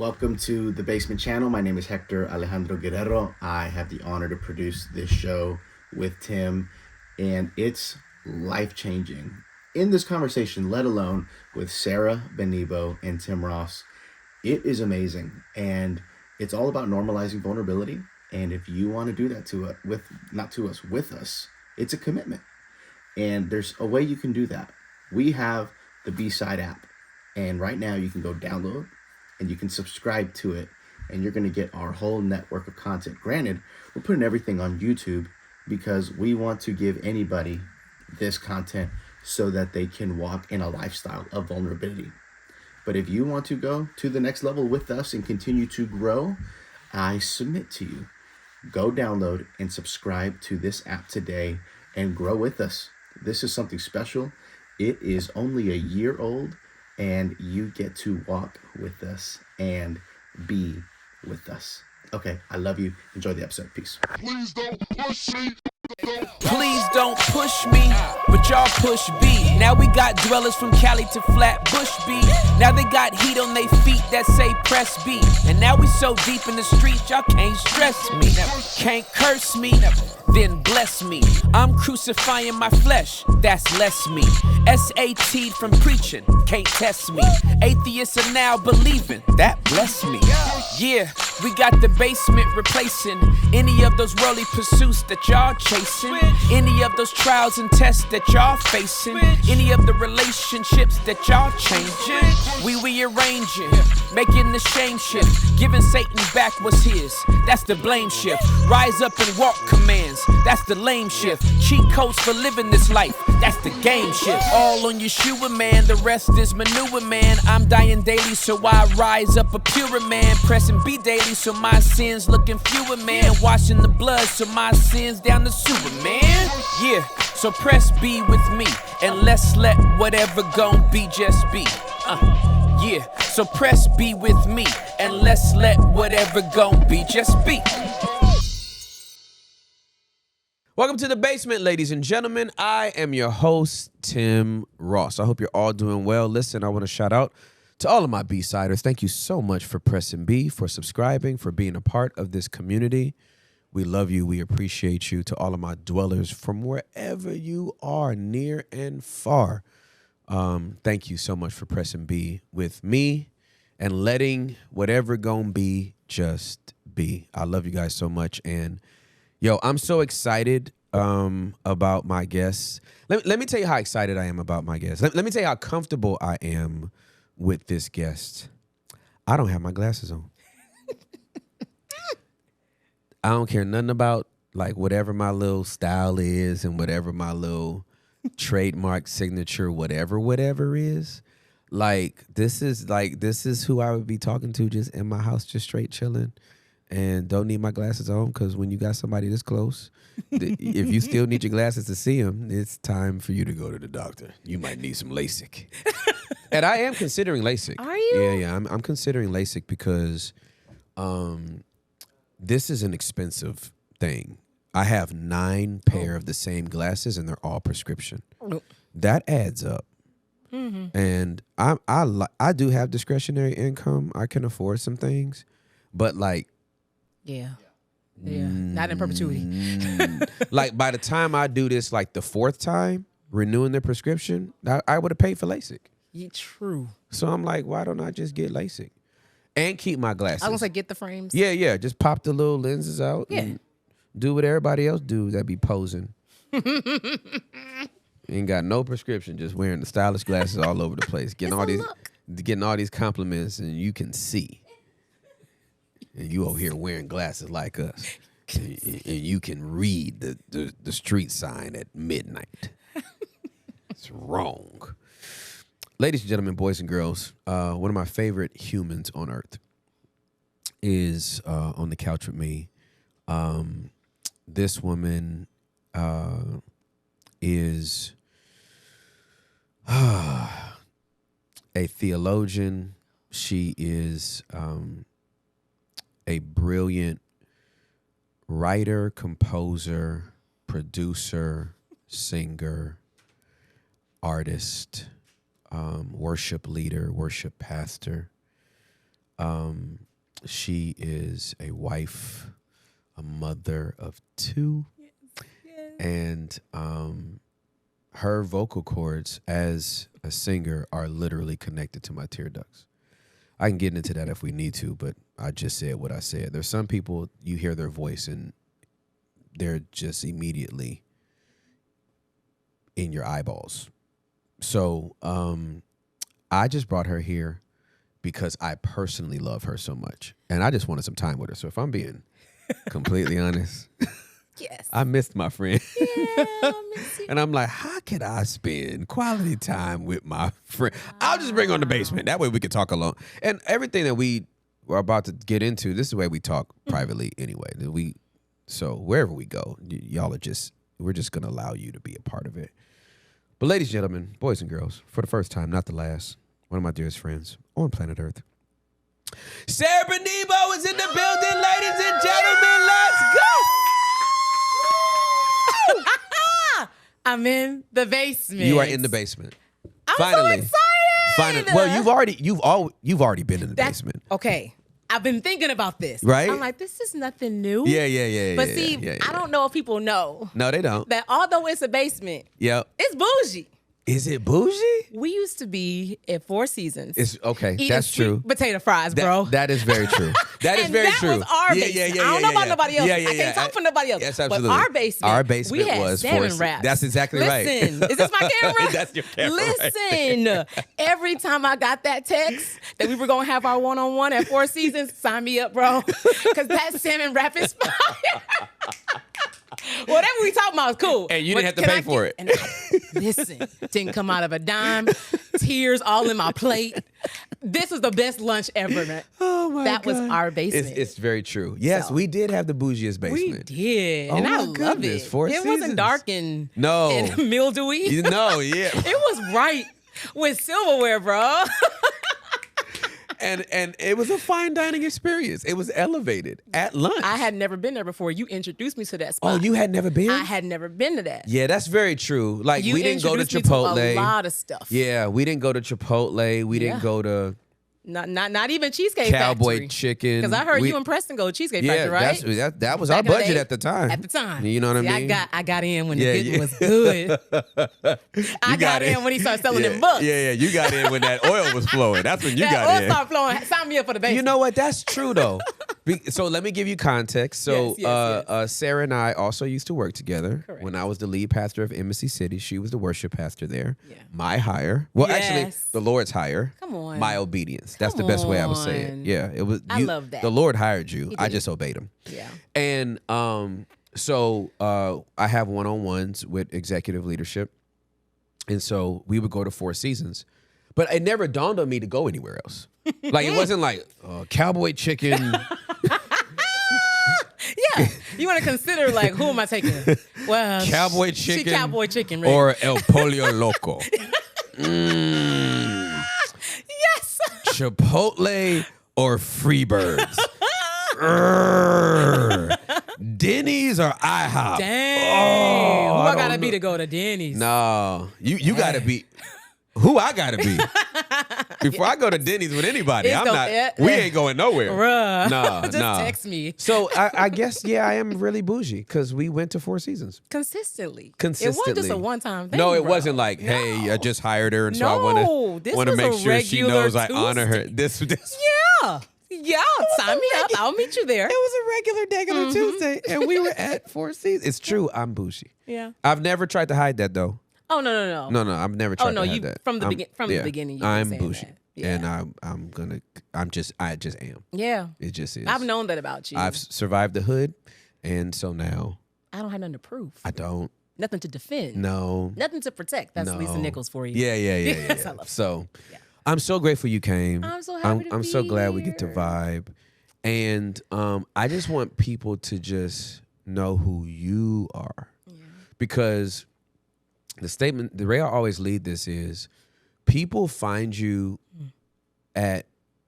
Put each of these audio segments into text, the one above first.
Welcome to the Basement Channel. My name is Hector Alejandro Guerrero. I have the honor to produce this show with Tim, and it's life-changing. In this conversation, let alone with Sarah Benibo and Tim Ross, it is amazing, and it's all about normalizing vulnerability. And if you want to do that with us, it's a commitment. And there's a way you can do that. We have the B-Side app, and right now you can go download and you can subscribe to it, and you're going to get our whole network of content. Granted, we're putting everything on YouTube because we want to give anybody this content so that they can walk in a lifestyle of vulnerability. But if you want to go to the next level with us and continue to grow, I submit to you, go download and subscribe to this app today and grow with us. This is something special. It is only a year old, and you get to walk with us and be with us. Okay, I love you. Enjoy the episode. Peace. Please don't push me. Please don't push me, but y'all push B. Now we got dwellers from Cali to Flatbush B. Now they got heat on they feet that say press B. And now we so deep in the streets, y'all can't stress me. Can't curse me, then bless me. I'm crucifying my flesh, that's less me. SAT'd from preaching, can't test me. Atheists are now believing, that bless me. Yeah, we got the basement replacing any of those worldly pursuits that y'all chasing, any of those trials and tests that y'all facing, any of the relationships that y'all changing. We rearranging, making the shame shift, giving Satan back what's his, that's the blame shift. Rise up and walk commands, that's the lame shift. Cheat codes for living this life, that's the game shift. All on Yeshua, man, the rest is manure, man. I'm dying daily, so I rise up a purer man. Pressing B daily, so my sins looking fewer, man. Washing the blood, so my sins down the sewer, man. Yeah, so press B with me, and let's let whatever gon' be just be. Yeah, so press B with me, and let's let whatever gon' be just be. Welcome to the basement, ladies and gentlemen. I am your host, Tim Ross. I hope you're all doing well. Listen, I want to shout out to all of my B-siders. Thank you so much for pressing B, for subscribing, for being a part of this community. We love you. We appreciate you. To all of my dwellers from wherever you are, near and far. Thank you so much for pressing B with me and letting whatever gon' be just be. I love you guys so much. And yo, I'm so excited about my guests. Let me tell you how excited I am about my guests. Let me tell you how comfortable I am with this guest. I don't have my glasses on. I don't care nothing about like whatever my little style is and whatever my little trademark signature, whatever is. Like this is who I would be talking to just in my house, just straight chilling. And don't need my glasses on because when you got somebody this close, if you still need your glasses to see them, it's time for you to go to the doctor. You might need some LASIK. And I am considering LASIK. Are you? Yeah. I'm considering LASIK because this is an expensive thing. I have 9 pair of the same glasses and they're all prescription. That adds up. Mm-hmm. And I do have discretionary income. I can afford some things, but like. Yeah. Not in perpetuity. Like by the time I do this, like the 4th time renewing the prescription, I would have paid for LASIK. Yeah, true. So I'm like, why don't I just get LASIK and keep my glasses? I was gonna say get the frames. Yeah. Just pop the little lenses out and do what everybody else do that be posing. Ain't got no prescription, just wearing the stylish glasses all over the place, getting all these compliments, and you can see. And you over here wearing glasses like us. And you can read the street sign at midnight. It's wrong. Ladies and gentlemen, boys and girls, one of my favorite humans on earth is on the couch with me. This woman is a theologian. She is a brilliant writer, composer, producer, singer, artist, worship leader, worship pastor. She is a wife, a mother of 2, and her vocal cords as a singer are literally connected to my tear ducts. I can get into that if we need to, but I just said what I said. There's some people, you hear their voice and they're just immediately in your eyeballs. So I just brought her here because I personally love her so much. And I just wanted some time with her. So if I'm being completely honest, Yes. I missed my friend. Yeah, I miss you. And I'm like, how can I spend quality time with my friend? I'll just bring her in the basement. That way we can talk alone. And everything that we are about to get into, this is the way we talk privately anyway. So wherever we go, y'all are we're just going to allow you to be a part of it. But ladies and gentlemen, boys and girls, for the first time, not the last, one of my dearest friends on planet Earth, Sarah Benibo is in the building, ladies and gentlemen. Let's go. I'm in the basement. You are in the basement. I'm Finally. so excited. Finally. Well, you've already been in the basement. Okay. I've been thinking about this. Right? I'm like, this is nothing new. Yeah. But see, I don't know if people know No, they don't. that although it's a basement, Yep. it's bougie. Is it bougie? We used to be at Four Seasons. It's okay. eating That's sweet true. Potato fries, bro. That is very true. That is And very that true. was our basement. I don't know about nobody else. I can't talk for nobody else. Yes, but absolutely. our basement we had was salmon wraps. That's exactly right. Listen, is this my camera? That's your camera. Listen, every time I got that text that we were gonna have our one-on-one at Four Seasons, sign me up, bro, because that salmon wrap is fire. Whatever we talking about is cool. And you didn't have to pay for it. And listen, didn't come out of a dime. Tears all in my plate. This was the best lunch ever, man. Oh my That God. was our basement. It's very true. Yes, So. we did have the bougiest We basement. did, Oh and my I love goodness, it. Four It Seasons. wasn't dark and No. mildewy. No, yeah. It was bright with silverware, bro. And it was a fine dining experience. It was elevated at lunch. I had never been there before. You introduced me to that spot. Oh, you had never been? I had never been to that. Yeah, that's very true. Like You we didn't go to introduced me Chipotle. to a lot of stuff. Yeah, we didn't go to Chipotle. We didn't Yeah. go to Not even Cheesecake Cowboy Factory. Chicken. Because I heard you and Preston go to Cheesecake Yeah, Factory, right? that was Back our in the budget day. at the time. At the time. You know what I mean? I got in when Yeah, the good yeah. was good. I got in in when he started selling yeah, them books. Yeah, you got in when that oil was flowing. That's when you that got oil in. started flowing. Sign me up for the basement. You know what? That's true though. So let me give you context. So Yes. Sarah and I also used to work together. Correct. When I was the lead pastor of Embassy City, she was the worship pastor there. Yeah. My hire. Well, actually, Yes. the Lord's hire. Come on. My obedience. That's the Come best way I would say it. on. Yeah, it was. I love that. The Lord hired you. He I did. just obeyed him. Yeah. And so I have one-on-ones with executive leadership. And so we would go to Four Seasons. But it never dawned on me to go anywhere else. Like, it wasn't like Cowboy Chicken. Yeah. You want to consider, like, who am I taking? Well, Cowboy she Chicken. Cowboy Chicken, right? Or El Pollo Loco. Yes. Chipotle or Freebirds. Denny's or IHOP. Dang. Oh, Who I I gotta don't be know. to go to Denny's? No, you gotta be. Who I gotta be? Before I go to Denny's with anybody, It's I'm no- not. We ain't going nowhere. Bruh. No, Just no. text me. So I guess I am really bougie because we went to Four Seasons. Consistently. It Consistently. wasn't just a one-time thing, No, it bro. wasn't like, hey, I just hired her, and so No, I this want to was make a sure she regular knows I honor her. Tuesday. This. Yeah. Yeah. Sign me up. I'll meet you there. It was a regular Tuesday, and we were at Four Seasons. It's true, I'm bougie. Yeah. I've never tried to hide that though. Oh, no. No, I've never tried no, to hide you that. from the I'm- the beginning. You've been I'm saying bougie, that. Yeah. and I just am. Yeah. It just is. I've known that about you. I've survived the hood, and so now I don't have nothing to prove. I don't. Nothing to defend. No. Nothing to protect. That's No. Lisa Nichols for you. Yeah. Yes, I love So, Yeah. I'm so grateful you came. I'm so happy to I'm be so glad we get to here. vibe, and I just want people to just know who you are, because the way I always lead this is, people find you at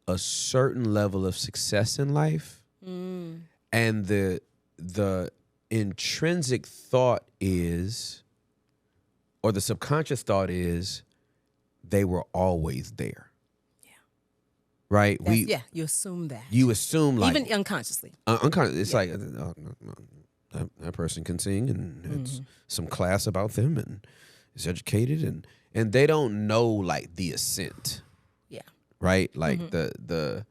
a certain level of success in life, and the intrinsic thought is, or the subconscious thought is, they were always there. right? You assume that. You assume like even unconsciously. unconscious. It's like that person can sing and it's some class about them and is educated and they don't know like the ascent. Yeah. Right? Like the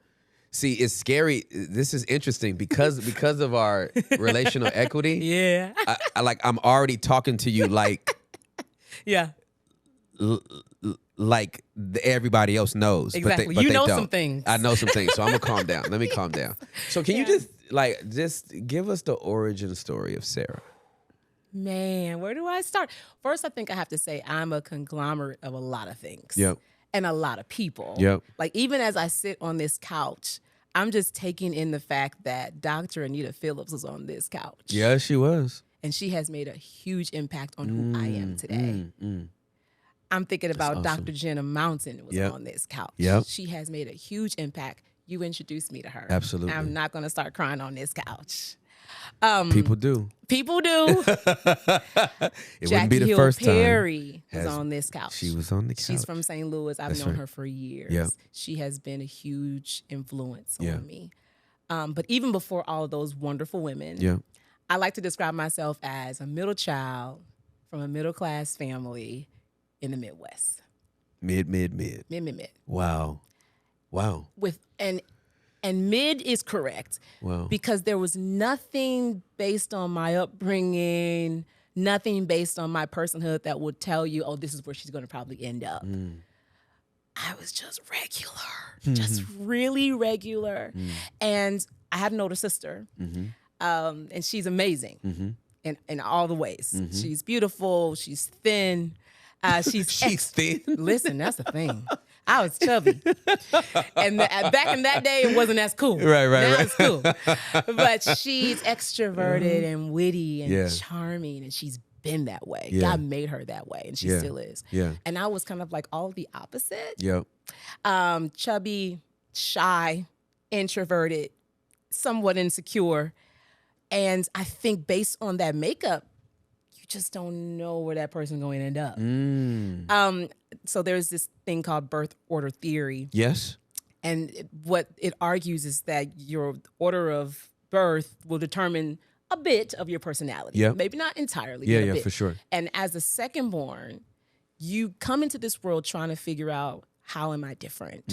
see, it's scary. This is interesting because of our relational equity. Yeah. I'm already talking to you like Yeah. Like everybody else knows. Exactly. But You they know don't. some things. I know some things, so I'm gonna calm down. Let me calm down. So can you just give us the origin story of Sarah? Man, where do I start? First, I think I have to say I'm a conglomerate of a lot of things. Yep. And a lot of people. Yep. Like even as I sit on this couch, I'm just taking in the fact that Dr. Anita Phillips was on this couch. Yeah, she was. And she has made a huge impact on who I am today. I'm thinking about awesome. Dr. Jenna Mountain was Yep. on this couch. Yep. She has made a huge impact. You introduced me to her. Absolutely. I'm not going to start crying on this couch. People do. People do. It wouldn't be the Hill first Perry time. was on this couch. She was on the couch. She's from St. Louis. I've That's known right. her for years. Yep. She has been a huge influence Yeah. on me. But even before all of those wonderful women, Yeah. I like to describe myself as a middle child from a middle class family in the Midwest. Mid. Mid. Wow. With and mid is correct. Wow. Because there was nothing based on my upbringing, nothing based on my personhood that would tell you, oh, this is where she's going to probably end up. I was just regular, just really regular. And I had an older sister, and she's amazing in all the ways. She's beautiful, she's thin, She's thin. Listen, that's the thing. I was chubby. And back in that day, it wasn't as cool. Right. Now it's cool. But she's extroverted and witty and Yeah. charming, and she's been that way. Yeah. God made her that way, and she Yeah. still is. Yeah. And I was kind of like all the opposite. Yep. Chubby, shy, introverted, somewhat insecure. And I think based on that makeup, you just don't know where that person's going to end up. So there's this thing called birth order theory. Yes. And what it argues is that your order of birth will determine a bit of your personality. Yep. Maybe not entirely. Yeah, but a yeah, bit. for sure. And as a second born, you come into this world trying to figure out, how am I different?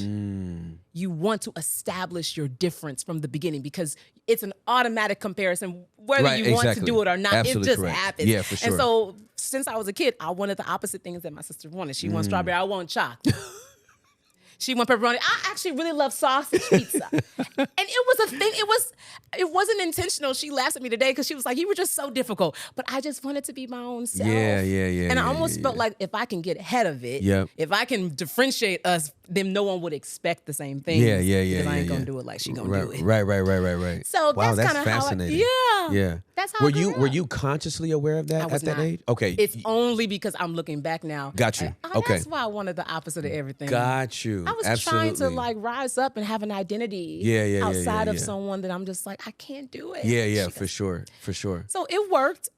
You want to establish your difference from the beginning because it's an automatic comparison, whether Right, you want to exactly. do it or not. Absolutely it just correct. happens. Yeah, for sure. And so since I was a kid, I wanted the opposite things that my sister wanted. She wanted strawberry, I want chocolate. She wanted pepperoni. I actually really love sausage pizza. And it was a thing. It wasn't intentional. She laughed at me today because she was like, you were just so difficult. But I just wanted to be my own self. Yeah. And I almost felt like if I can get ahead of it, Yep. if I can differentiate us, then no one would expect the same thing. Yeah. Because I ain't gonna do it like she gonna do it. Right. So wow, that's kind of fascinating. how Yeah. That's how Were I grew were up. you consciously aware of that I was at that not. age? Okay. It's only because I'm looking back now. Got you. Like, oh, Okay. That's why I wanted the opposite of everything. Got you. I was Absolutely. trying to like rise up and have an identity outside of someone that I'm just like, I can't do it. Yeah, She for goes- sure. So it worked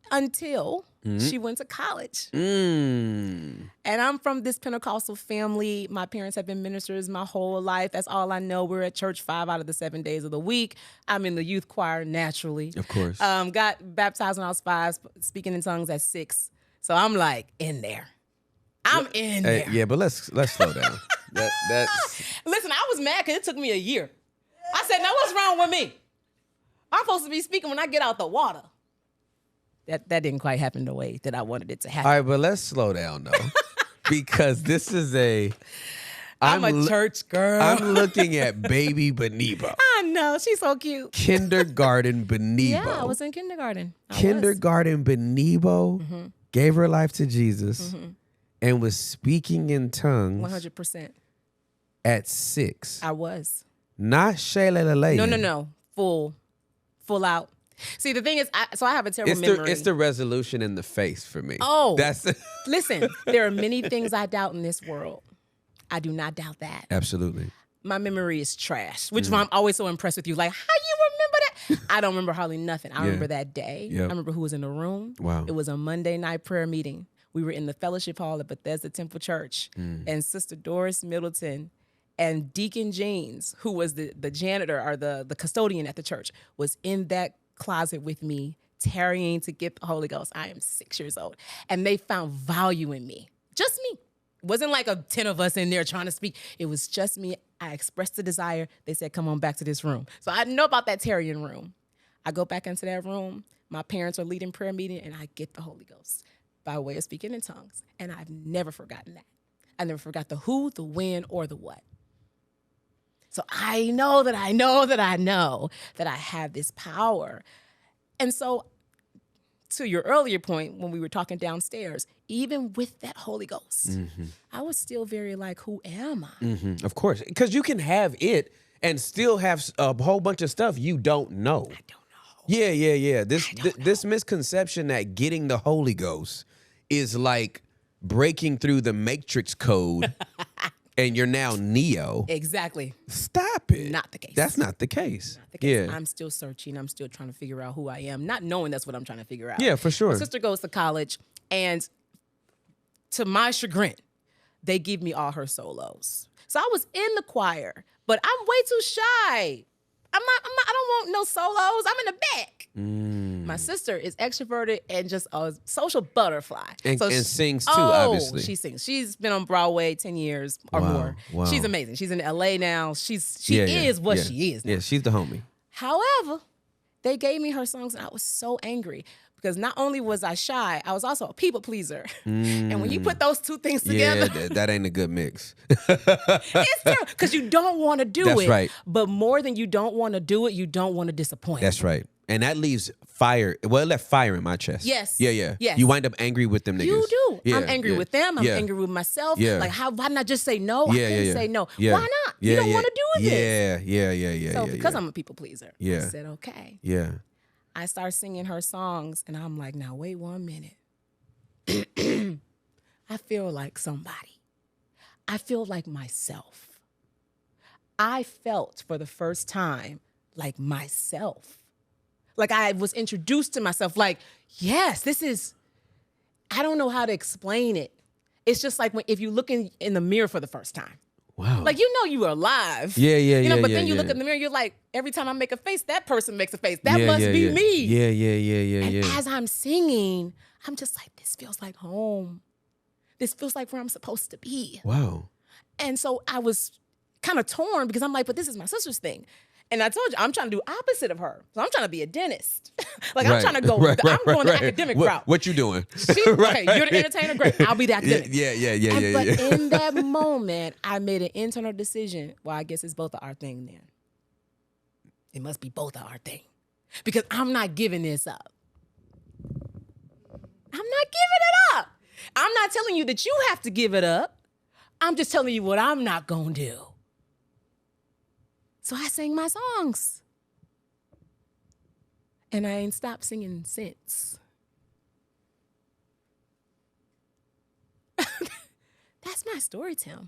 until she went to college. Mm. And I'm from this Pentecostal family. My parents have been ministers my whole life. That's all I know. We're at church 5 out of the 7 days of the week. I'm in the youth choir naturally. Of course. Got baptized when I was 5, speaking in tongues at 6. So I'm like in there. I'm in there. Yeah, but let's slow down. That's Listen, I was mad because it took me a year. I said, now what's wrong with me? I'm supposed to be speaking when I get out the water. That didn't quite happen the way that I wanted it to happen. all right, but let's slow down though, because this is I'm a church girl. I'm looking at baby Benibo, I know. She's so cute. kindergarten Benibo. Yeah, I was in kindergarten. Kindergarten Benibo gave her life to Jesus and was speaking in tongues 100%. at 6. I was. Not Shayla. No. Full out. See, the thing is, I have a terrible memory. It's the resolution in the face for me. Oh. That's Listen, there are many things I doubt in this world. I do not doubt that. absolutely. My memory is trash, which is why I'm always so impressed with you. Like, how you remember that? I don't remember hardly nothing. I remember that day. Yep. I remember who was in the room. Wow. It was a Monday night prayer meeting. We were in the fellowship hall at Bethesda Temple Church. And Sister Doris Middleton And Deacon Jeans, who was the janitor or the custodian at the church, was in that closet with me, tarrying to get the Holy Ghost. I am 6 years old. And they found value in me. Just me. It wasn't like 10 of us in there trying to speak. It was just me. I expressed the desire. They said, come on back to this room. So I know about that tarrying room. I go back into that room. My parents are leading prayer meeting, and I get the Holy Ghost by way of speaking in tongues. And I've never forgotten that. I never forgot the who, the when, or the what. So I know that I know that I know that I have this power. And so to your earlier point, when we were talking downstairs, even with that Holy Ghost, I was still very like, who am I? Of course, because you can have it and still have a whole bunch of stuff you don't know. I don't know. Yeah. This misconception that getting the Holy Ghost is like breaking through the Matrix code and you're now Neo. Exactly. Stop it. Not the case. That's not the case. Not the case. Yeah. I'm still searching. I'm still trying to figure out who I am, not knowing that's what I'm trying to figure out. Yeah, for sure. My sister goes to college, and to my chagrin, they give me all her solos. So I was in the choir, but I'm way too shy. I don't want no solos. I'm in the back. My sister is extroverted and just a social butterfly. And so sings too, obviously. She sings. She's been on Broadway 10 years or more. Wow. She's amazing. She's in LA now. She is what she is now. Yeah, she's the homie. However, they gave me her songs and I was so angry because not only was I shy, I was also a people pleaser. And when you put those two things together, Yeah, that ain't a good mix. it's true because you don't want to do That's it. right. But more than you don't want to do it, you don't want to disappoint. That's right. And that leaves fire. Well, it left fire in my chest. Yes. Yeah. Yes. You wind up angry with them niggas. You do. Yeah, I'm angry yeah. with them. I'm Yeah. angry with myself. Yeah. Like, why not just say no? Yeah, I can't yeah. say no. Yeah. Why not? Yeah, You don't yeah. want to do this. Yeah. So because I'm a people pleaser, Yeah. I said, okay. Yeah. I start singing her songs, and I'm like, now wait 1 minute. I feel like somebody. I feel like myself. I felt for the first time like myself. Like I was introduced to myself. Like, yes, this is. I don't know how to explain it. It's just like if you look in the mirror for the first time. Wow. Like, you know you are alive. Yeah, You know, but yeah, then you yeah. look in the mirror, you're like, every time I make a face, that person makes a face. That Yeah, must yeah, be yeah. me. Yeah. And as I'm singing, I'm just like, this feels like home. This feels like where I'm supposed to be. Wow. And so I was kind of torn because I'm like, but this is my sister's thing. And I told you, I'm trying to do opposite of her. So I'm trying to be a dentist. Like, I'm trying to go, I'm going the academic route. What you doing? Okay, you're the entertainer, great. I'll be the academic. Yeah. But in that moment, I made an internal decision. Well, I guess it's both of our thing then. It must be both of our thing. Because I'm not giving this up. I'm not giving it up. I'm not telling you that you have to give it up. I'm just telling you what I'm not going to do. So I sang my songs. And I ain't stopped singing since. That's my story, Tim.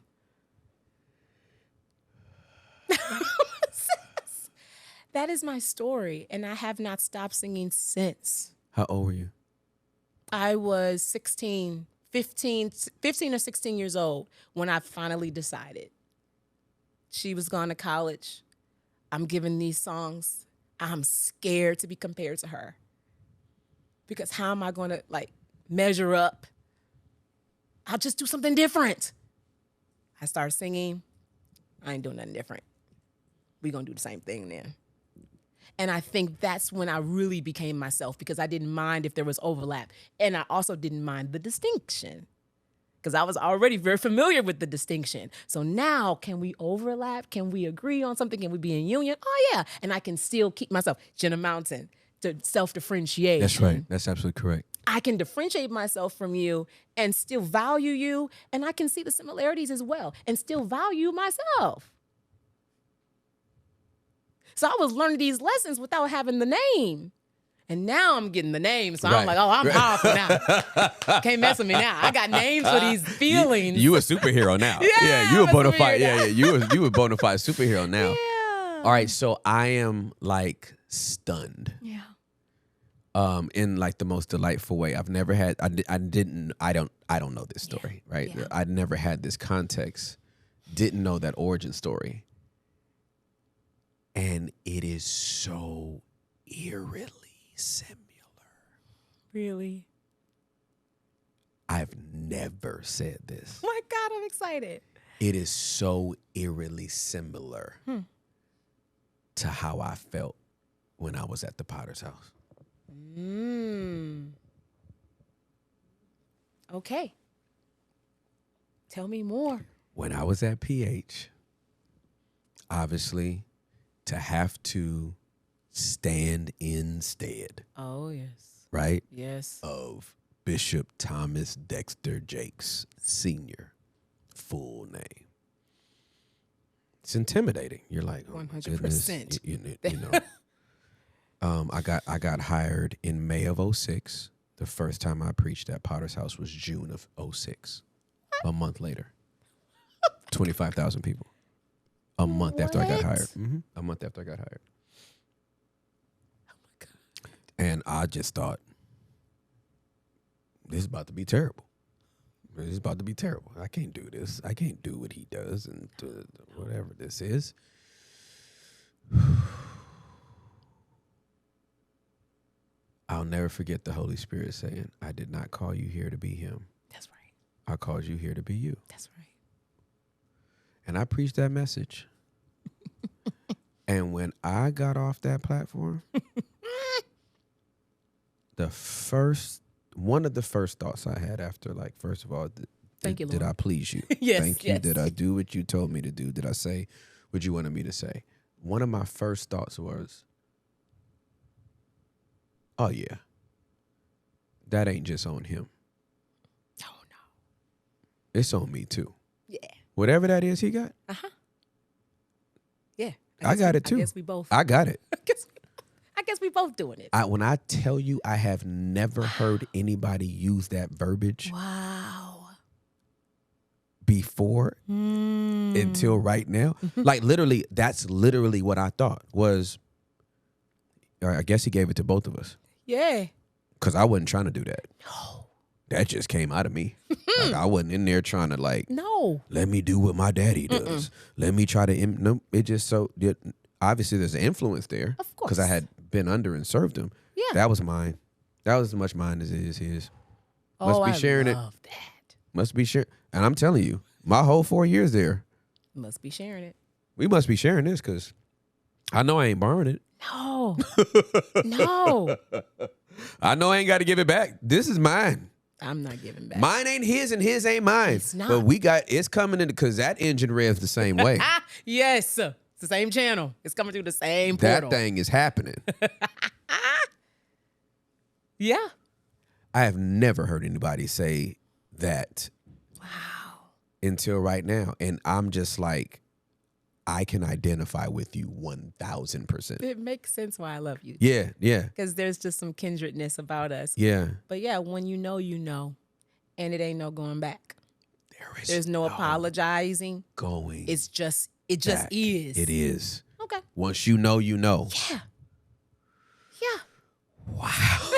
That is my story. And I have not stopped singing since. How old were you? I was 15 or 16 years old when I finally decided. She was gone to college. I'm giving these songs. I'm scared to be compared to her. Because how am I going to measure up? I'll just do something different. I started singing. I ain't doing nothing different. We're going to do the same thing then. And I think that's when I really became myself because I didn't mind if there was overlap. And I also didn't mind the distinction because I was already very familiar with the distinction. So now, can we overlap? Can we agree on something? Can we be in union? Oh, yeah. And I can still keep myself. Jenna Mountain, to self-differentiation. That's right. That's absolutely correct. I can differentiate myself from you and still value you. And I can see the similarities as well and still value myself. So I was learning these lessons without having the name. And now I'm getting the name. So I'm like, oh, I'm powerful now. Can't mess with me now. I got names for these feelings. You a superhero now. Yeah, you a I'm a bona fide. superhero You a bona fide superhero now. Yeah. All right, so I am stunned. Yeah. In the most delightful way. I've never had. I don't know this story, right? Yeah. I'd never had this context didn't know that origin story. And it is so eerily similar. Really? I've never said this. Oh my God, I'm excited. It is so eerily similar to how I felt when I was at the Potter's house. Okay. Tell me more. When I was at PH, obviously, to have to stand instead, Oh, yes. right, Yes. of Bishop Thomas Dexter Jakes Sr., full name. It's intimidating. You're like, oh, 100%. You know. I got hired in May of 06. The first time I preached at Potter's House was June of 06. A month later. 25,000 people. A month after I got hired. A month after I got hired. Oh my God. And I just thought, this is about to be terrible. This is about to be terrible. I can't do this. I can't do what he does and whatever this is. I'll never forget the Holy Spirit saying, I did not call you here to be him. That's right. I called you here to be you. That's right. And I preached that message. And when I got off that platform, one of the first thoughts I had after, like, first of all, Thank you, did Lord. I please you? Yes, Thank you. yes. Did I do what you told me to do? Did I say what you wanted me to say? One of my first thoughts was, oh, yeah, that ain't just on him. Oh, no. It's on me, too. Yeah. Whatever that is he got, Yeah. I got it, too. I guess we both. I got it. I guess we both doing it. When I tell you I have never heard anybody use that verbiage Wow. before until right now. Like, literally, that's literally what I thought was, I guess he gave it to both of us. Yeah. Because I wasn't trying to do that. No. That just came out of me. Like, I wasn't in there trying to, like, No. let me do what my daddy does. Let me try to, no, it just obviously there's an influence there. Of course. Because I had been under and served him. Yeah. That was mine. That was as much mine as it is his. Must Oh, be sharing I it. love that. Must be sharing. And I'm telling you, my whole 4 years there, Must be sharing it. we must be sharing this because I know I ain't borrowing it. No. No. I know I ain't got to give it back. This is mine. I'm not giving back. Mine ain't his and his ain't mine. It's not. But it's coming in because that engine revs the same way. Yes. It's the same channel. It's coming through the same That portal. thing is happening. Yeah. I have never heard anybody say that Wow. until right now. And I'm just like, I can identify with you 1,000%. It makes sense why I love you. Yeah, yeah, Because there's just some kindredness about us. yeah. But yeah, when you know, and it ain't no going back. Is There's no apologizing. going. It just is. It is. Okay. Once you know, you know. Yeah. Yeah. Wow.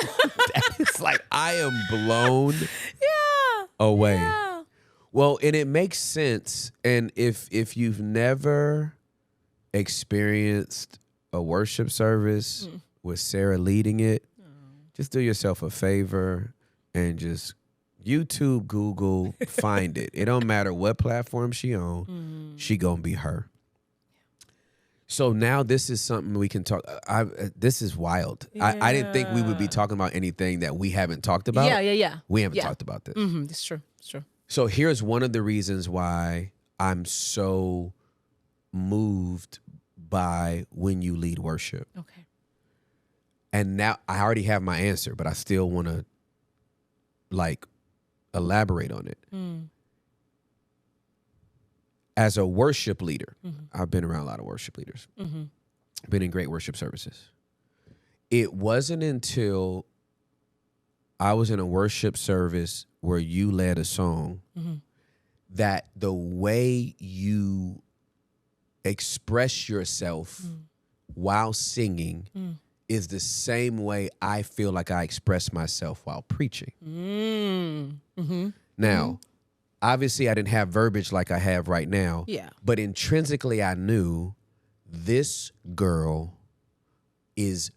That is like, I am blown Yeah. away. Yeah. Well, and it makes sense. And if you've never experienced a worship service with Sarah leading it, just do yourself a favor and just YouTube, Google, find it. It don't matter what platform she on, she gonna be her. So now this is something we can talk. This is wild. I didn't think we would be talking about anything that we haven't talked about. Yeah. We haven't talked about this. It's true. It's true. So here's one of the reasons why I'm so moved by when you lead worship. Okay. And now I already have my answer, but I still want to like elaborate on it. As a worship leader, I've been around a lot of worship leaders. Been in great worship services. It wasn't until I was in a worship service where you led a song that the way you express yourself while singing is the same way I feel like I express myself while preaching. Now, obviously I didn't have verbiage like I have right now. Yeah. But intrinsically I knew this girl is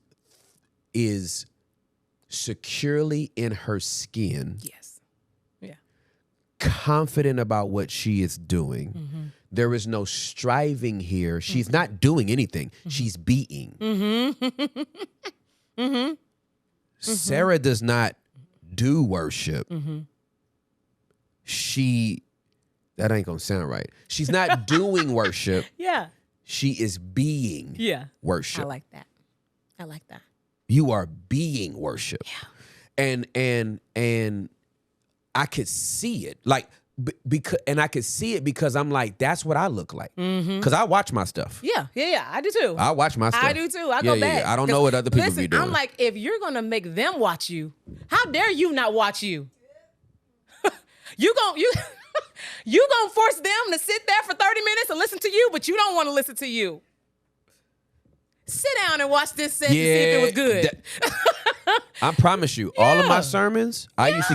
securely in her skin. Yes. Yeah. Confident about what she is doing. Mm-hmm. There is no striving here. She's not doing anything. She's being. Sarah does not do worship. That ain't gonna sound right. She's not doing worship. Yeah. She is being worship. I like that. I like that. You are being worship. Yeah. And I could see it. Like I could see it because I'm like, that's what I look like. Because I watch my stuff. Yeah. I do too. I watch my stuff. I do too. I go back. I don't know what other people be doing. I'm like, if you're gonna make them watch you, how dare you not watch you? you gonna force them to sit there for 30 minutes and listen to you, but you don't want to listen to you. Sit down and watch this set to see if it was good. I promise you, all of my sermons, I used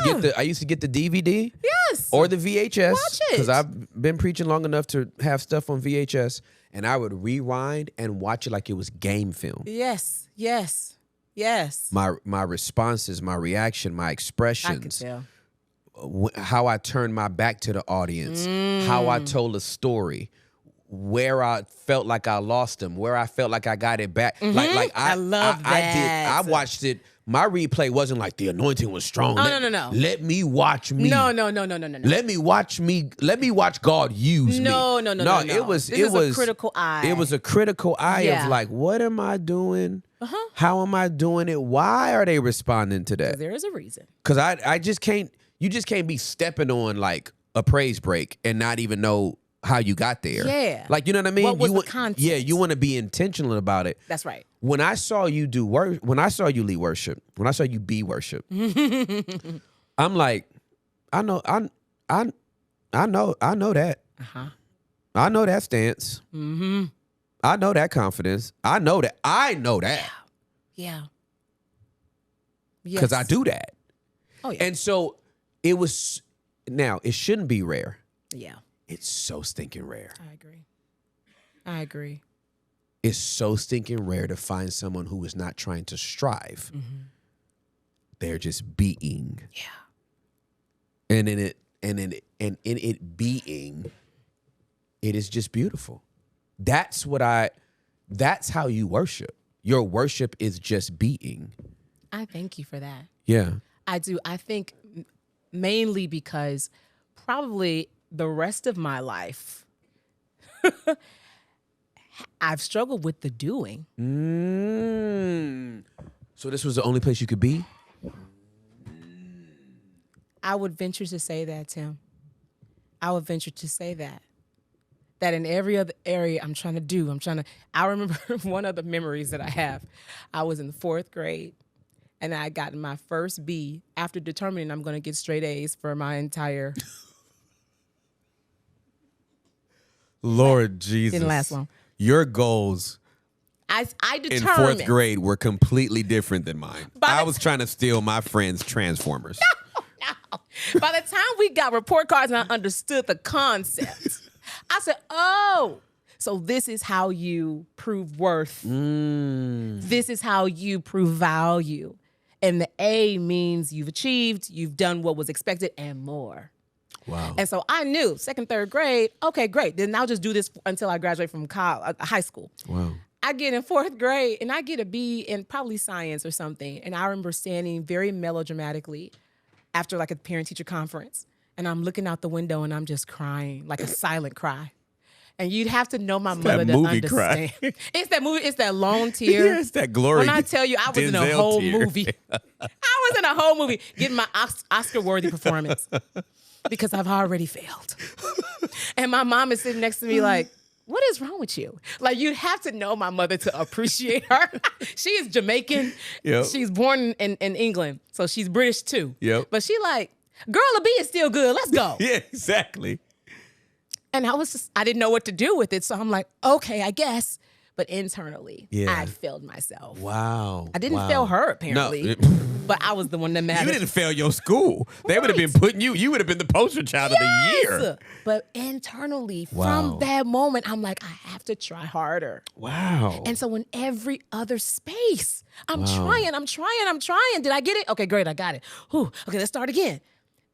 to get the DVD, or the VHS, Watch it. because I've been preaching long enough to have stuff on VHS, and I would rewind and watch it like it was game film. Yes. My responses, my reaction, my expressions, I could tell. how I turned my back to the audience, how I told a story, where I felt like I lost them, where I felt like I got it back. Like I love that. I watched it. My replay wasn't like the anointing was strong. No. Let me watch me. No. Let me watch me. Let me watch God use me. No. It was a critical eye. It was a critical eye of like, what am I doing? How am I doing it? Why are they responding to that? There is a reason. Because I just can't. You just can't be stepping on like a praise break and not even know how you got there. Yeah. Like, you know what I mean? What was the context? Yeah, you want to be intentional about it. That's right. When I saw you do work, when I saw you lead worship, when I saw you be worship, I'm like, I know that. I know that stance. I know that confidence. I know that. Yeah. Because I do that. Oh yeah. And so it was, now it shouldn't be rare. Yeah. It's so stinking rare. I agree. It's so stinking rare to find someone who is not trying to strive. They're just being. Yeah. And in it being, it is just beautiful. That's how you worship. Your worship is just being. I thank you for that. Yeah. I do. I think mainly because probably the rest of my life, I've struggled with the doing. So this was the only place you could be? I would venture to say that, Tim. I would venture to say that. That in every other area I'm trying to do. I remember one of the memories that I have. I was in the 4th grade and I got my first B after determining I'm going to get straight A's for my entire... Lord Jesus. Didn't last long. Your goals I in determined. 4th grade were completely different than mine. I was trying to steal my friend's Transformers. No. By the time we got report cards and I understood the concept, I said, oh, so this is how you prove worth. This is how you prove value. And the A means you've achieved, you've done what was expected and more. Wow. And so I knew 2nd, 3rd grade, okay, great. Then I'll just do this until I graduate from high school. Wow. I get in 4th grade and I get a B in probably science or something. And I remember standing very melodramatically after like a parent-teacher conference. And I'm looking out the window and I'm just crying, like a silent cry. And you'd have to know my mother to understand. It's that movie. It's that long tear. Yeah, it's that glory. When I tell you, I was in a Denzel whole tear. movie. I was in a whole movie getting my Oscar-worthy performance because I've already failed. And my mom is sitting next to me like, what is wrong with you? Like, you'd have to know my mother to appreciate her. She is Jamaican. Yep. She's born in England, so she's British too. Yep. But she like, girl, a B is still good. Let's go. Yeah, exactly. And I didn't know what to do with it. So I'm like, okay, I guess. but internally, Yeah. I failed myself. Wow. I didn't fail her, apparently, No. but I was the one that mattered. You didn't fail your school. They would have been putting you would have been the poster child of the year. But internally, Wow. from that moment, I'm like, I have to try harder. Wow. And so in every other space, I'm Wow. trying. Did I get it? Okay, great, I got it. Whew. Okay, let's start again.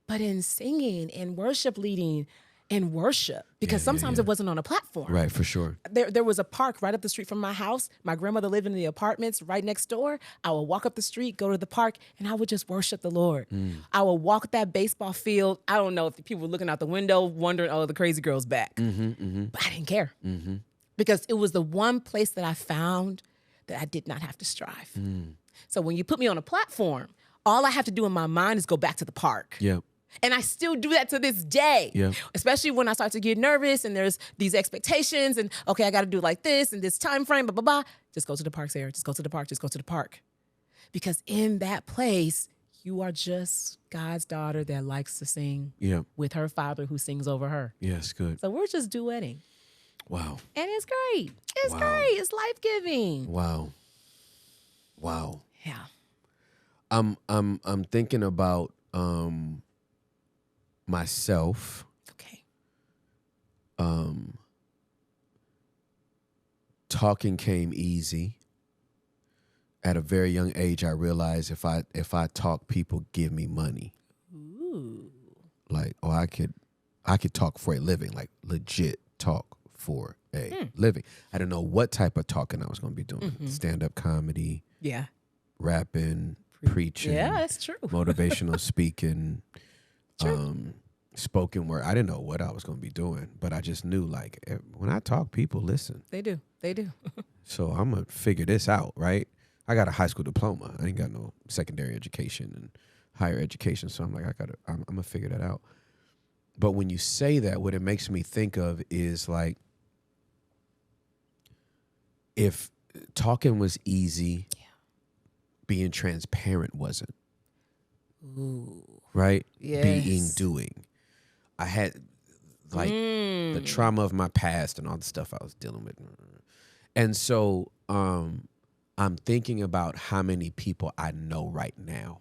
But in singing, in worship leading, in worship, because sometimes it wasn't on a platform. Right, for sure. There was a park right up the street from my house. My grandmother lived in the apartments right next door. I would walk up the street, go to the park, and I would just worship the Lord. I would walk that baseball field. I don't know if the people were looking out the window wondering, oh, the crazy girl's back. But I didn't care. Because it was the one place that I found that I did not have to strive. So when you put me on a platform, all I have to do in my mind is go back to the park. Yeah. And I still do that to this day. Yeah. Especially when I start to get nervous and there's these expectations and, okay, I got to do it like this and this time frame, blah, blah, blah. Just go to the park, Sarah. Just go to the park. Just go to the park. Because in that place, you are just God's daughter that likes to sing with her father who sings over her. Yes, good. So we're just duetting. Wow. And it's great. It's great. It's life-giving. Wow. Wow. Yeah. I'm thinking about myself. Okay. Talking came easy. At a very young age, I realized if I talk, people give me money. Ooh. Like, oh, I could talk for a living, like legit talk for a living. I didn't know what type of talking I was going to be doing. Stand-up comedy, Yeah. rapping, preaching, Yeah, that's true. motivational speaking, spoken word. I didn't know what I was going to be doing, but I just knew, like, when I talk, people listen. They do. They do. So I'm going to figure this out, right? I got a high school diploma. I ain't got no secondary education and higher education. So I'm like, I'm going to figure that out. But when you say that, what it makes me think of is like, if talking was easy, being transparent wasn't. Ooh. Right? Yes. Being, doing. I had like the trauma of my past and all the stuff I was dealing with. And so I'm thinking about how many people I know right now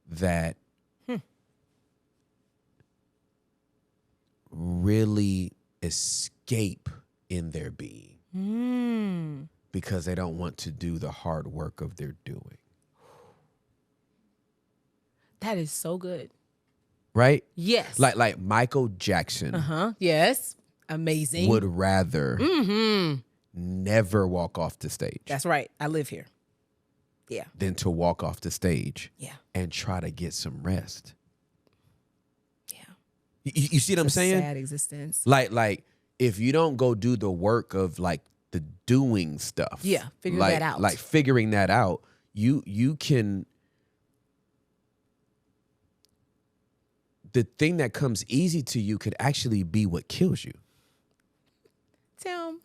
that really escape in their being because they don't want to do the hard work of their doing. That is so good. Right? Yes. Like Michael Jackson Yes. Amazing. would rather never walk off the stage That's right. I live here. Yeah. than to walk off the stage Yeah. and try to get some rest. Yeah. You see what I'm saying? Sad existence. Like if you don't go do the work of like the doing stuff. Yeah, figure like, that out. Like figuring that out, you can. The thing that comes easy to you could actually be what kills you. Tim,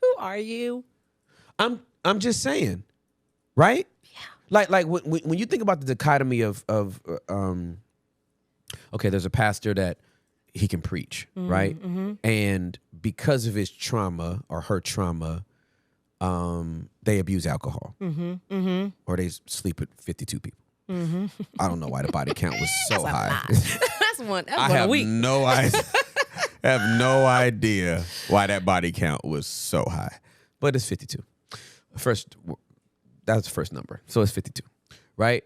who are you? I'm just saying, right? Yeah. Like when you think about the dichotomy of okay, there's a pastor that he can preach, right? And because of his trauma or her trauma, they abuse alcohol, or they sleep with 52 people. I don't know why the body count was so high. That's one I a have week. no idea. I have no idea why that body count was so high, but it's 52. That's the first number, so it's 52, right?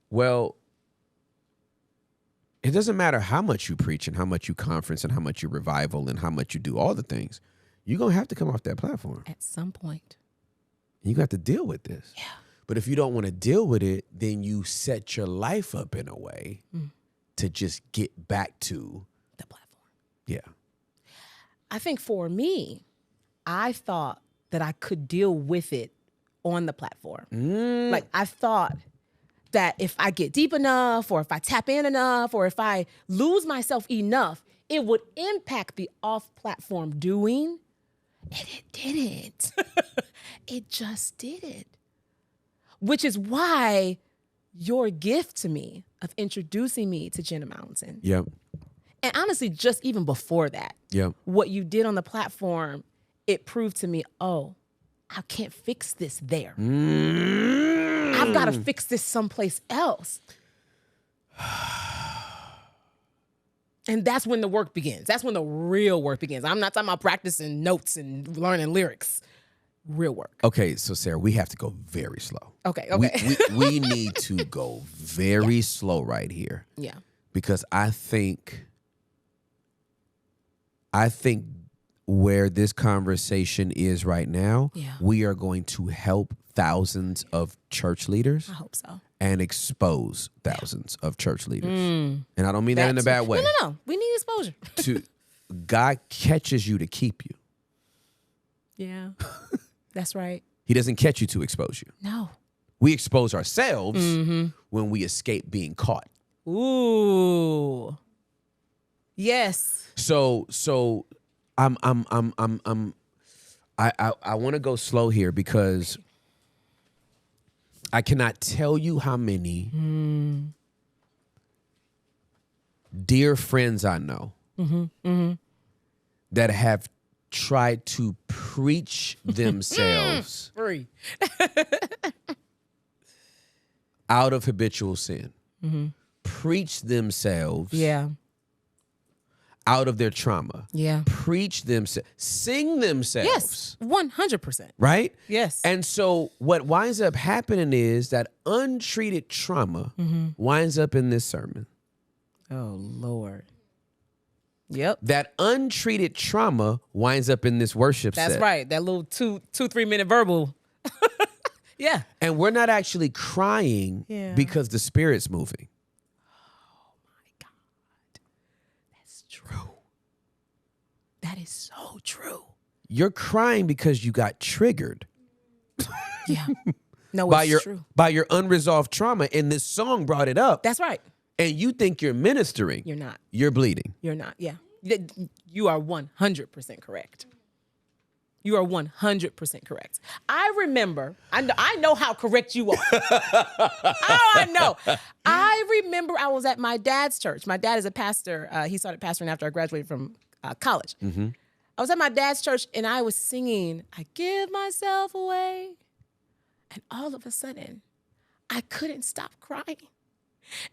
Well, it doesn't matter how much you preach and how much you conference and how much you revival and how much you do all the things. You're gonna have to come off that platform. At some point. You got to deal with this. Yeah. But if you don't want to deal with it, then you set your life up in a way to just get back to The platform. Yeah. I think for me, I thought that I could deal with it on the platform. Like I thought that if I get deep enough or if I tap in enough or if I lose myself enough, it would impact the off-platform doing. And it didn't. It just didn't. Which is why your gift to me of introducing me to Jenna Mountain, Yep. and honestly, just even before that, Yep. what you did on the platform it proved to me, oh, I can't fix this there. I've got to fix this someplace else. And that's when the work begins. That's when the real work begins. I'm not talking about practicing notes and learning lyrics. Real work. Okay, so Sarah, we have to go very slow. Okay. We need to go very slow right here. Yeah. Because I think where this conversation is right now, we are going to help thousands of church leaders. I hope so. And expose thousands of church leaders. And I don't mean that in a bad way. No. We need exposure. God catches you to keep you. Yeah. That's right. He doesn't catch you to expose you. No. We expose ourselves when we escape being caught. Ooh. Yes. So I want to go slow here because I cannot tell you how many dear friends I know that have tried to preach themselves Free. out of habitual sin. Preach themselves out of their trauma. Yeah. Preach themselves, sing themselves. Yes. 100%. Right? Yes. And so what winds up happening is that untreated trauma winds up in this sermon. Oh, Lord. Yep. That untreated trauma winds up in this worship set. That's right. That little 2-3 minute verbal. Yeah. And we're not actually crying because the Spirit's moving. True. That is so true. You're crying because you got triggered. Yeah. No, by it's true. By your unresolved trauma, and this song brought it up. That's right. And you think you're ministering. You're not. You're bleeding. You're not. Yeah. You are 100% correct. You are 100% correct. I remember, I know how correct you are. I know. I remember I was at my dad's church. My dad is a pastor. He started pastoring after I graduated from college. I was at my dad's church and I was singing, I give myself away. And all of a sudden, I couldn't stop crying.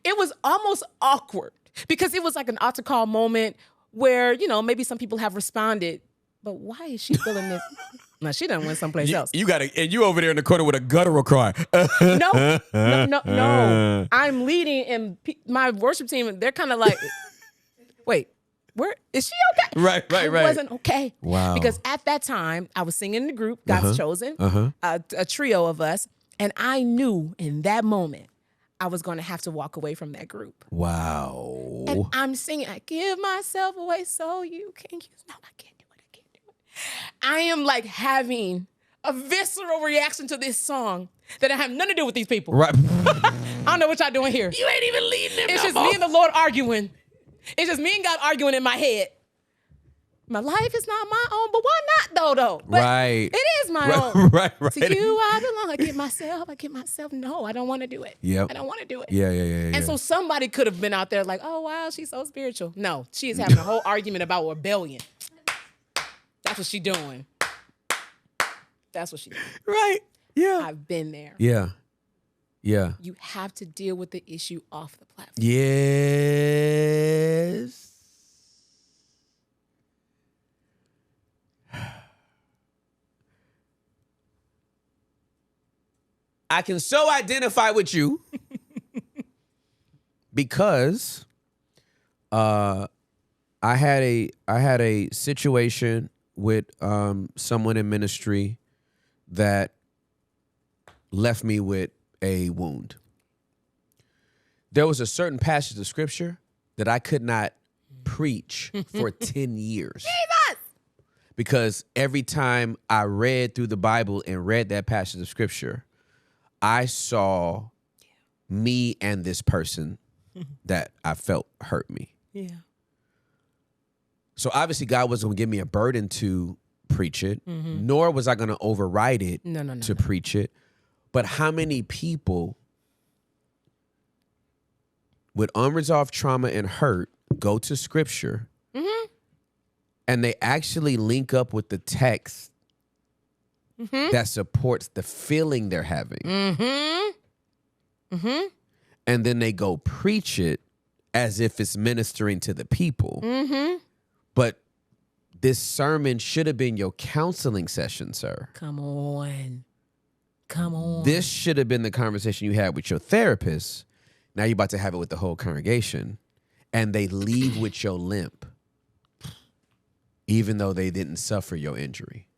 It was almost awkward because it was like an altar call moment where, maybe some people have responded, but why is she feeling this? Now, she done went someplace else. And you over there in the corner with a guttural cry. No. I'm leading and my worship team, they're kind of like, wait, where is she okay? Right. I wasn't okay. Wow. Because at that time, I was singing in the group, God's Chosen, a trio of us, and I knew in that moment I was going to have to walk away from that group. Wow. And I'm singing, I give myself away so you can use. No, I can't do it. I am like having a visceral reaction to this song that I have nothing to do with these people. Right. I don't know what y'all doing here. You ain't even leading them. It's just me and the Lord arguing. It's just me and God arguing in my head. My life is not my own, but why not though? But right. It is my own. Right. To you I belong. I get myself. No, I don't want to do it. Yep. I don't want to do it. Yeah. And so somebody could have been out there like, oh, wow, she's so spiritual. No, she is having a whole argument about rebellion. That's what she's doing. That's what she's doing. Right. Yeah. I've been there. Yeah. You have to deal with the issue off the platform. Yes. I can so identify with you because I had a situation with someone in ministry that left me with a wound. There was a certain passage of scripture that I could not preach for 10 years. Jesus! Because every time I read through the Bible and read that passage of scripture, I saw me and this person that I felt hurt me. Yeah. So obviously God wasn't going to give me a burden to preach it, nor was I going to override it to preach it. But how many people with unresolved trauma and hurt go to scripture And they actually link up with the text that supports the feeling they're having. And then they go preach it as if it's ministering to the people. But this sermon should have been your counseling session, sir. Come on. Come on. This should have been the conversation you had with your therapist. Now you're about to have it with the whole congregation. And they leave with your limp, even though they didn't suffer your injury.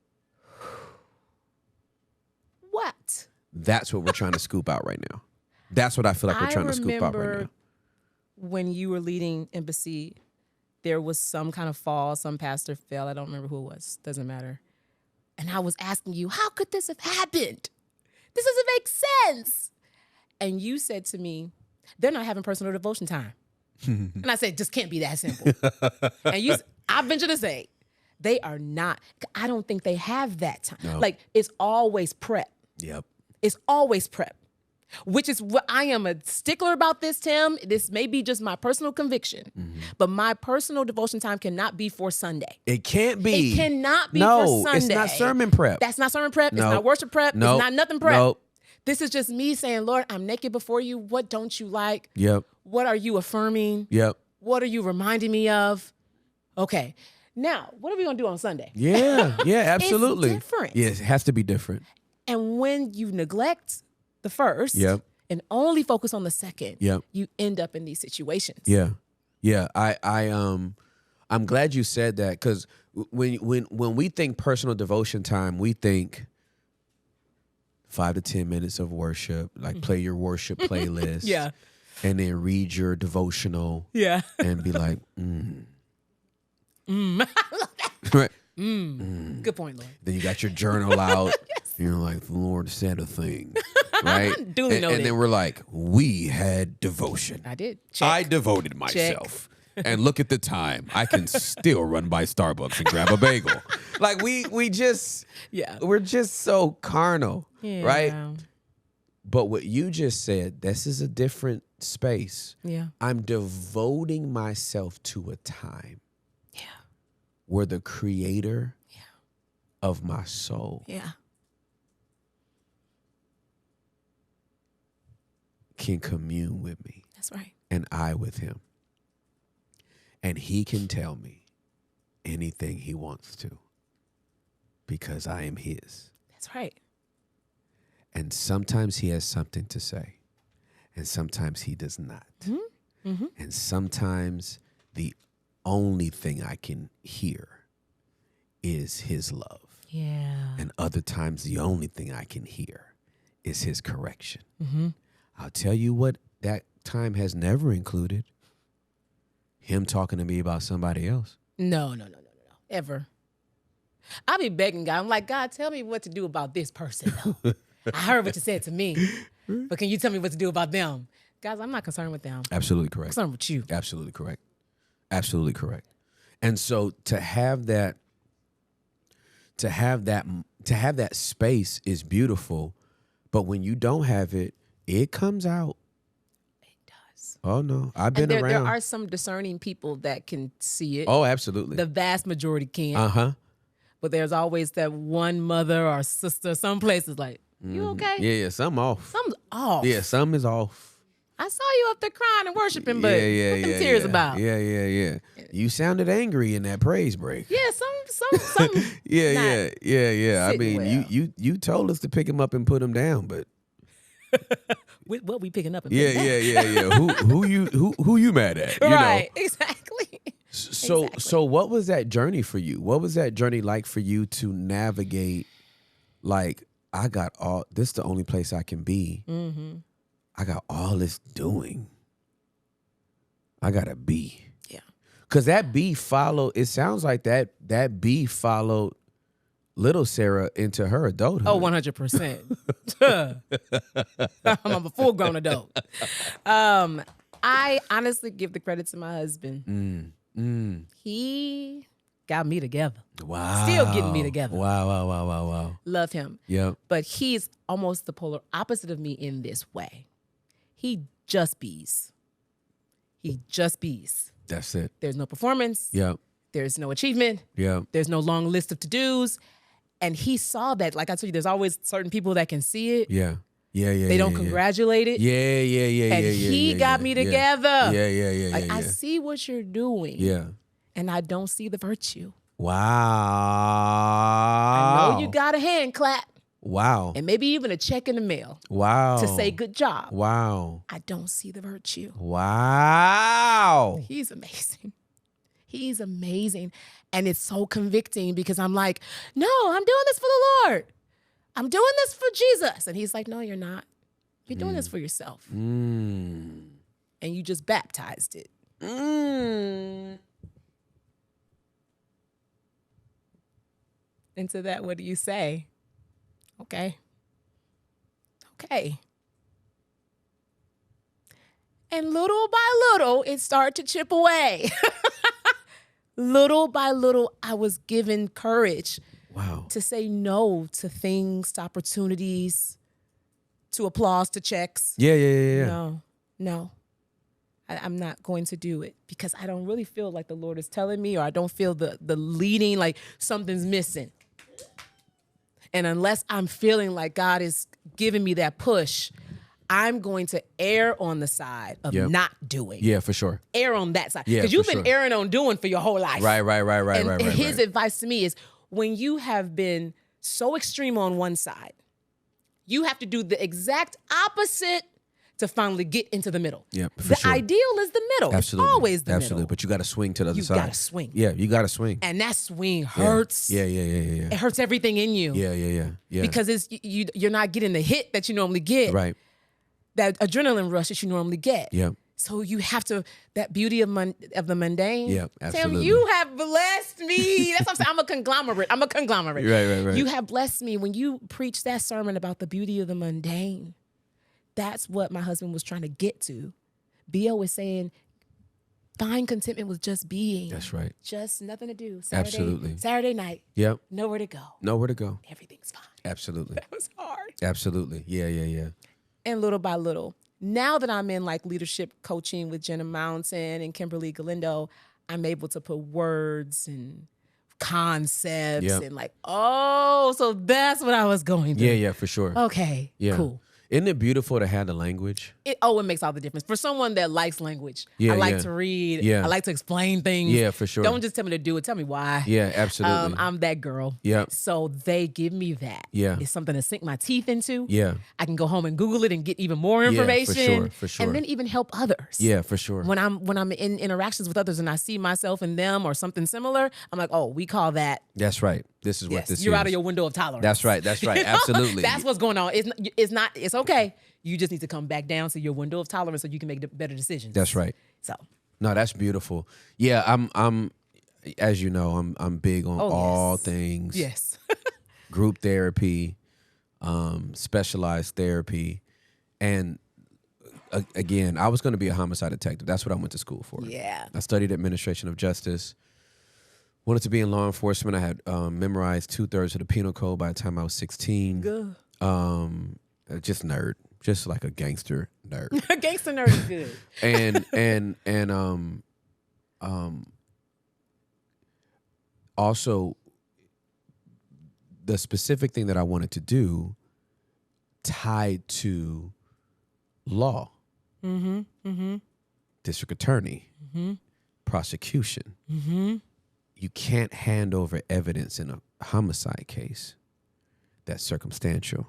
What? That's what we're trying to scoop out right now. That's what I feel like we're trying to scoop out right now. When you were leading Embassy, there was some kind of fall. Some pastor fell. I don't remember who it was. Doesn't matter. And I was asking you, how could this have happened? This doesn't make sense. And you said to me, they're not having personal devotion time. And I said, just can't be that simple. And I venture to say, they are not. I don't think they have that time. No. Like, it's always prep. Yep. It's always prep. Which is what I am a stickler about this, Tim. This may be just my personal conviction, but my personal devotion time cannot be for Sunday. It can't be. It cannot be for Sunday. It's not sermon prep. That's not sermon prep. No. It's not worship prep. No. It's not nothing prep. No. This is just me saying, Lord, I'm naked before you. What don't you like? Yep. What are you affirming? Yep. What are you reminding me of? Okay. Now, what are we going to do on Sunday? Yeah. Yeah, absolutely. It's different. Yeah, it has to be different. And when you neglect the first Yep. and only focus on the second, Yep. you end up in these situations. Yeah. Yeah. I'm glad you said that, because when we think personal devotion time, we think 5 to 10 minutes of worship, like play your worship playlist. Yeah. And then read your devotional. Yeah. And be like, I love that. Right. Good point, Lord. Then you got your journal out. Yes. You're like, the Lord said a thing. Right? Duly noted. And then we're like, we had devotion. I did. Check. I devoted myself. And look at the time. I can still run by Starbucks and grab a bagel. Like we just, we're just so carnal, right? But what you just said, this is a different space. Yeah. I'm devoting myself to a time where the creator of my soul can commune with me. That's right. And I with him. And he can tell me anything he wants to, because I am his. That's right. And sometimes he has something to say, and sometimes he does not. And sometimes the only thing I can hear is his love. Yeah. And other times the only thing I can hear is his correction. I'll tell you what that time has never included. Him talking to me about somebody else. No. Ever. I'll be begging God. I'm like, God, tell me what to do about this person, though. I heard what you said to me, but can you tell me what to do about them? Guys, I'm not concerned with them. Absolutely I'm correct. concerned with you. Absolutely correct. Absolutely correct. And so to have that space is beautiful, but when you don't have it, it comes out. Oh, no. I've been around. There are some discerning people that can see it. Oh, absolutely. The vast majority can't. Uh-huh. But there's always that one mother or sister, some places like, you okay? Yeah, something off. Something's off. Yeah, something is off. I saw you up there crying and worshiping, but what them tears about? Yeah. You sounded angry in that praise break. Yeah, some Yeah. I mean, well. you told us to pick him up and put him down, but what we picking up and yeah. Who you mad at? You right, know? exactly. So what was that journey for you? What was that journey like for you to navigate? Like, I got all this is the only place I can be. I got all this doing. I gotta be. Yeah. Cause that B followed. It sounds like that B followed little Sarah into her adulthood. Oh, 100%. I'm a full-grown adult. I honestly give the credit to my husband. He got me together. Wow. Still getting me together. Wow. Love him. Yep. But he's almost the polar opposite of me in this way. He just bees. That's it. There's no performance. Yep. There's no achievement. Yeah. There's no long list of to-dos. And he saw that. Like I told you, there's always certain people that can see it. Yeah. Yeah. They don't congratulate it. Yeah. And he got me together. Yeah. Like, I see what you're doing. Yeah. And I don't see the virtue. Wow. I know you got a hand clap. Wow. And maybe even a check in the mail. Wow. To say good job. Wow. I don't see the virtue. Wow. He's amazing. He's amazing. And it's so convicting because I'm like, no, I'm doing this for the Lord. I'm doing this for Jesus. And he's like, no, you're not. You're doing this for yourself. And you just baptized it. And to that, what do you say? Okay. And little by little, it started to chip away. Little by little, I was given courage to say no to things, to opportunities, to applause, to checks. Yeah. No. I'm not going to do it because I don't really feel like the Lord is telling me, or I don't feel the leading, like something's missing. And unless I'm feeling like God is giving me that push, I'm going to err on the side of not doing. Yeah, for sure. Err on that side. Yeah, because you've for been sure. erring on doing for your whole life. Right. And his advice to me is, when you have been so extreme on one side, you have to do the exact opposite to finally get into the middle. Yeah, for the sure. ideal is the middle. Absolutely. It's always the Absolutely. middle. But you got to swing to the other You side. gotta swing. Yeah, you got to swing. And that swing hurts. Yeah. It hurts everything in you. Yeah. Because it's you're not getting the hit that you normally get. Right. That adrenaline rush that you normally get. Yeah. So you have to, that beauty of the mundane. Yeah, absolutely. Tim, you have blessed me. That's what I'm saying. I'm a conglomerate. Right. You have blessed me when you preach that sermon about the beauty of the mundane. That's what my husband was trying to get to. B.O. was saying, find contentment with just being. That's right. Just nothing to do. Absolutely. Saturday night. Yep. Nowhere to go. Nowhere to go. Everything's fine. Absolutely. That was hard. Absolutely. Yeah. And little by little, now that I'm in like leadership coaching with Jenna Mountain and Kimberly Galindo, I'm able to put words and concepts and like, oh, so that's what I was going through. Yeah, for sure. Okay, cool. Isn't it beautiful to have the language? It makes all the difference. For someone that likes language, Yeah, I like yeah. to read. Yeah. I like to explain things. Yeah, for sure. Don't just tell me to do it. Tell me why. Yeah, absolutely. I'm that girl. Yeah. So they give me that. Yeah. It's something to sink my teeth into. Yeah. I can go home and Google it and get even more information. for sure. And then even help others. Yeah, for sure. When I'm in interactions with others and I see myself in them or something similar, I'm like, oh, we call that. That's right. This is what Yes, this is. you're out of your window of tolerance. That's right. You know? Absolutely. That's what's going on. It's okay. You just need to come back down to your window of tolerance so you can make better decisions. That's right. So. No, that's beautiful. Yeah, I'm as you know, I'm big on all things. Yes. Group therapy, specialized therapy, and again, I was going to be a homicide detective. That's what I went to school for. Yeah. I studied administration of justice. Wanted to be in law enforcement. I had memorized 2/3 of the penal code by the time I was 16. Good. Just nerd, just like a gangster nerd. Gangster nerd is good. and also the specific thing that I wanted to do tied to law, district attorney, prosecution. You can't hand over evidence in a homicide case that's circumstantial,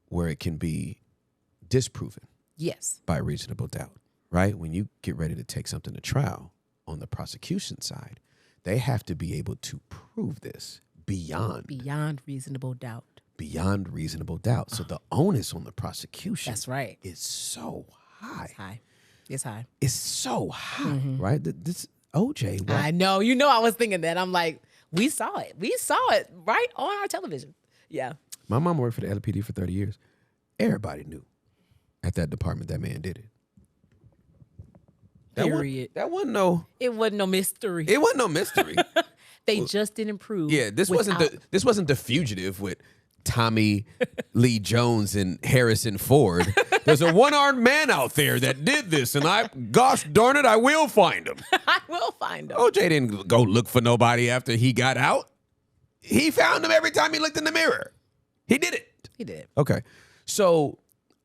where it can be disproven Yes. by reasonable doubt, right? When you get ready to take something to trial on the prosecution side, they have to be able to prove this beyond reasonable doubt. Beyond reasonable doubt. So the onus on the prosecution That's right. is so high. It's high. It's high. It's so high, right? This OJ. I know. You know, I was thinking that. I'm like, we saw it. We saw it right on our television. Yeah. My mom worked for the LPD for 30 years. Everybody knew at that department that man did it. Period. That wasn't no. It wasn't no mystery. It wasn't no mystery. They just didn't prove. Yeah, this wasn't the fugitive with Tommy Lee Jones and Harrison Ford. There's a one-armed man out there that did this, and gosh darn it, I will find him. I will find him. OJ didn't go look for nobody after he got out. He found him every time he looked in the mirror. He did it. He did. Okay. So,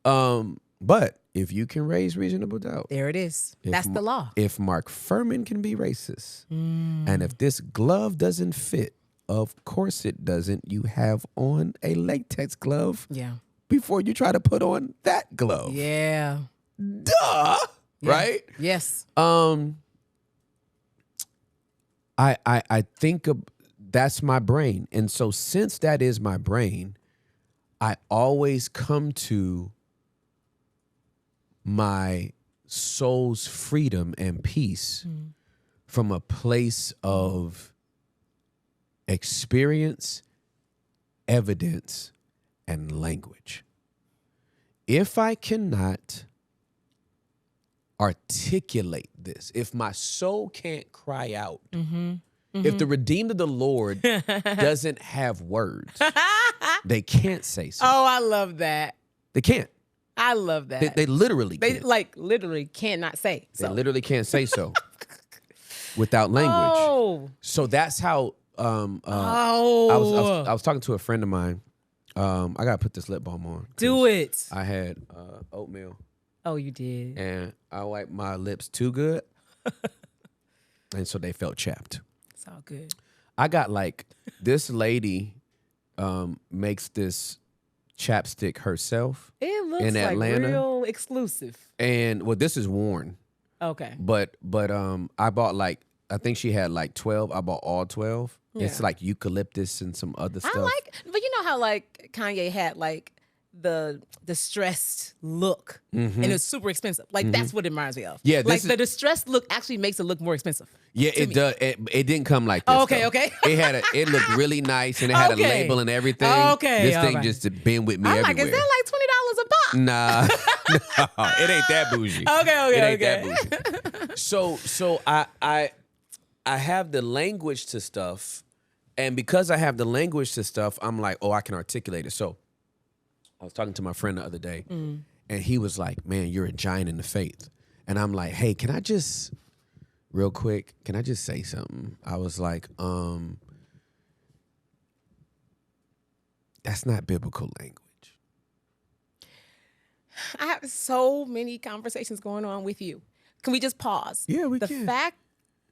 but if you can raise reasonable doubt. There it is. That's the law. If Mark Furman can be racist, and if this glove doesn't fit, of course it doesn't. You have on a latex glove Yeah. before you try to put on that glove. Yeah. Duh. Yeah. Right? Yes. I think that's my brain. And so since that is my brain, I always come to my soul's freedom and peace from a place of experience, evidence, and language. If I cannot articulate this, if my soul can't cry out, if the redeemed of the Lord doesn't have words, they can't say so. Oh, I love that. They can't. I love that. They literally They can't. like literally cannot say. They So. literally can't say so without language. Oh. So that's how Oh. I was talking to a friend of mine. I gotta put this lip balm on. Do it. I had oatmeal Oh, you did. and I wiped my lips too good, and so they felt chapped. It's all good. I got like this lady makes this chapstick herself, It looks in like Atlanta. real exclusive. and well, this is worn, Okay. but I bought like I think she had like 12. I bought all 12. It's Yeah. like eucalyptus and some other stuff. I like, but you know how like Kanye had like the distressed look, and it's super expensive. Like that's what it reminds me of. Yeah, like this the is- distressed look actually makes it look more expensive. Yeah, it does. It didn't come like this. Oh, okay, though. okay. It looked really nice, and it had Okay. a label and everything. Okay, this all thing right. just been with me I'm everywhere. like, is that like $20 a pop? Nah, no, it ain't that bougie. Okay, it ain't okay. that bougie. So I have the language to stuff, and because I have the language to stuff, I'm like, oh, I can articulate it. So I was talking to my friend the other day, and he was like, man, you're a giant in the faith. And I'm like, hey, can I just, real quick, can I just say something? I was like, that's not biblical language. I have so many conversations going on with you. Can we just pause? Yeah, we the can. fact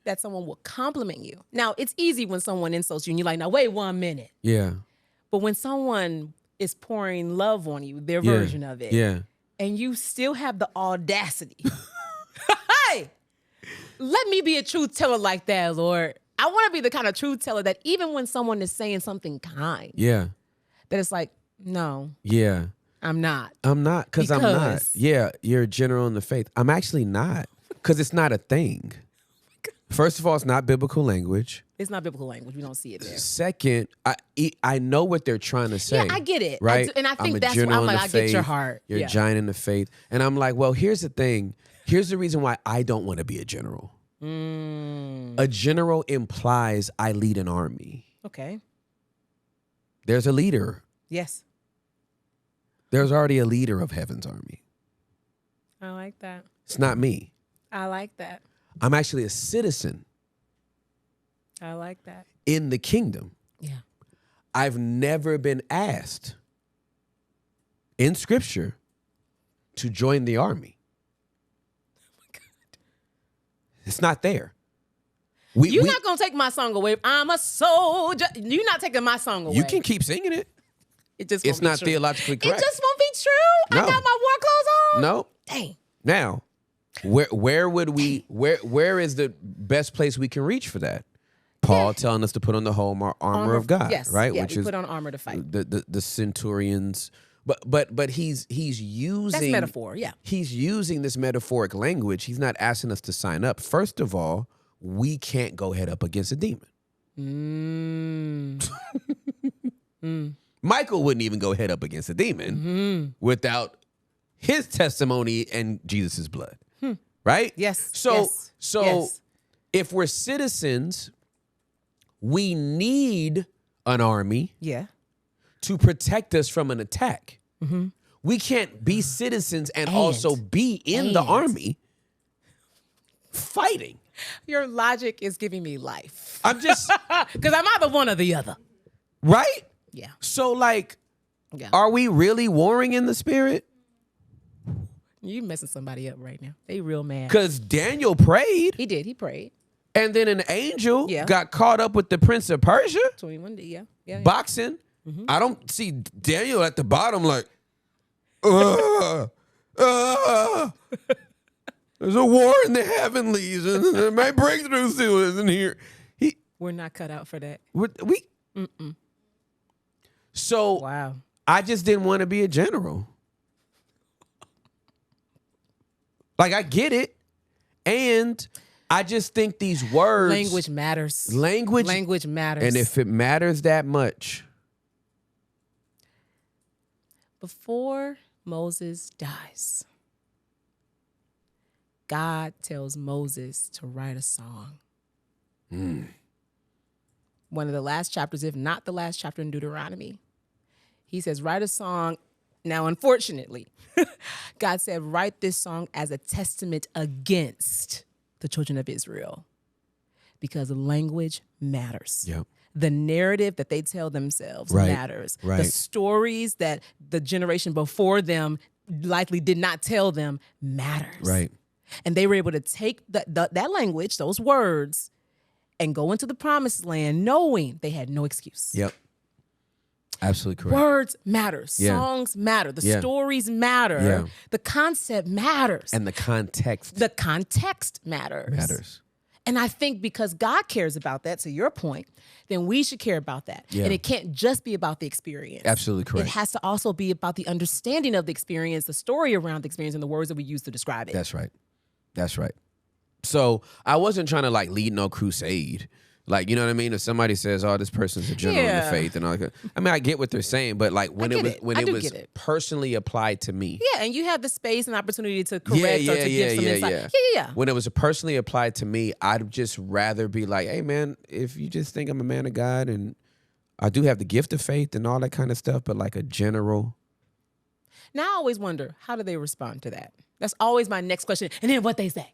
that someone will compliment you. Now, it's easy when someone insults you and you're like, now, wait 1 minute. Yeah. But when someone is pouring love on you, their Yeah. version of it, Yeah. and you still have the audacity. Hey, let me be a truth teller like that, Lord. I want to be the kind of truth teller that even when someone is saying something kind, Yeah. that it's like, no, Yeah. I'm not. I'm not, because I'm not. Because- Yeah, you're a general in the faith. I'm actually not, because it's not a thing. First of all, it's not biblical language. It's not biblical language. We don't see it there. Second, I know what they're trying to say. Yeah, I get it. Right? And I think I'm a that's why general I'm in like, the I get your faith. heart. You're Yeah. a giant in the faith. And I'm like, well, here's the thing. Here's the reason why I don't want to be a general. A general implies I lead an army. Okay. There's a leader. Yes. There's already a leader of heaven's army. I like that. It's not me. I like that. I'm actually a citizen I like that. in the kingdom. Yeah. I've never been asked in scripture to join the army. Oh my God. It's not there. You're not going to take my song away. I'm a soldier. You're not taking my song away. You can keep singing it. It just It's won't be not true. theologically correct. It just won't be true. No. I got my war clothes on. No. Dang. Now, where would we where is the best place we can reach for that? Paul telling us to put on the whole armor of God, yes, right? Yeah, Which we is put on armor to fight. the centurions. But he's using That's metaphor, yeah. He's using this metaphoric language. He's not asking us to sign up. First of all, we can't go head up against a demon. Michael wouldn't even go head up against a demon without his testimony and Jesus' blood. Right? Yes. So yes, yes. if we're citizens, we need an army Yeah. to protect us from an attack. We can't be citizens and also be in the army fighting. Your logic is giving me life. I'm just Because I'm either one or the other. right. Yeah. So like, Yeah. are we really warring in the spirit? You messing somebody up right now. They real mad. Because Daniel prayed, He did. He prayed. and then an angel Yeah. got caught up with the Prince of Persia 21 yeah. Yeah. boxing. I don't see Daniel at the bottom like, there's a war in the heavenlies, and my breakthrough still isn't here. We're not cut out for that. So Wow. I just didn't want to be a general. Like, I get it. And I just think these words. Language matters. Language matters. And if it matters that much. Before Moses dies, God tells Moses to write a song. One of the last chapters, if not the last chapter in Deuteronomy. He says, write a song. Now, unfortunately, God said, write this song as a testament against the children of Israel because language matters. Yep. The narrative that they tell themselves Right, matters. right. The stories that the generation before them likely did not tell them matters. Right. And they were able to take that language, those words, and go into the promised land knowing they had no excuse. Yep. Absolutely correct. Words matter. Yeah. Songs matter. The Yeah. stories matter. Yeah. The concept matters. And the context the context matters. matters. And I think because God cares about that, to your point, then we should care about that. Yeah. And it can't just be about the experience. Absolutely correct. It has to also be about the understanding of the experience, the story around the experience, and the words that we use to describe it. That's right. That's right. So I wasn't trying to like lead no crusade. Like, you know what I mean? If somebody says, "Oh, this person's a general in the Yeah. faith," and all that, I mean, I get what they're saying, but like when I it get was it. when I it do was get it. personally applied to me, Yeah, and you have the space and opportunity to correct or to give some insight. Yeah. When it was personally applied to me, I'd just rather be like, "Hey, man, if you just think I'm a man of God and I do have the gift of faith and all that kind of stuff, but like a general." Now I always wonder, how do they respond to that? That's always my next question. And then what they say.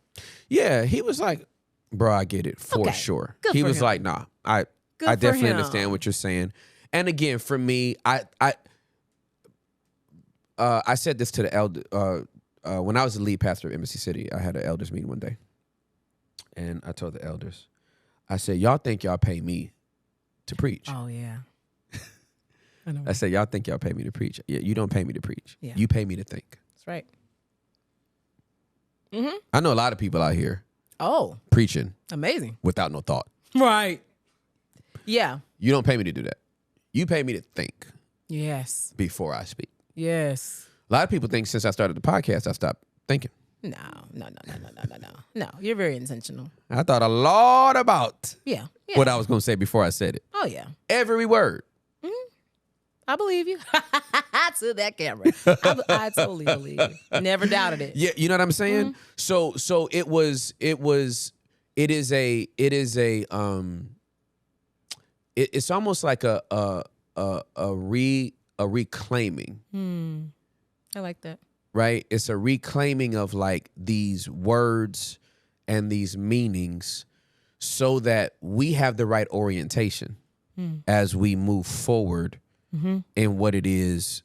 Yeah, he was like, "Bro, I get it for Okay. sure." Good He for was him. like, "Nah, I Good I for definitely him. understand what you're saying." And again, for me, I said this to the elder when I was the lead pastor of Embassy City. I had an elders meeting one day, and I told the elders, I said, "Y'all think y'all pay me to preach?" Oh, yeah. I know. I said, "Y'all think y'all pay me to preach? Yeah, you don't pay me to preach. Yeah. You pay me to think." That's right. I know a lot of people out here Oh, preaching amazing. without no thought. Right. Yeah. You don't pay me to do that. You pay me to think Yes. before I speak. Yes. A lot of people think since I started the podcast, I stopped thinking. No. No, you're very intentional. I thought a lot about Yeah. Yeah. what I was going to say before I said it. Oh, yeah. Every word. I believe you. To that camera. I totally believe you. Never doubted it. Yeah, you know what I'm saying? So it it's almost like a reclaiming, I like that. right? It's a reclaiming of like these words and these meanings so that we have the right orientation as we move forward in what it is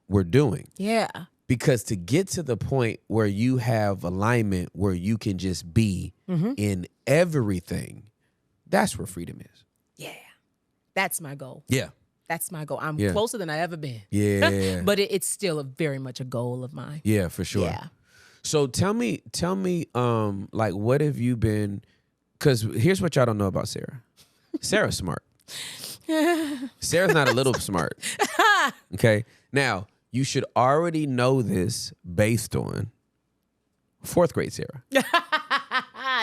we're doing. Yeah. Because to get to the point where you have alignment, where you can just be in everything, that's where freedom is. Yeah. That's my goal. Yeah. That's my goal. I'm Yeah. closer than I ever been. Yeah. But it's still very much a goal of mine. Yeah, for sure. Yeah. So tell me, like, what have you been, because here's what y'all don't know about Sarah. Sarah's smart. Sarah's not a little smart. Okay. Now, you should already know this based on 4th grade Sarah.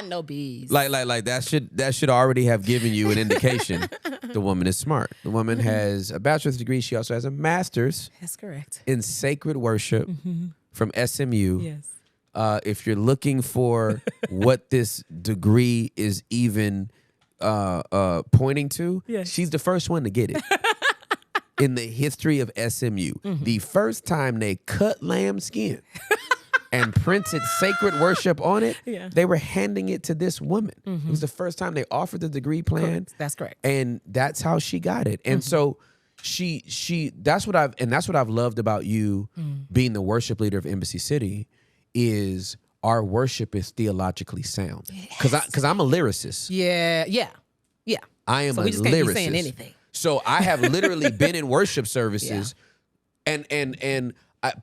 No bees. Like that should already have given you an indication the woman is smart. The woman has a bachelor's degree. She also has a master's That's correct. in sacred worship from SMU. Yes. If you're looking for what this degree is even pointing to, Yes. she's the first one to get it. in the history of SMU. The first time they cut lamb skin and printed sacred worship on it, they were handing it to this woman. It was the first time they offered the degree plan. Correct. That's correct. And that's how she got it. And so that's what I've loved about you being the worship leader of Embassy City is our worship is theologically sound. Because I'm a lyricist. Yeah. I am So a we just can't be lyricist. saying anything. So I have literally been in worship services, and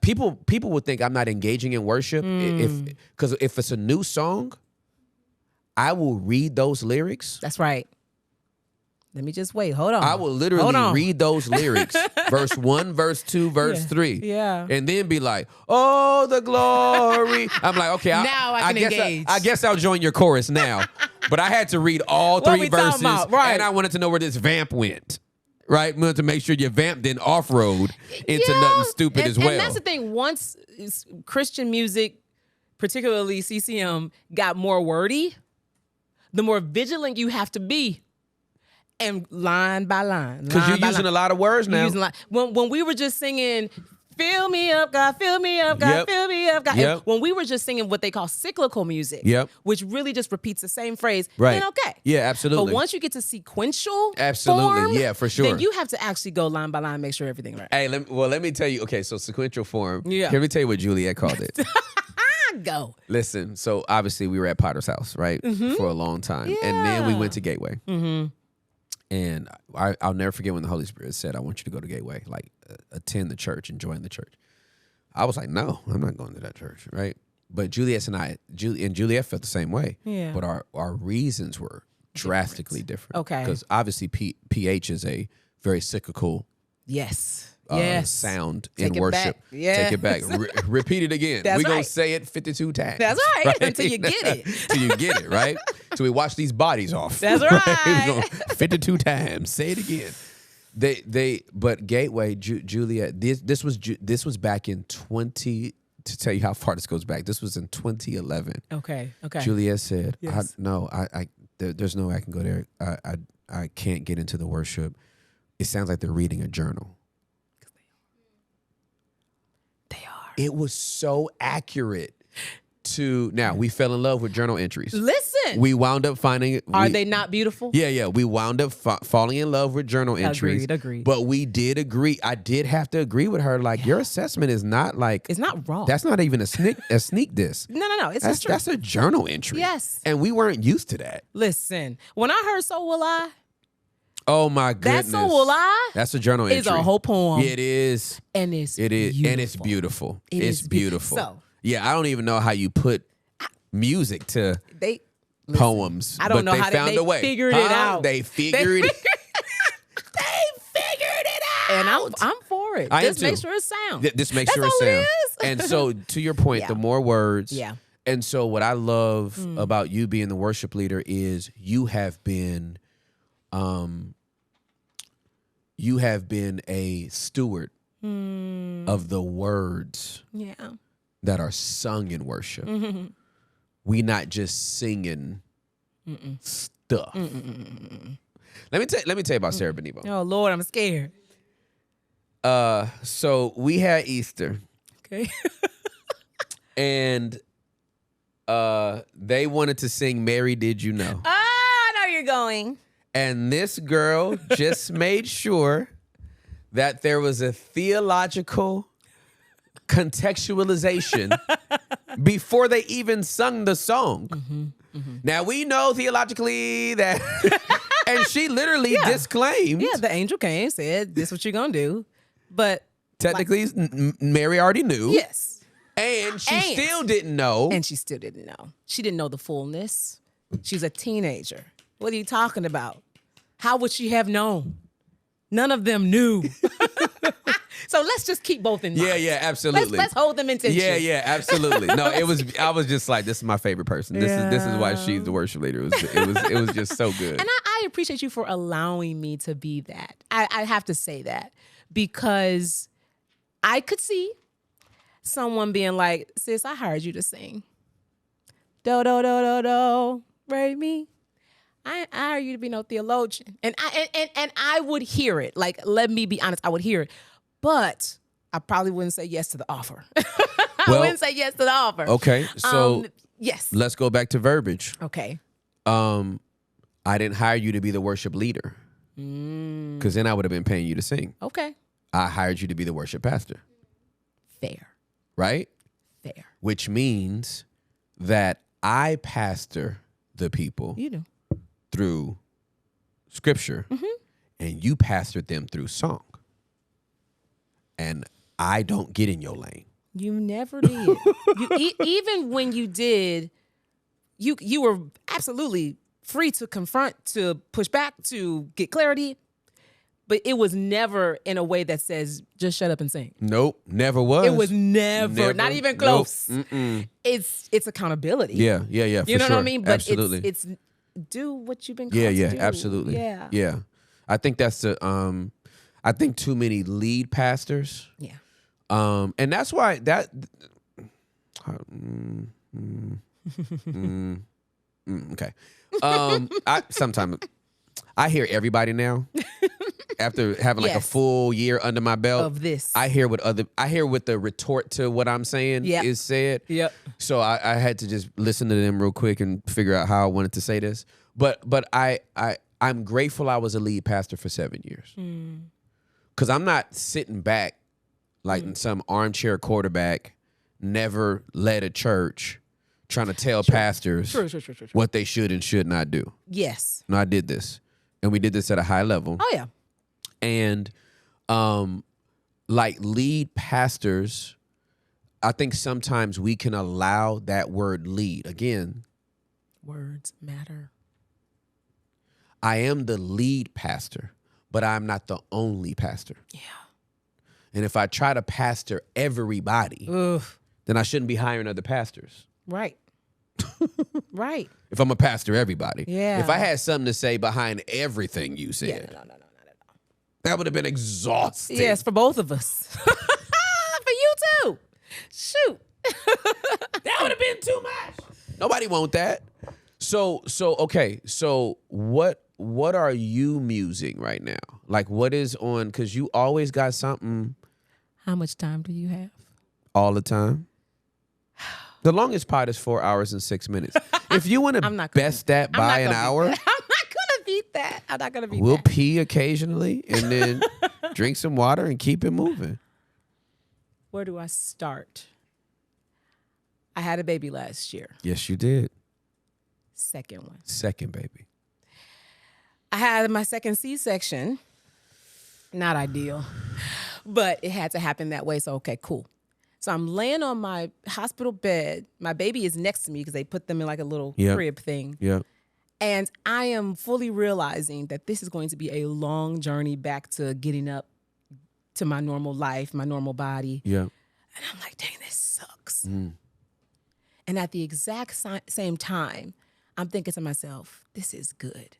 people would think I'm not engaging in worship because if it's a new song, I will read those lyrics. That's right. Let me just wait. Hold on. I will literally read those lyrics, verse 1, verse 2, verse 3. Yeah. And then be like, oh, the glory. I'm like, okay, Now I can engage. I guess I'll join your chorus now. But I had to read all What 3 we talking verses, about? Right. and I wanted to know where this vamp went. Right? We wanted to make sure your vamp didn't off-road into nothing stupid as well. And that's the thing. Once Christian music, particularly CCM, got more wordy, the more vigilant you have to be. And line by line. Because you're using a lot of words now. When we were just singing, fill me up, God, fill me up, God, fill me up, God. Yep. When we were just singing what they call cyclical music, which really just repeats the same phrase, then okay. Yeah, absolutely. But once you get to sequential Absolutely. form, Yeah, for sure. then you have to actually go line by line, make sure everything right. Hey, let me tell you. Okay, so sequential form. Yeah. Let me tell you what Juliet called it. Go. Listen, so obviously we were at Potter's house, right, for a long time. And then we went to Gateway. And I'll never forget when the Holy Spirit said, I want you to go to Gateway, like attend the church and join the church. I was like, no, I'm not going to that church, right? But Juliet felt the same way. Yeah. But our reasons were drastically different. Okay. Because obviously PH is a very cyclical sound in worship. Take it back. Repeat it again. We're going to say it 52 times. That's right. Until you get it. Until you get it, right? So we wash these bodies off. That's right. 52 times. Say it again. But Gateway, Juliet, this was back in 20, to tell you how far this goes back, this was in 2011. Okay. Juliet said, Yes. there's no way I can go there. I can't get into the worship. It sounds like they're reading a journal. They are. It was so accurate to, now we fell in love with journal entries. Listen. We wound up finding. Are they not beautiful? Yeah. We wound up falling in love with journal entries. Agreed. But we did agree. I did have to agree with her. Like, your assessment is not like. It's not wrong. That's not even a sneak diss. No. It's just true. That's a journal entry. Yes. And we weren't used to that. Listen, when I heard So Will I, Oh my goodness. that So Will I That's a journal entry. is a whole poem. Yeah, it is. And it's Beautiful. And it's beautiful. It's beautiful. So, yeah, I don't even know how you put music to listen, poems. I don't but know they how found they a way. figured it out. They figured it. They figured it out. And I'm for it. I am Just make too. sure it sounds. Just make That's sure it all sounds. is. And so, to your point, Yeah. the more words. Yeah. And so, what I love about you being the worship leader is you have been a steward of the words that are sung in worship. We not just singing stuff. Let me tell you about Sarah Benibo. Oh Lord, I'm scared. So we had Easter, Okay. and they wanted to sing "Mary, Did You Know?" I know you're going. And this girl just made sure that there was a theological contextualization before they even sung the song. Now, we know theologically that, and she literally disclaimed. Yeah, the angel came, said, this is what you're going to do. But Technically, Mary already knew. yes. And she still didn't know. And she still didn't know. She didn't know the fullness. She's a teenager. What are you talking about? How would she have known? None of them knew. So let's just keep both in mind. Yeah, absolutely. Let's hold them in tension. Yeah, absolutely. No, I was just like, this is my favorite person. This is why she's the worship leader. It was just so good. And I appreciate you for allowing me to be that. I have to say that because I could see someone being like, sis, I hired you to sing. Do, do, do, do, do, raise me. I hire you to be no theologian. And I would hear it. Like, let me be honest, I would hear it. But I probably wouldn't say yes to the offer. I wouldn't say yes to the offer. Okay, so yes. let's go back to verbiage. Okay. I didn't hire you to be the worship leader, because then I would have been paying you to sing. Okay. I hired you to be the worship pastor. Fair. Right? Fair. Which means that I pastor the people You do. through scripture, and you pastored them through song. And I don't get in your lane. You never did. Even when you did, you were absolutely free to confront, to push back, to get clarity. But it was never in a way that says, just shut up and sing. Nope, never was. It was never, not even close. Nope. It's accountability. Yeah, for You know sure. what I mean? But absolutely. it's do what you've been called to do. Absolutely. Yeah. I think that's the I think too many lead pastors. Yeah. And that's why that okay. I hear everybody now after having like a Yes. full year under my belt Of this. I hear what the retort to what I'm saying Yep. is said. Yep. So I had to just listen to them real quick and figure out how I wanted to say this. But I'm grateful I was a lead pastor for 7 years. Because I'm not sitting back like some armchair quarterback, never led a church, trying to tell pastors True. what they should and should not do. Yes. No, I did this. And we did this at a high level. Oh, yeah. And like lead pastors, I think sometimes we can allow that word lead. Again, Words matter. I am the lead pastor, but I'm not the only pastor. Yeah. And if I try to pastor everybody, then I shouldn't be hiring other pastors. Right. Right. If I'm a pastor everybody. Yeah. If I had something to say behind everything you said, Yeah, no, not at all. that would have been exhausting. Yes, for both of us. For you too. Shoot. That would have been too much. Nobody want that. So okay. So what are you musing right now? Like what is on? Because you always got something How much time do you have? all the time. The longest pod is 4 hours and 6 minutes. If you want to I'm not gonna best that by an hour, I'm not gonna beat that. I'm not gonna beat we'll that. pee occasionally and then drink some water and keep it moving. Where do I start? I had a baby last year. Yes, you did. Second one. Second baby. I had my second C-section. Not ideal, but it had to happen that way. So, okay, cool. So I'm laying on my hospital bed. My baby is next to me because they put them in like a little Yep. crib thing. Yeah. And I am fully realizing that this is going to be a long journey back to getting up to my normal life, my normal body. Yeah. And I'm like, dang, this sucks. And at the exact same time, I'm thinking to myself, this is good.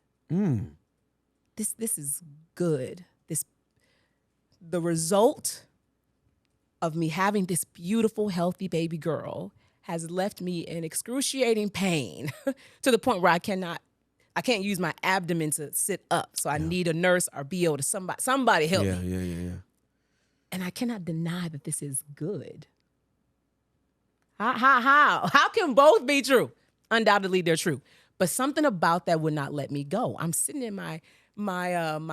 This is good. The result of me having this beautiful, healthy baby girl has left me in excruciating pain to the point where I can't use my abdomen to sit up. So I need a nurse or BO to somebody help me. Yeah. And I cannot deny that this is good. How can both be true? Undoubtedly, they're true. But something about that would not let me go. I'm sitting in my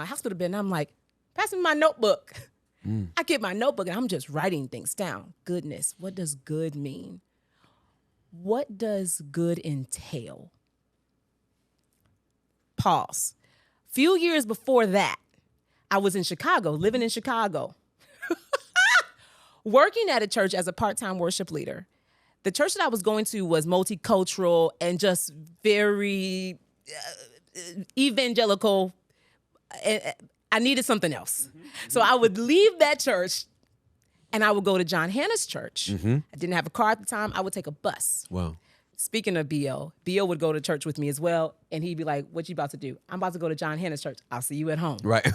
hospital bed and I'm like, pass me my notebook. I get my notebook and I'm just writing things down. Goodness, what does good mean? What does good entail? Pause. Few years before that, I was in Chicago, living in Chicago, working at a church as a part-time worship leader. The church that I was going to was multicultural and just very evangelical. I needed something else. So I would leave that church and I would go to John Hanna's church. I didn't have a car at the time. I would take a bus. Wow. Speaking of B.O. would go to church with me as well. And he'd be like, what you about to do? I'm about to go to John Hanna's church. I'll see you at home. Right.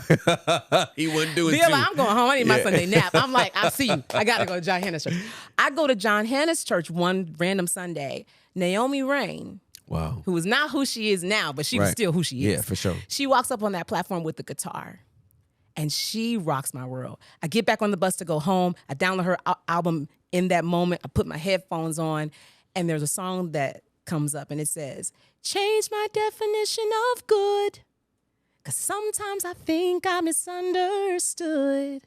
He wouldn't do it B.O. too. like, I'm going home. I need my Sunday nap. I'm like, I'll see you. I got to go to John Hanna's church. I go to John Hanna's church one random Sunday. Naomi Rain Wow. who is not who she is now, but she was Right. still who she is. Yeah, for sure. She walks up on that platform with the guitar, and she rocks my world. I get back on the bus to go home. I download her album in that moment. I put my headphones on, and there's a song that comes up, and it says, "Change my definition of good, 'cause sometimes I think I misunderstood.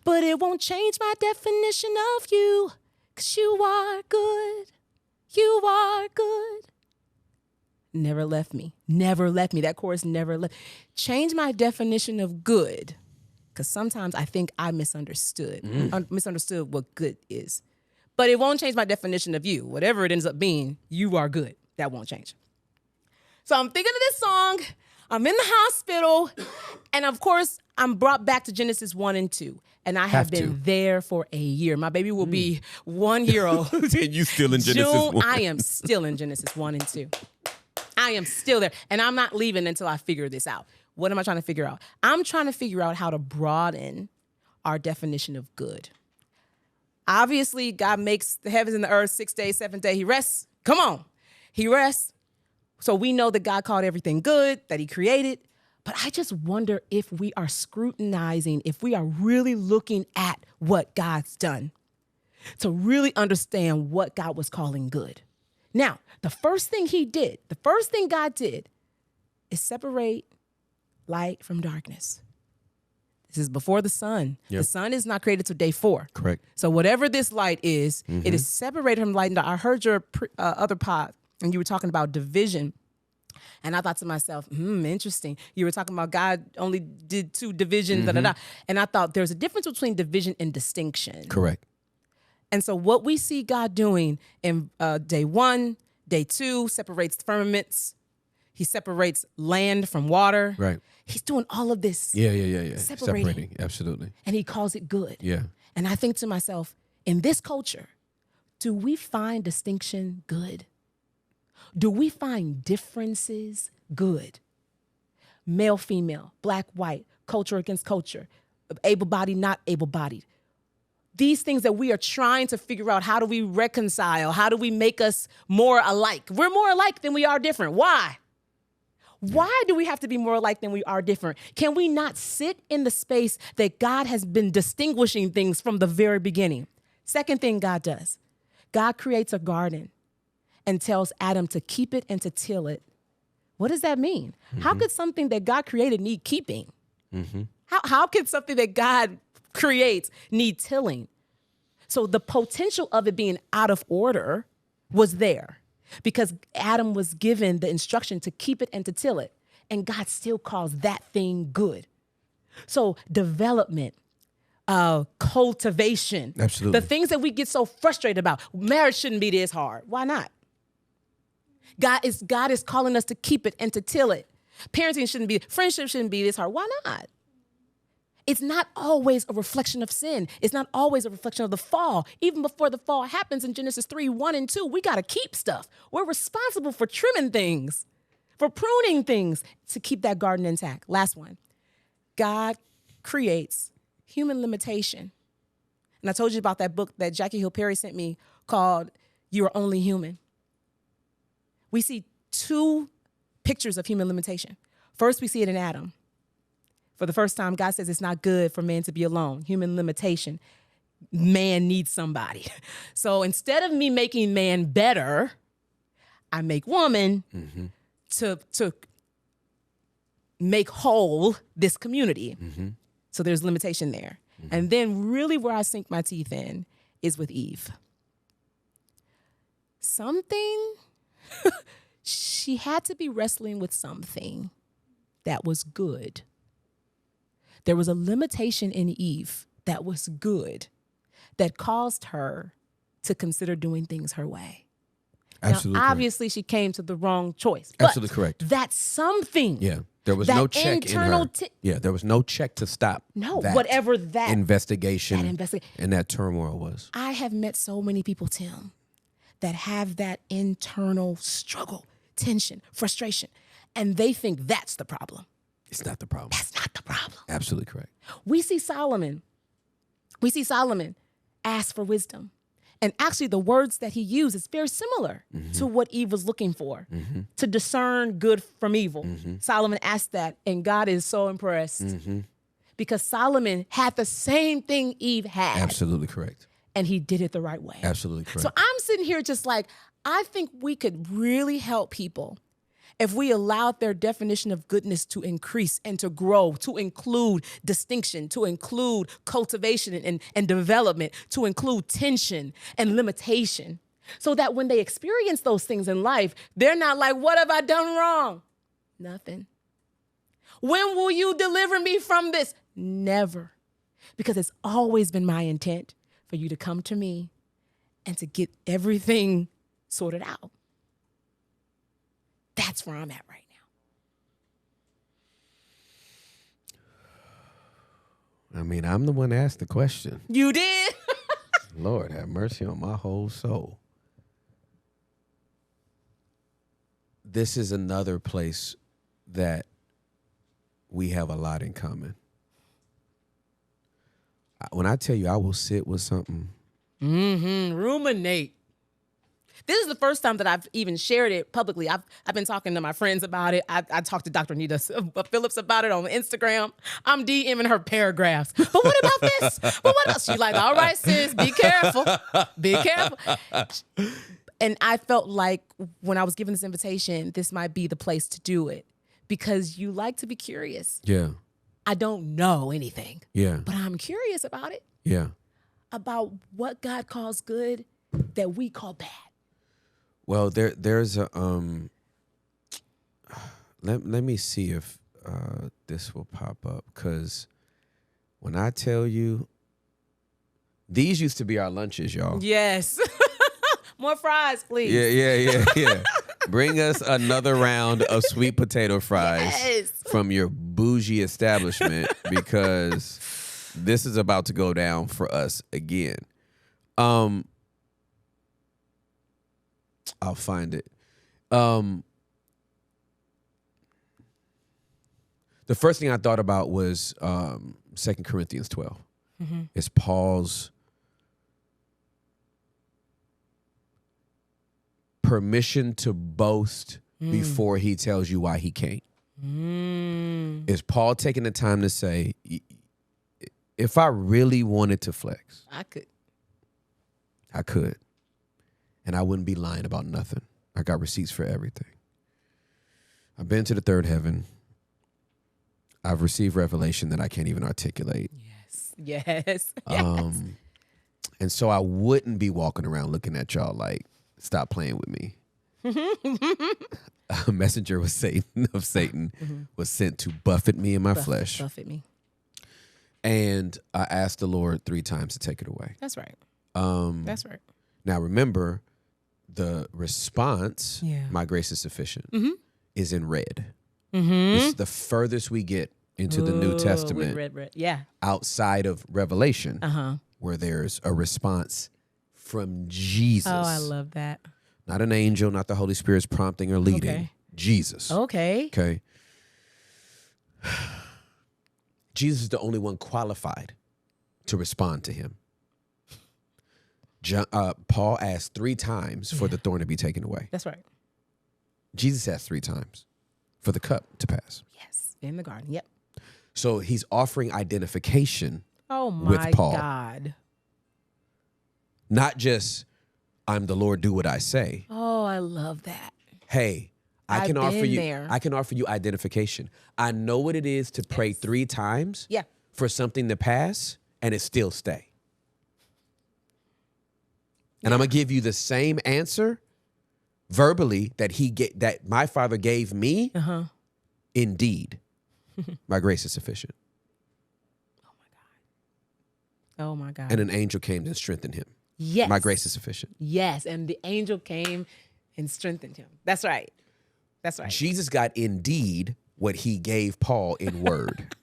But it won't change my definition of you, 'cause you are good. You are good." Never left me. Never left me. That chorus never left. Change my definition of good, because sometimes I think I misunderstood what good is. But it won't change my definition of you. Whatever it ends up being, you are good. That won't change. So I'm thinking of this song. I'm in the hospital. And of course, I'm brought back to Genesis 1 and 2. And I have been there for a year. My baby will be 1 year old. And you still in Genesis June, 1. I am still in Genesis 1 and 2. I am still there. And I'm not leaving until I figure this out. What am I trying to figure out? I'm trying to figure out how to broaden our definition of good. Obviously, God makes the heavens and the earth 6 days, 7th day. He rests. Come on. He rests. So we know that God called everything good, that he created. But I just wonder if we are scrutinizing, if we are really looking at what God's done to really understand what God was calling good. Now, the first thing God did is separate light from darkness. This is before the sun. Yep. The sun is not created till day 4. Correct. So whatever this light is, it is separated from light and dark. I heard your other pod, and you were talking about division. And I thought to myself, interesting. You were talking about God only did 2 divisions, And I thought there's a difference between division and distinction. Correct. And so what we see God doing in day 1, day 2, separates the firmaments. He separates land from water. Right. He's doing all of this. Yeah. Separating. Absolutely. And he calls it good. Yeah. And I think to myself, in this culture, do we find distinction good? Do we find differences good? Male, female, black, white, culture against culture, able-bodied, not able-bodied. These things that we are trying to figure out, how do we reconcile? How do we make us more alike? We're more alike than we are different. Why? Why do we have to be more alike than we are different? Can we not sit in the space that God has been distinguishing things from the very beginning? Second thing God does, God creates a garden and tells Adam to keep it and to till it. What does that mean? How could something that God created need keeping? How could something that God creates need tilling? So the potential of it being out of order was there because Adam was given the instruction to keep it and to till it. And God still calls that thing good. So development, cultivation. Absolutely. The things that we get so frustrated about. Marriage shouldn't be this hard. Why not? God is calling us to keep it and to till it. Parenting shouldn't be, friendship shouldn't be this hard. Why not? It's not always a reflection of sin. It's not always a reflection of the fall. Even before the fall happens in Genesis 3, 1 and 2, we got to keep stuff. We're responsible for trimming things, for pruning things to keep that garden intact. Last one. God creates human limitation. And I told you about that book that Jackie Hill Perry sent me called You Are Only Human. We see 2 pictures of human limitation. First, we see it in Adam. For the first time, God says it's not good for man to be alone. Human limitation. Man needs somebody. So instead of me making man better, I make woman to make whole this community. So there's limitation there. And then really where I sink my teeth in is with Eve. She had to be wrestling with something that was good. There was a limitation in Eve that was good that caused her to consider doing things her way. Absolutely. Now, obviously, she came to the wrong choice. But Absolutely correct. That's something. Yeah. There was that no check in internal her. Yeah, there was no check to stop whatever that investigation and that turmoil was. I have met so many people, Tim, that have that internal struggle, tension, frustration, and they think that's the problem. It's not the problem. That's not the problem. Absolutely correct. We see Solomon ask for wisdom. And actually, the words that he used is very similar to what Eve was looking for, to discern good from evil. Solomon asked that, and God is so impressed because Solomon had the same thing Eve had. Absolutely correct. And he did it the right way. Absolutely correct. So I'm sitting here just like, I think we could really help people if we allowed their definition of goodness to increase and to grow, to include distinction, to include cultivation and development, to include tension and limitation, so that when they experience those things in life, they're not like, what have I done wrong? Nothing. When will you deliver me from this? Never. Because it's always been my intent for you to come to me and to get everything sorted out. That's where I'm at right now. I mean, I'm the one that asked the question. You did? Lord, have mercy on my whole soul. This is another place that we have a lot in common. When I tell you I will sit with something. Ruminate. This is the first time that I've even shared it publicly. I've been talking to my friends about it. I talked to Dr. Nita Phillips about it on Instagram. I'm DMing her paragraphs. But what about this? But what else? She's like, all right, sis, be careful. Be careful. And I felt like when I was given this invitation, this might be the place to do it because you like to be curious. Yeah. I don't know anything. Yeah. But I'm curious about it. Yeah. About what God calls good that we call bad. Well, there's a let me see if this will pop up, because when I tell you, these used to be our lunches, y'all. Yes. More fries, please. Yeah. Bring us another round of sweet potato fries from your bougie establishment, because this is about to go down for us again. I'll find it. The first thing I thought about was 2 Corinthians 12. It's Paul's permission to boast before he tells you why he can't. Is Paul taking the time to say, if I really wanted to flex, I could. And I wouldn't be lying about nothing. I got receipts for everything. I've been to the third heaven. I've received revelation that I can't even articulate. Yes. And so I wouldn't be walking around looking at y'all like, stop playing with me. A messenger of Satan was sent to buffet me in my flesh. Buffet me. And I asked the Lord 3 times to take it away. That's right. That's right. Now remember, the response, my grace is sufficient, is in red. It's the furthest we get into the New Testament, red. Yeah. outside of Revelation, where there's a response from Jesus. Oh, I love that. Not an angel, not the Holy Spirit's prompting or leading. Okay. Jesus. Okay. Jesus is the only one qualified to respond to him. Paul asked 3 times for the thorn to be taken away. That's right. Jesus asked 3 times for the cup to pass. Yes, in the garden. Yep. So he's offering identification with Paul. God. Not just, I'm the Lord, do what I say. Oh, I love that. Hey, I can offer you identification. I know what it is to pray 3 times for something to pass and it still stay. And I'm going to give you the same answer verbally that my Father gave me. Indeed, my grace is sufficient. Oh my God. And an angel came and strengthened him. Yes. My grace is sufficient. Yes, and the angel came and strengthened him. That's right. Jesus got indeed what he gave Paul in word.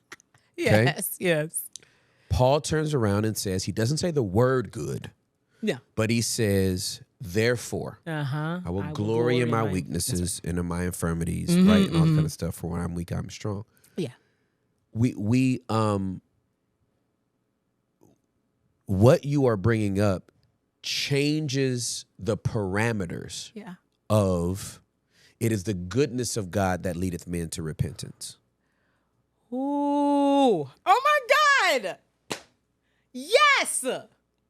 Yes. Paul turns around and says, he doesn't say the word good. Yeah. But he says, therefore, I will glory in my weaknesses and in my infirmities, right? And all that kind of stuff. For when I'm weak, I'm strong. Yeah. What you are bringing up changes the parameters Yeah. of it is the goodness of God that leadeth men to repentance. Ooh. Oh my God. Yes.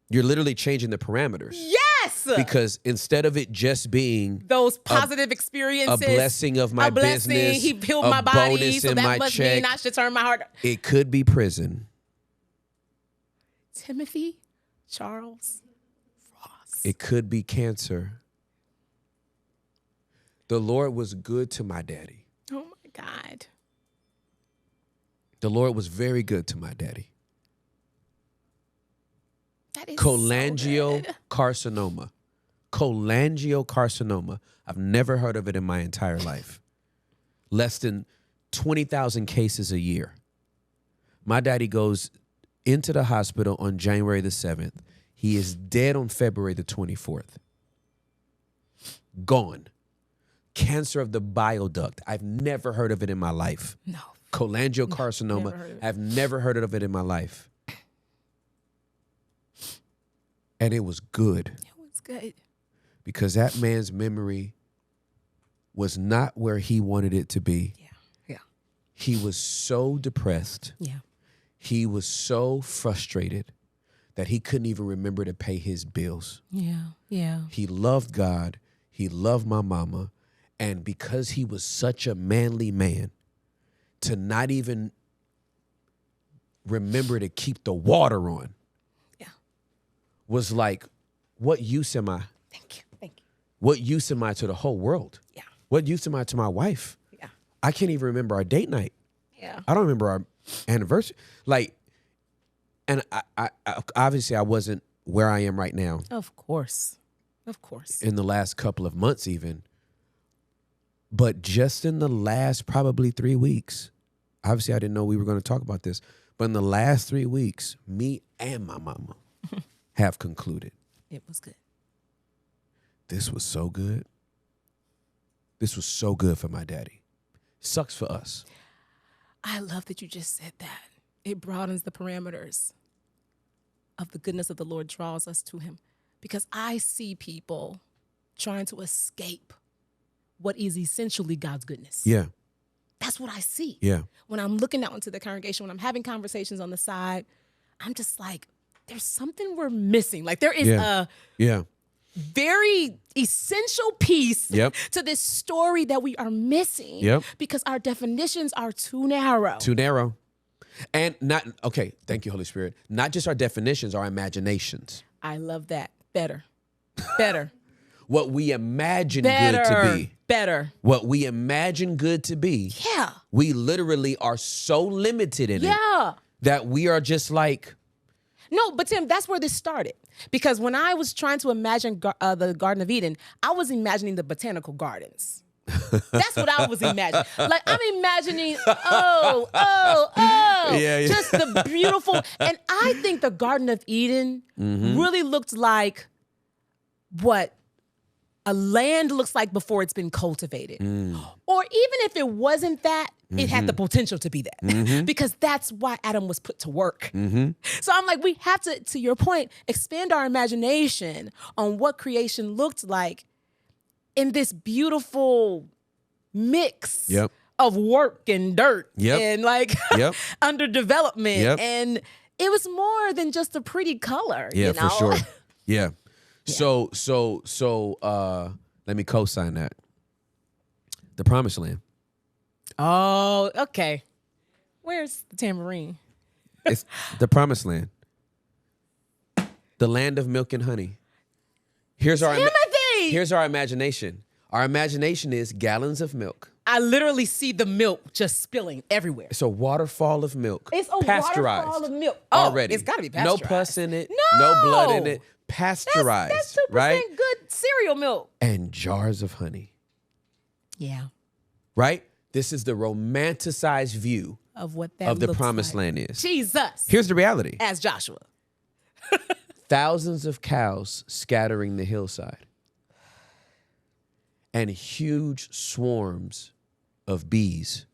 You're literally changing the parameters. Yes. Because instead of it just being Those positive experiences. a blessing of my a blessing, business, he healed a my body, bonus so in that my must check, mean I should turn my heart. it could be prison. Timothy Charles Ross. It could be cancer. The Lord was good to my daddy. Oh my God. The Lord was very good to my daddy. That is so good. Cholangiocarcinoma. Cholangiocarcinoma. I've never heard of it in my entire life. Less than 20,000 cases a year. My daddy goes into the hospital on January the 7th. He is dead on February the 24th. Gone. Cancer of the bile duct. I've never heard of it in my life. No. Cholangiocarcinoma. Never heard of it. I've never heard of it in my life. And it was good. It was good. Because that man's memory was not where he wanted it to be. Yeah. He was so depressed. Yeah. He was so frustrated that he couldn't even remember to pay his bills. Yeah. Yeah. He loved God. He loved my mama. And because he was such a manly man, to not even remember to keep the water on was like, what use am I? Thank you. Thank you. What use am I to the whole world? Yeah. What use am I to my wife? Yeah. I can't even remember our date night. Yeah. I don't remember our anniversary. Like, and I obviously I wasn't where I am right now Of course. Of course. in the last couple of months even. But just in the last probably 3 weeks, obviously I didn't know we were going to talk about this, but in the last 3 weeks, me and my mama have concluded. It was good. This was so good. This was so good for my daddy. Sucks for us. I love that you just said that. It broadens the parameters of the goodness of the Lord, draws us to him. Because I see people trying to escape what is essentially God's goodness. Yeah. That's what I see. Yeah. When I'm looking out into the congregation, when I'm having conversations on the side, I'm just like, there's something we're missing. Like there is a Yeah. very essential piece Yep. to this story that we are missing. Yep. Because our definitions are too narrow. Too narrow. And okay, thank you, Holy Spirit. Not just our definitions, our imaginations. I love that. Better. Better. What we imagine Better. good to be. Better. What we imagine good to be. Yeah. We literally are so limited in it Yeah. that we are just like, No, but Tim, that's where this started. Because when I was trying to imagine the Garden of Eden, I was imagining the botanical gardens. That's what I was imagining. Like I'm imagining, Yeah. just the beautiful. And I think the Garden of Eden really looked like what a land looks like before it's been cultivated. Or even if it wasn't that, it had the potential to be that. Because that's why Adam was put to work. So I'm like, we have to your point, expand our imagination on what creation looked like in this beautiful mix Yep. of work and dirt Yep. and like Yep. underdevelopment. Yep. And it was more than just a pretty color. yeah, you know? for sure. Yeah. So, let me co-sign that. The Promised Land. Oh, okay. Where's the tambourine? It's the Promised Land. The land of milk and honey. Here's our Timothy! here's our imagination. Our imagination is gallons of milk. I literally see the milk just spilling everywhere. It's a waterfall of milk. It's a pasteurized waterfall of milk. Oh, already. it's got to be No pasteurized. pus in it. No! No blood in it. Pasteurized. That's 2% right? good cereal milk. And jars of honey. Yeah. Right? This is the romanticized view Of what that of the looks Promised like. Land is. Jesus. Here's the reality. As Joshua. Thousands of cows scattering the hillside. And huge swarms of bees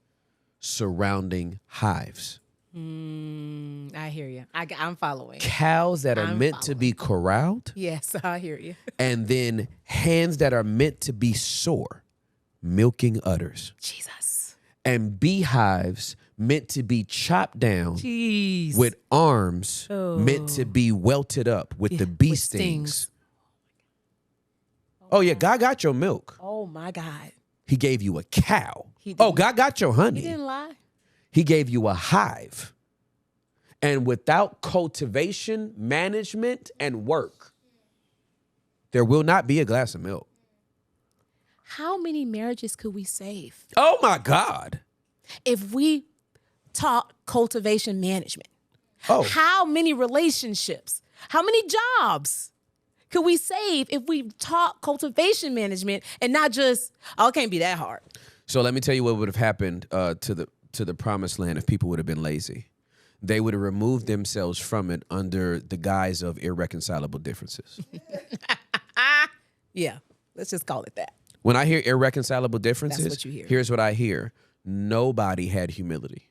surrounding hives. I hear you. I'm following. Cows that are I'm meant to be corralled, Yes, I hear you. and then hands that are meant to be sore, milking udders, Jesus. and beehives meant to be chopped down Jeez. with arms meant to be welted up with the bee with stings. stings. Oh yeah, God got your milk. Oh my God. He gave you a cow. He Oh, didn't- God got your honey. He didn't lie. He gave you a hive. And without cultivation, management, and work, there will not be a glass of milk. How many marriages could we save Oh my God. if we taught cultivation management? Oh, How many relationships? How many jobs could we save if we taught cultivation management and not just, oh, it can't be that hard? so let me tell you what would have happened to the promised land if people would have been lazy. They would have removed themselves from it under the guise of irreconcilable differences. Yeah, let's just call it that. When I hear irreconcilable differences, what you hear. here's what I hear. Nobody had humility.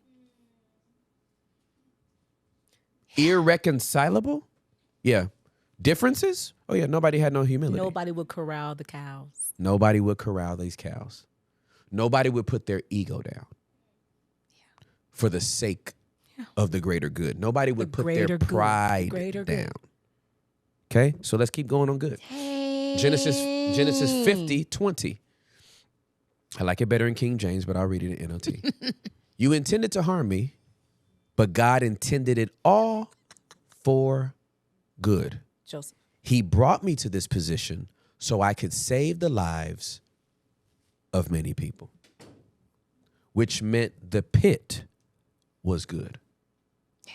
Irreconcilable? Yeah. Differences? Oh, yeah. Nobody had no humility. Nobody would corral the cows. Nobody would corral these cows. Nobody would put their ego down for the sake of the greater good. Nobody would put their greater good. pride Greater down. good. Okay? So let's keep going on good. Genesis 50:20. I like it better in King James, but I'll read it in NLT. You intended to harm me, but God intended it all for good. Joseph. He brought me to this position so I could save the lives of many people, which meant the pit was good. Yeah.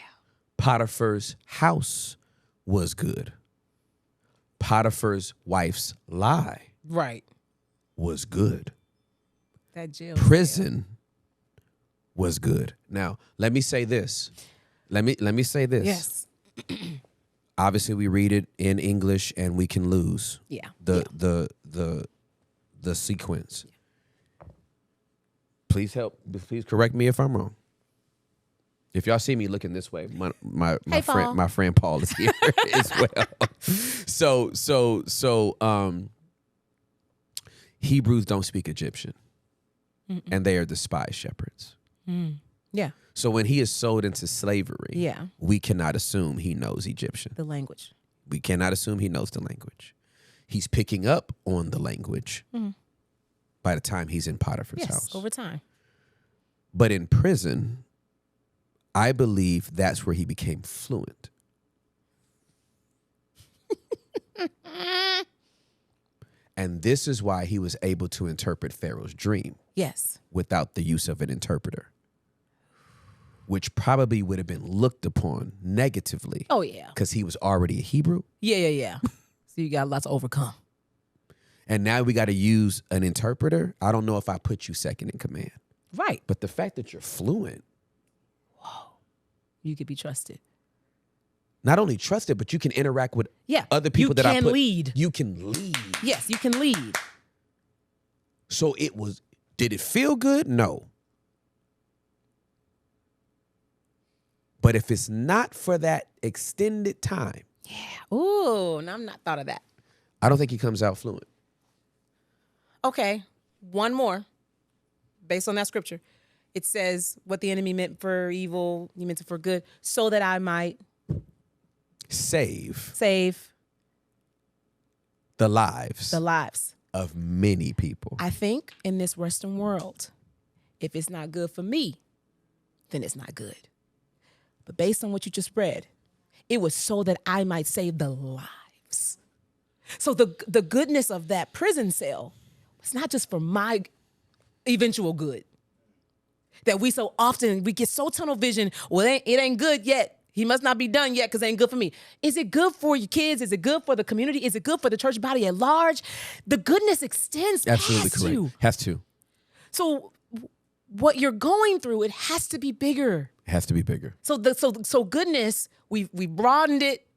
Potiphar's house was good. Potiphar's wife's lie Right. was good. That jail. Prison was good. Now, let me say this. Let me say this. Yes. Obviously, we read it in English and we can lose Yeah. the sequence. Please correct me if I'm wrong. If y'all see me looking this way, my Hey, Paul. friend Paul is here as well. So Hebrews don't speak Egyptian, and they are despised shepherds. Yeah. So when he is sold into slavery, Yeah. we cannot assume he knows Egyptian. The language. We cannot assume he knows the language. He's picking up on the language by the time he's in Potiphar's Yes. house. Over time. But in prison, I believe that's where he became fluent. And this is why he was able to interpret Pharaoh's dream Yes. without the use of an interpreter, which probably would have been looked upon negatively Oh yeah. because he was already a Hebrew. Yeah. So you got lots to overcome. And now we got to use an interpreter. I don't know if I put you second in command. Right. But the fact that you're fluent, You could be trusted. not only trusted, but you can interact with Yeah. other people you that I can put. lead. You can lead. Yes, you can lead. So did it feel good? No. But if it's not for that extended time, Ooh, now I'm not thought of that. I don't think he comes out fluent. Okay, one more. Based on that scripture, it says, what the enemy meant for evil, you meant it for good, so that I might Save save the lives the lives. of many people. I think in this Western world, if it's not good for me, then it's not good. But based on what you just read, it was so that I might save the lives. So the goodness of that prison cell was not just for my eventual good. That we so often, we get so tunnel vision, well, it ain't good yet. He must not be done yet because it ain't good for me. Is it good for your kids? Is it good for the community? Is it good for the church body at large? The goodness extends Absolutely past correct. you. Has to. So what you're going through, it has to be bigger. Has to be bigger. So goodness, we broadened it.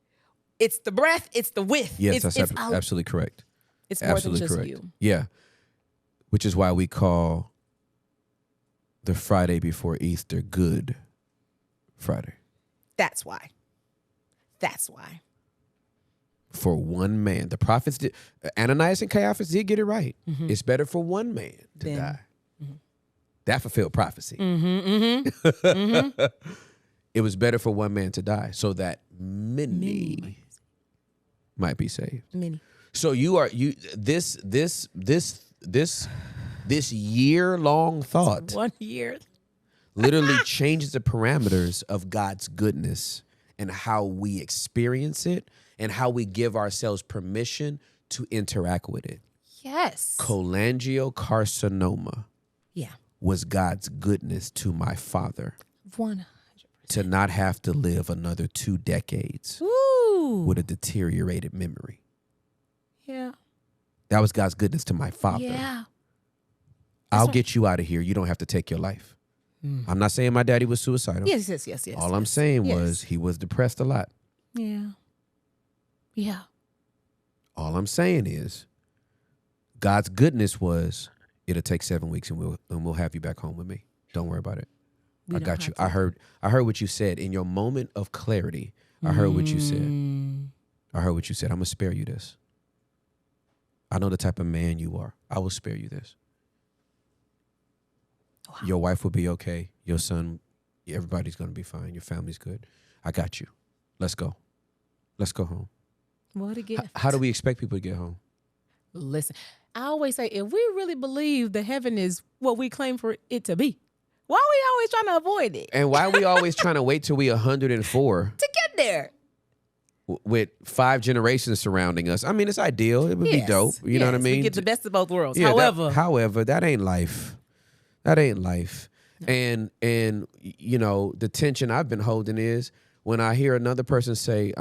It's the breadth, it's the width. Yes, it's, that's it's out. absolutely correct. It's more Absolutely than just correct. you. Yeah. Which is why we call the Friday before Easter Good Friday. That's why. That's why. For one man. The prophets did, Ananias and Caiaphas did get it right. Mm-hmm. It's better for one man to Then- die. That fulfilled prophecy. Mm-hmm. It was better for one man to die so that many might be saved. Many. So this year-long thought 1 year. literally changes the parameters of God's goodness and how we experience it and how we give ourselves permission to interact with it. Yes. Cholangiocarcinoma Yeah. was God's goodness to my father 100%. to not have to live another 2 decades Ooh. with a deteriorated memory. Yeah. That was God's goodness to my father. Yeah. I'll right. get you out of here. You don't have to take your life. I'm not saying my daddy was suicidal. Yes. All I'm saying yes. was he was depressed a lot. Yeah. Yeah. All I'm saying is God's goodness was it'll take 7 weeks and we'll have you back home with me. Don't worry about it. We I don't got you. have to. I heard what you said in your moment of clarity. I heard what you said. I heard what you said. I'm gonna spare you this. I know the type of man you are. I will spare you this. Wow. Your wife will be okay. Your son, everybody's gonna be fine. Your family's good. I got you. Let's go. Let's go home. What a gift. How do we expect people to get home? Listen, I always say, if we really believe that heaven is what we claim for it to be, why are we always trying to avoid it? And why are we always trying to wait till we 104 To get there. with 5 generations surrounding us? I mean, it's ideal. It would be Yes. dope. You know what I Yes, mean? We get the best of both worlds. Yeah, However, that ain't life. That ain't life. No. And you know, the tension I've been holding is when I hear another person say,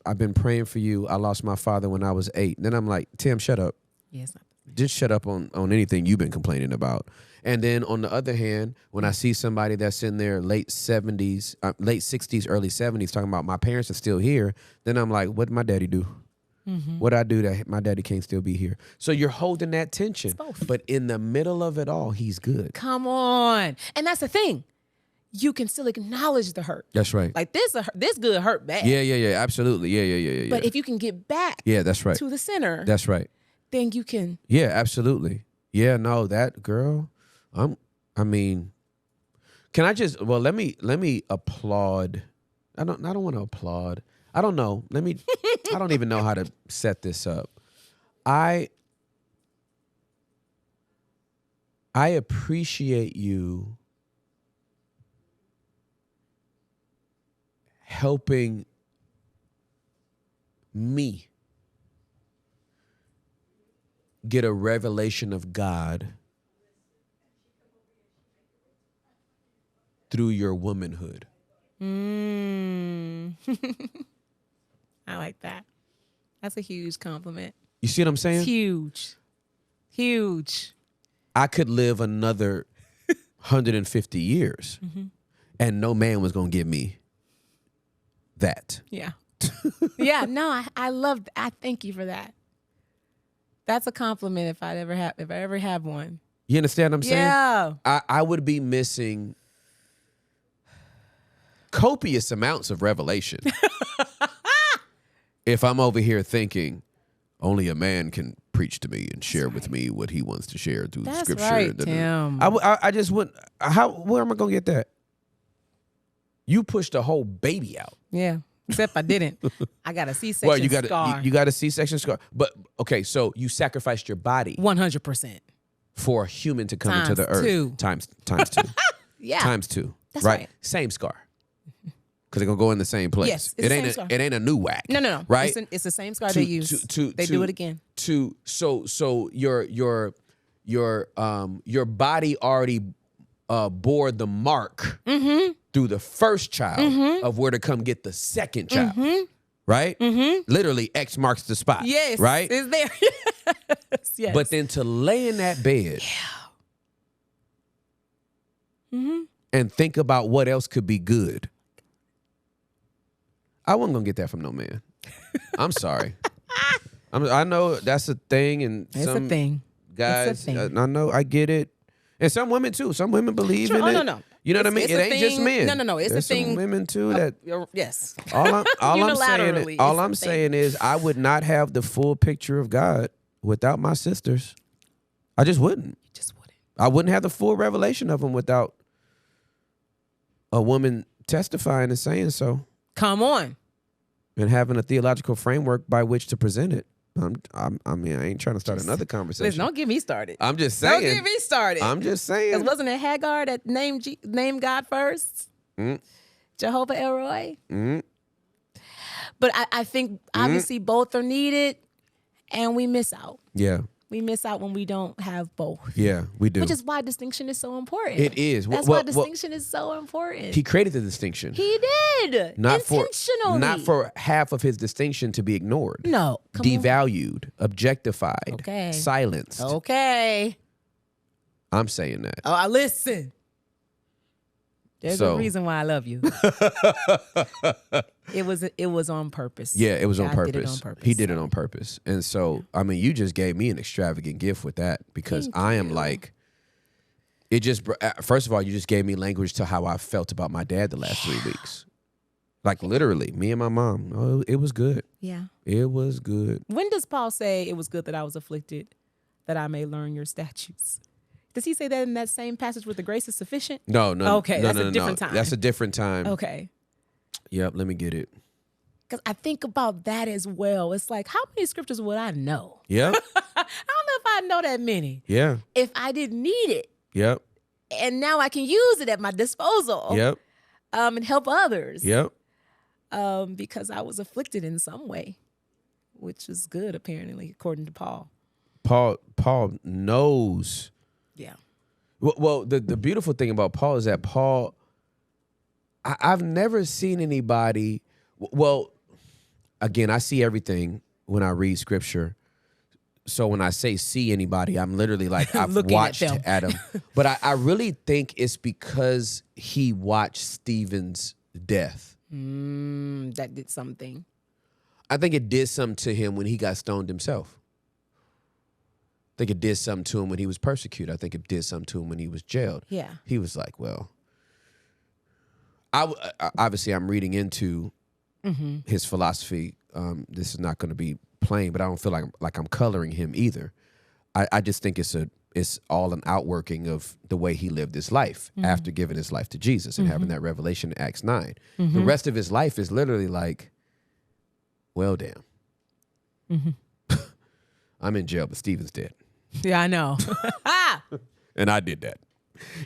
I've been praying for you. I lost my father when I was 8. Then I'm like, Tim, shut up. yes, Just shut up on anything you've been complaining about. And then on the other hand, when I see somebody that's in their late 60s, early 70s talking about my parents are still here, then I'm like, what did my daddy do? What I do that my daddy can't still be here? So you're holding that tension. But in the middle of it all, he's good. come on. And that's the thing. You can still acknowledge the hurt. That's right. Like this good hurt bad. Yeah, absolutely. Yeah. But if you can get back that's right. to the center, That's right. then you can. Yeah, absolutely. Yeah, no, that girl, I mean, can I just, well, let me applaud. I don't want to applaud. I don't know. I don't even know how to set this up. I appreciate you helping me get a revelation of God through your womanhood. I like that. That's a huge compliment. You see what I'm saying? It's huge. I could live another 150 years and no man was going to give me that. Yeah. Yeah, no, I love I thank you for that. That's a compliment if I ever have one. You understand what I'm saying? Yeah. I would be missing copious amounts of revelation if I'm over here thinking only a man can preach to me and share with me what he wants to share through That's scripture. right, Tim. I just wouldn't. Where am I going to get that? You pushed a whole baby out. Yeah. Except I didn't. I got a C-section Well, you got scar. you got a C-section scar. But okay, so you sacrificed your body 100%. for a human to come into the Times earth. two. Times 2. Yeah. Times 2. That's right? right. Same scar. Because they're gonna go in the same place. Yes, it's the same scar. It ain't a new whack. No. Right? It's the same scar they use. They do it again. So your body already bore the mark through the first child of where to come get the second child. Right? Literally, X marks the spot. Yes. Right? It's there. Yes. But then to lay in that bed and think about what else could be good. I wasn't going to get that from no man. I'm sorry. I know that's a thing. And It's some a thing. guys, It's a thing. I know, I get it. And some women too. Some women believe Sure. in Oh, it. no. You know what I mean? It's It a ain't just thing. men. No. It's There's a thing. some women too that. Yes. All I'm Unilaterally, saying, it's a thing. is, I would not have the full picture of God without my sisters. I just wouldn't. You just wouldn't. I wouldn't have the full revelation of him without a woman testifying and saying so, Come on. and having a theological framework by which to present it. I mean, I ain't trying to start another conversation. Listen, don't get me started. I'm just Don't saying. get me started. I'm just Because saying. wasn't it Hagar that named God first? Mm. Jehovah Elroy? Mm. But I think obviously both are needed, and we miss out. Yeah, We miss out when we don't have both. yeah, we do. Which is why distinction is so important. It is. That's why distinction is so important. He created the distinction. He did. Not Intentionally. for half of his distinction to be ignored. No. Come Devalued, objectified, Okay. silenced. on. Okay. I'm saying that. Oh, I listen. There's So- a reason why I love you. It was on purpose. Yeah, it was on God purpose. did it on purpose. He did it on purpose. And so, I mean, you just gave me an extravagant gift with that, because Thank I am you. like, it just, first of all, you just gave me language to how I felt about my dad the last 3 weeks. Like literally, me and my mom. Oh, it was good. Yeah. It was good. When does Paul say it was good that I was afflicted, that I may learn your statutes? Does he say that in that same passage where the grace is sufficient? No. Okay, that's a different time. That's a different time. Okay. Yep, let me get it. Because I think about that as well. It's like, how many scriptures would I know? Yep. I don't know if I know that many. Yeah. If I didn't need it, Yep. and now I can use it at my disposal. Yep. And help others. Yep. Because I was afflicted in some way, which is good apparently, according to Paul. Paul knows. Yeah. Well, the beautiful thing about Paul is that Paul, I've never seen anybody, well, again, I see everything when I read scripture. So when I say see anybody, I'm literally like, I've Looking at watched them. Adam. But I really think it's because he watched Stephen's death. That did something. I think it did something to him when he got stoned himself. I think it did something to him when he was persecuted. I think it did something to him when he was jailed. Yeah. He was like, well, obviously I'm reading into his philosophy. This is not going to be plain, but I don't feel like I'm coloring him either. I just think it's all an outworking of the way he lived his life after giving his life to Jesus and having that revelation in Acts 9. The rest of his life is literally like, well, damn. I'm in jail, but Stephen's dead. Yeah, I know. And I did that.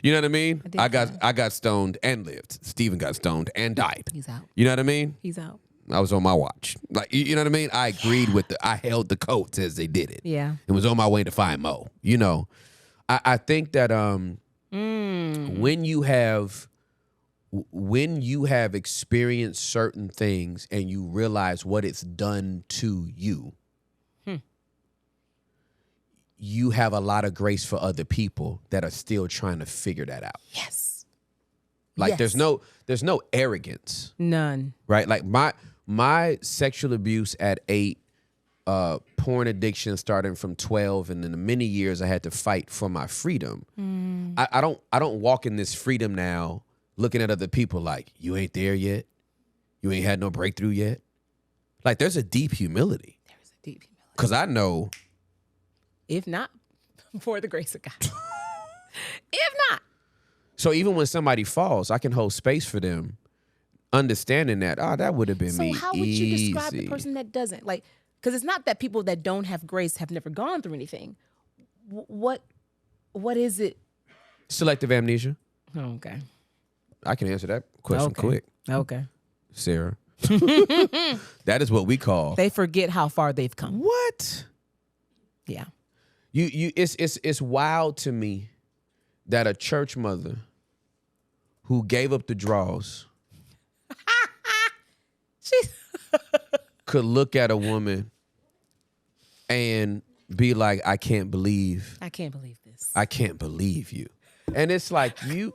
You know what I mean? did I got stoned and lived. Stephen got stoned and died. He's out. You know what I mean? He's out. I was on my watch. Like, you know what I mean? I agreed with I held the coats as they did it. Yeah. And was on my way to find Mo. You know, I think that when you have experienced certain things and you realize what it's done to you, you have a lot of grace for other people that are still trying to figure that out. Yes. Like Yes. there's no arrogance, None. right? Like my sexual abuse at 8, porn addiction starting from 12, and in the many years I had to fight for my freedom. I don't walk in this freedom now looking at other people like, you ain't there yet. You ain't had no breakthrough yet. Like there's a deep humility. There's a deep humility. Because I know. If not, for the grace of God. If not. So even when somebody falls, I can hold space for them, understanding that, that would have been me. So how would you describe the easy. person that doesn't? Like, because it's not that people that don't have grace have never gone through anything. What is it? Selective amnesia. Oh, okay. I can answer that question Okay. quick, Okay. Sarah. That is what we call. They forget how far they've come. What? Yeah. It's wild to me that a church mother who gave up the draws could look at a woman and be like, I can't believe I can't believe this. I can't believe you. And it's like, you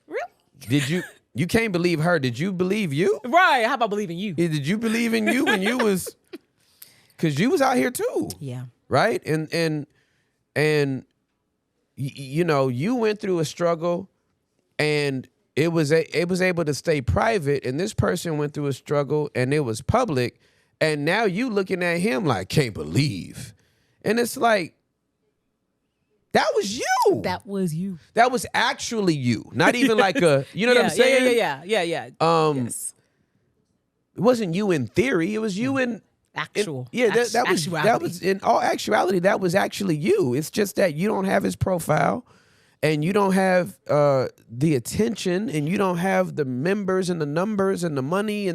Really? you can't believe her. Did you believe you? Right. How about believing you? Did you believe in you when you was, because you was out here too. Yeah. Right? And you know, you went through a struggle and it was able to stay private, and this person went through a struggle, and it was public, and now you looking at him like, can't believe, and it's like, that was you. That was you. That was actually you, not even like a, you know what I'm saying? Yeah. Yes. It wasn't you in theory. It was you in Actual. that was in all actuality. That was actually you. It's just that you don't have his profile, and you don't have the attention, and you don't have the members and the numbers and the money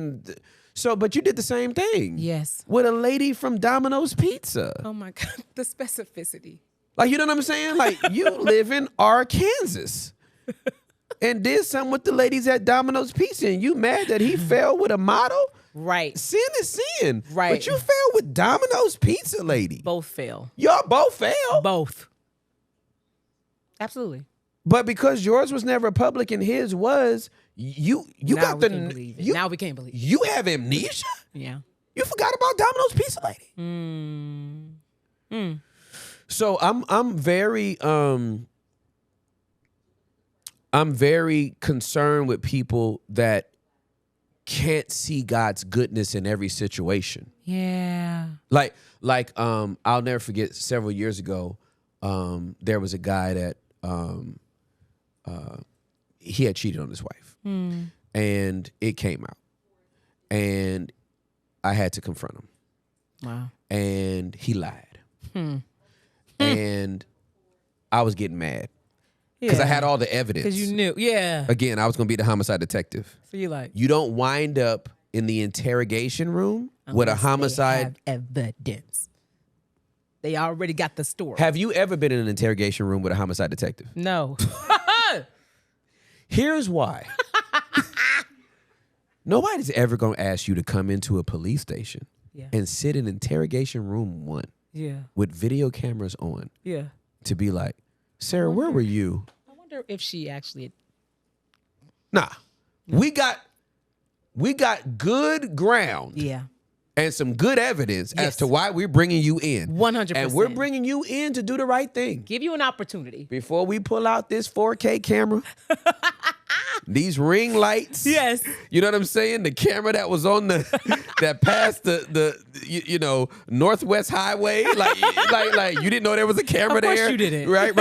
but you did the same thing. Yes. With a lady from Domino's Pizza. Oh my God, the specificity. Like, you know what I'm saying? Like, you live in Arkansas and did something with the ladies at Domino's Pizza, and you mad that he fell with a model? Right. Sin is sin. Right. But you fell with Domino's Pizza lady. Both fail. Y'all both fell. Both. Absolutely. But because yours was never public and his was, you now got we the can't believe it. you, Now we can't believe it. you have amnesia? Yeah. You forgot about Domino's Pizza lady. So I'm very concerned with people that can't see God's goodness in every situation. Yeah. Like I'll never forget, several years ago, there was a guy that he had cheated on his wife, and it came out, and I had to confront him. Wow. And he lied, and I was getting mad because I had all the evidence. Because you knew. Yeah. Again, I was going to be the homicide detective. So you like. You don't wind up in the interrogation room with a homicide. They have evidence. They already got the story. Have you ever been in an interrogation room with a homicide detective? No. Here's why. Nobody's ever going to ask you to come into a police station and sit in interrogation room 1 with video cameras on to be like, Sarah, where were you? I wonder if she actually. Nah. We got good ground. Yeah. And some good evidence as to why we're bringing you in. 100%. And we're bringing you in to do the right thing. Give you an opportunity. Before we pull out this 4K camera, these ring lights. Yes. You know what I'm saying? The camera that was on that passed the Northwest Highway. Like you didn't know there was a camera there. Of course you didn't. Right.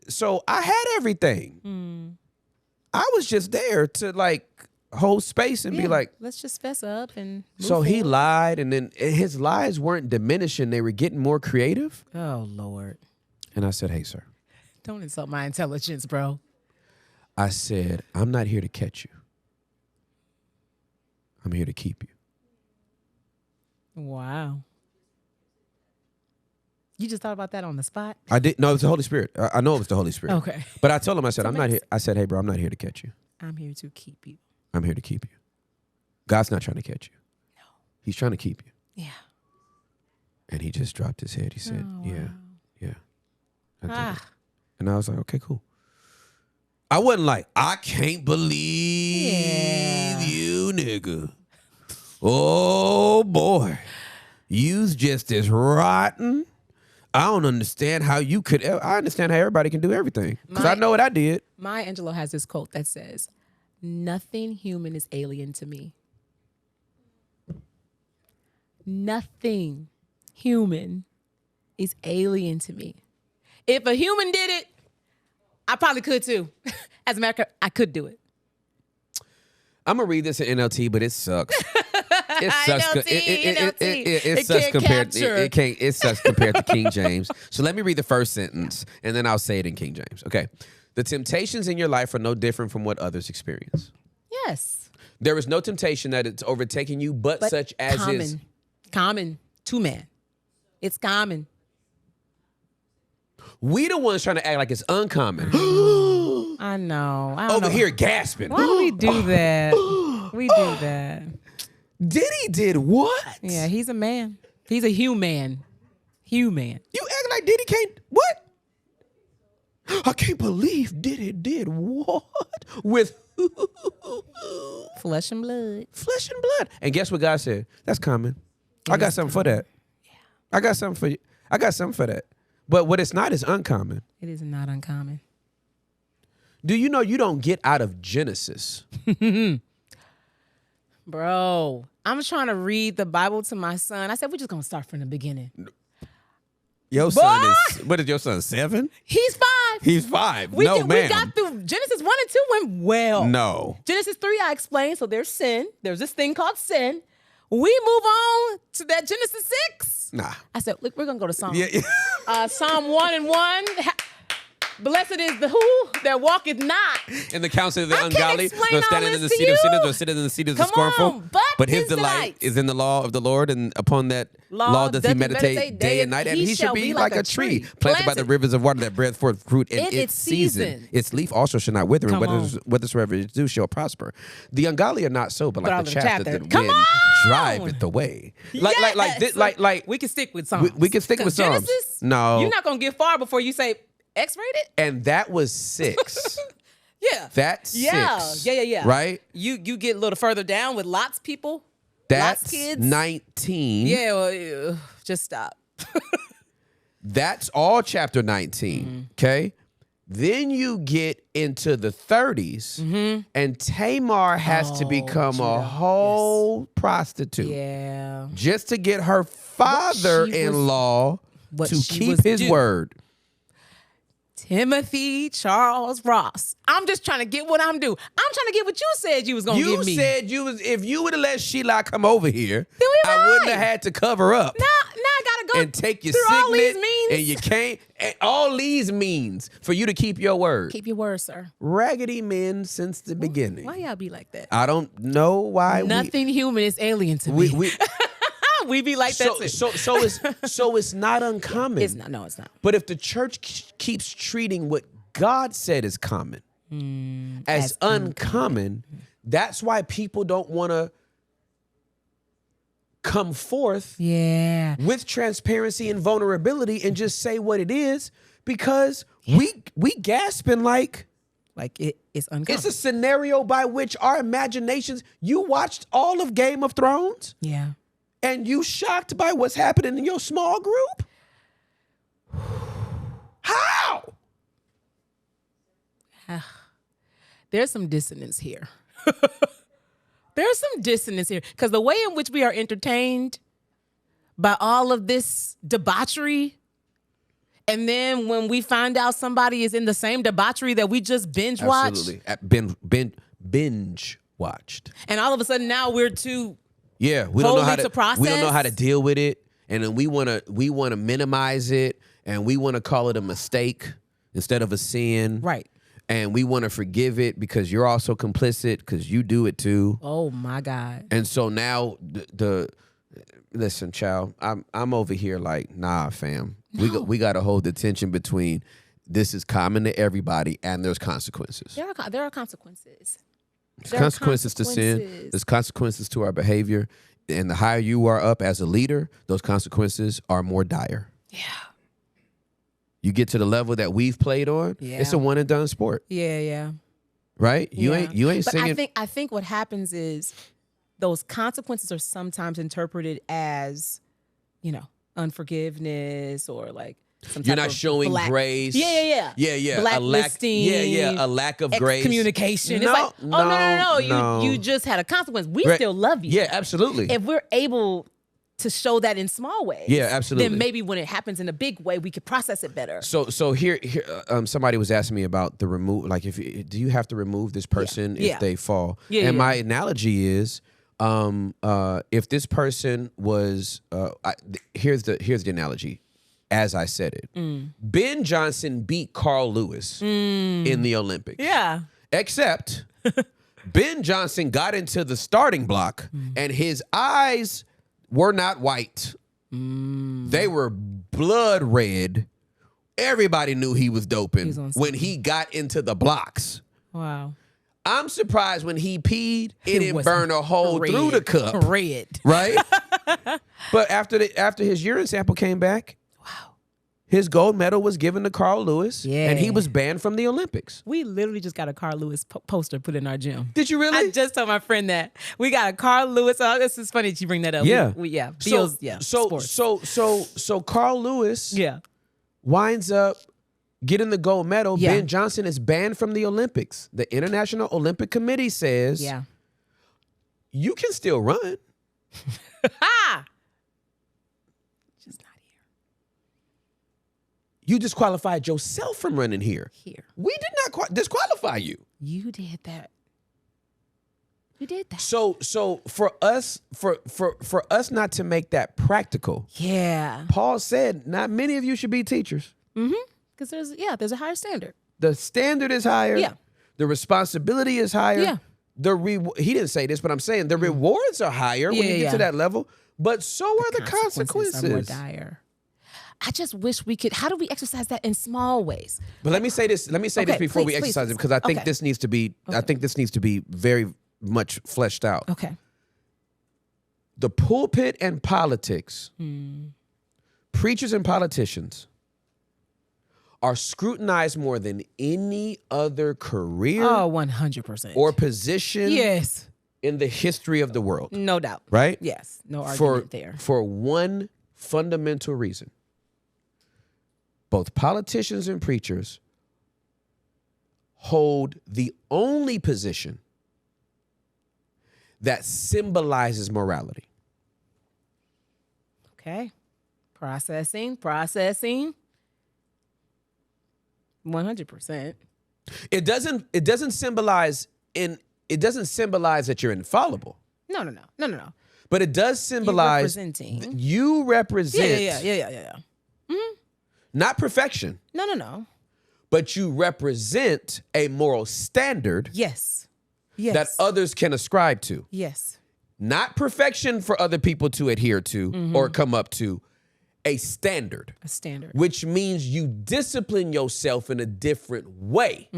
So I had everything. I was just there to like hold space and be like, let's just fess up and move so he forward. lied, and then his lies weren't diminishing, they were getting more creative. Oh Lord. And I said, hey, sir. Don't insult my intelligence, bro. I said, I'm not here to catch you. I'm here to keep you. Wow. You just thought about that on the spot? I did. No, it was the Holy Spirit. I know it was the Holy Spirit. Okay. But I told him, I said, I'm not here. I said, hey, bro, I'm not here to catch you. I'm here to keep you. I'm here to keep you. God's not trying to catch you. No. He's trying to keep you. Yeah. And he just dropped his head. He said, Oh, yeah. I did it. Ah. And I was like, okay, cool. I wasn't like, I can't believe you, nigga. Oh, boy. You's just as rotten. I don't understand how you could. I understand how everybody can do everything. Because I know what I did. Maya Angelou has this quote that says, nothing human is alien to me. Nothing human is alien to me. If a human did it, I probably could too. As a matter of fact, I could do it. I'm going to read this in NLT, but it sucks. It sucks. NLT. It sucks compared. It sucks compared to King James. So let me read the first sentence, and then I'll say it in King James. Okay. The temptations in your life are no different from what others experience. Yes. There is no temptation that it's overtaking you, but such as common. is Common to man. It's common. We the ones trying to act like it's uncommon. I know. Over here gasping. Why do we do that? We do that. Diddy did what? Yeah, he's a man. He's a human. Human. You act like Diddy can't. What? I can't believe Diddy did what? With Flesh and blood. flesh and blood. And guess what God said? That's common. I got something for that. Yeah. I got something for you. I got something for that. But what it's not is uncommon. It is not uncommon. Do you know you don't get out of Genesis? Bro, I'm trying to read the Bible to my son. I said, we're just going to start from the beginning. Your son is, what is your son, 7? He's 5. He's 5. We No, we ma'am. got through Genesis 1 and 2 went well. No. Genesis 3, I explained. So there's sin. There's this thing called sin. We move on to that Genesis 6. Nah. I said, look, we're going to go to Psalm. Yeah. Psalm 1 and 1. Blessed is the who that walketh not. In the counsel of the I can't ungodly, explain nor all standing in the this to seat of sinners, you. nor sitting in the seat of the Come scornful. on, but his his delight delight is in the law of the Lord, and upon that law does he meditate day and night. And he shall be like a tree planted by the rivers of water that beareth forth fruit in its season. Its leaf also shall not wither, and whathersoever it do shall prosper. The ungodly are not so, but like the chaff that the Come wind on! driveth away. Yes! Like we can stick with Psalms. we can stick with 'Cause Psalms. Genesis, No. you're not going to get far before you say X-rated. And that was 6. Yeah. That's 6. Yeah. Right? You get a little further down with Lot's people. That's Lot's kids. 19. Yeah, well, just stop. That's all chapter 19. Okay? Then you get into the 30s, and Tamar has to become a whole prostitute Yeah. just to get her father-in-law what to she keep was his due. word. Timothy Charles Ross. I'm just trying to get what I'm due. I'm trying to get what you said you was going to You give me. said you was if you would have let Sheila come over here, Then we I wouldn't right. have had to cover up. Now I got to go And take your through all these signet, means. and you can't. And all these means for you to keep your word. Keep your word, sir. Raggedy men since the beginning. Why y'all be like that? I don't know why Nothing human is alien to we me. We be like that too. so it's not uncommon. It's not. No, it's not. But if the church keeps treating what God said is common as uncommon, that's why people don't want to come forth Yeah. with transparency and vulnerability and just say what it is, because we gasping like Like it's uncommon. it's a scenario by which our imaginations. You watched all of Game of Thrones Yeah. and you shocked by what's happening in your small group. How? There's some dissonance here. There's some dissonance here because the way in which we are entertained by all of this debauchery, and then when we find out somebody is in the same debauchery that we just binge watched, Binge watched. and all of a sudden now we're too Yeah, we don't know how Holy to to process. we don't know how to deal with it, and then we want to minimize it, and we want to call it a mistake instead of a sin. right. And we want to forgive it because you're also complicit because you do it too. Oh my God. And so now listen, child, I'm over here like, nah, fam. We got to hold the tension between this is common to everybody and there's consequences. There are consequences. There's There are consequences to sin. consequences. There's consequences to our behavior. And the higher you are up as a leader, those consequences are more dire. Yeah. You get to the level that we've played on, Yeah. it's a one and done sport, Yeah. right? You Yeah. ain't But singing. I think what happens is those consequences are sometimes interpreted as, unforgiveness or like some You're type not of showing grace. Yeah. Yeah. Blacklisting. A lack of grace. Excommunication. It's No, like, no. no. You just had a consequence. We Right. still love you. Yeah, absolutely. If we're able to show that in small ways, Yeah, absolutely. then maybe when it happens in a big way, we could process it better. So here, somebody was asking me about the remove. Like, do you have to remove this person Yeah. if they fall? Yeah, and yeah. my analogy is, if this person was, here's the analogy, as I said it. Ben Johnson beat Carl Lewis in the Olympics. Yeah. Except Ben Johnson got into the starting block and his eyes were not white. They were blood red. Everybody knew he was doping He's on when he got into the blocks. Wow. I'm surprised when he peed, it didn't was burn a hole red. through the cup. Red. Right? But after his urine sample came back, his gold medal was given to Carl Lewis, and he Yeah. was banned from the Olympics. We literally just got a Carl Lewis poster put in our gym. Did you really? I just told my friend that we got a Carl Lewis. Oh, this is funny that you bring that up. Yeah. Feels, sports. So Carl Lewis Yeah. winds up getting the gold medal, Yeah. Ben Johnson is banned from the Olympics. The International Olympic Committee says Yeah. you can still run. Ha! Just not You disqualified yourself from running here. here. We did not disqualify you. You did that. You did that. So for us not to make that practical, Yeah. Paul said not many of you should be teachers. Because there's a higher standard. The standard is higher. Yeah. The responsibility is higher. Yeah. He didn't say this, but I'm saying the rewards are higher when you get to that level, but so are the consequences. Are more dire. I just wish we could. How do we exercise that in small ways? But let me say this. Let me say this before we exercise it, because I think this needs to be. I think this needs to be very much fleshed out. Okay. The pulpit and politics, preachers and politicians, are scrutinized more than any other career Oh, 100%. or position Yes. in the history of the world. No doubt. Right? Yes. No argument there. For one fundamental reason. Both politicians and preachers hold the only position that symbolizes morality. Okay. Processing. 100%. It doesn't symbolize that you're infallible. No. But it does symbolize representing. you represent Yeah. not perfection, No. but you represent a moral standard Yes. that others can ascribe to. Yes. Not perfection for other people to adhere to or come up to, a standard. A standard. Which means you discipline yourself in a different way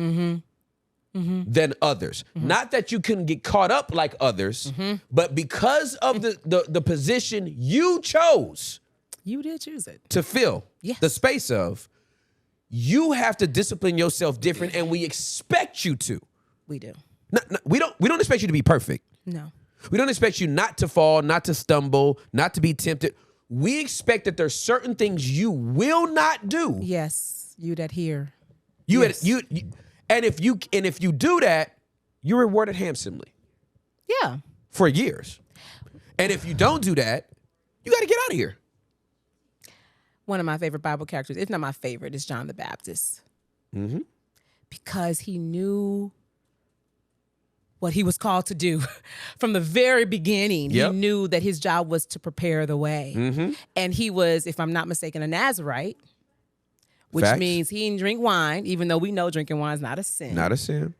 than others. Not that you can get caught up like others, but because of the position you chose You did choose it. to fill Yes. the space of, you have to discipline yourself different, and we expect you to. We do. We don't expect you to be perfect. No. We don't expect you not to fall, not to stumble, not to be tempted. We expect that there's certain things you will not do. Yes. You that here. And if you do that, you're rewarded handsomely Yeah. for years. And if you don't do that, you got to get out of here. One of my favorite Bible characters, if not my favorite, is John the Baptist. Because he knew what he was called to do from the very beginning. Yep. He knew that his job was to prepare the way. And he was, if I'm not mistaken, a Nazarite, which Facts. means he didn't drink wine, even though we know drinking wine is not a sin. Not a sin.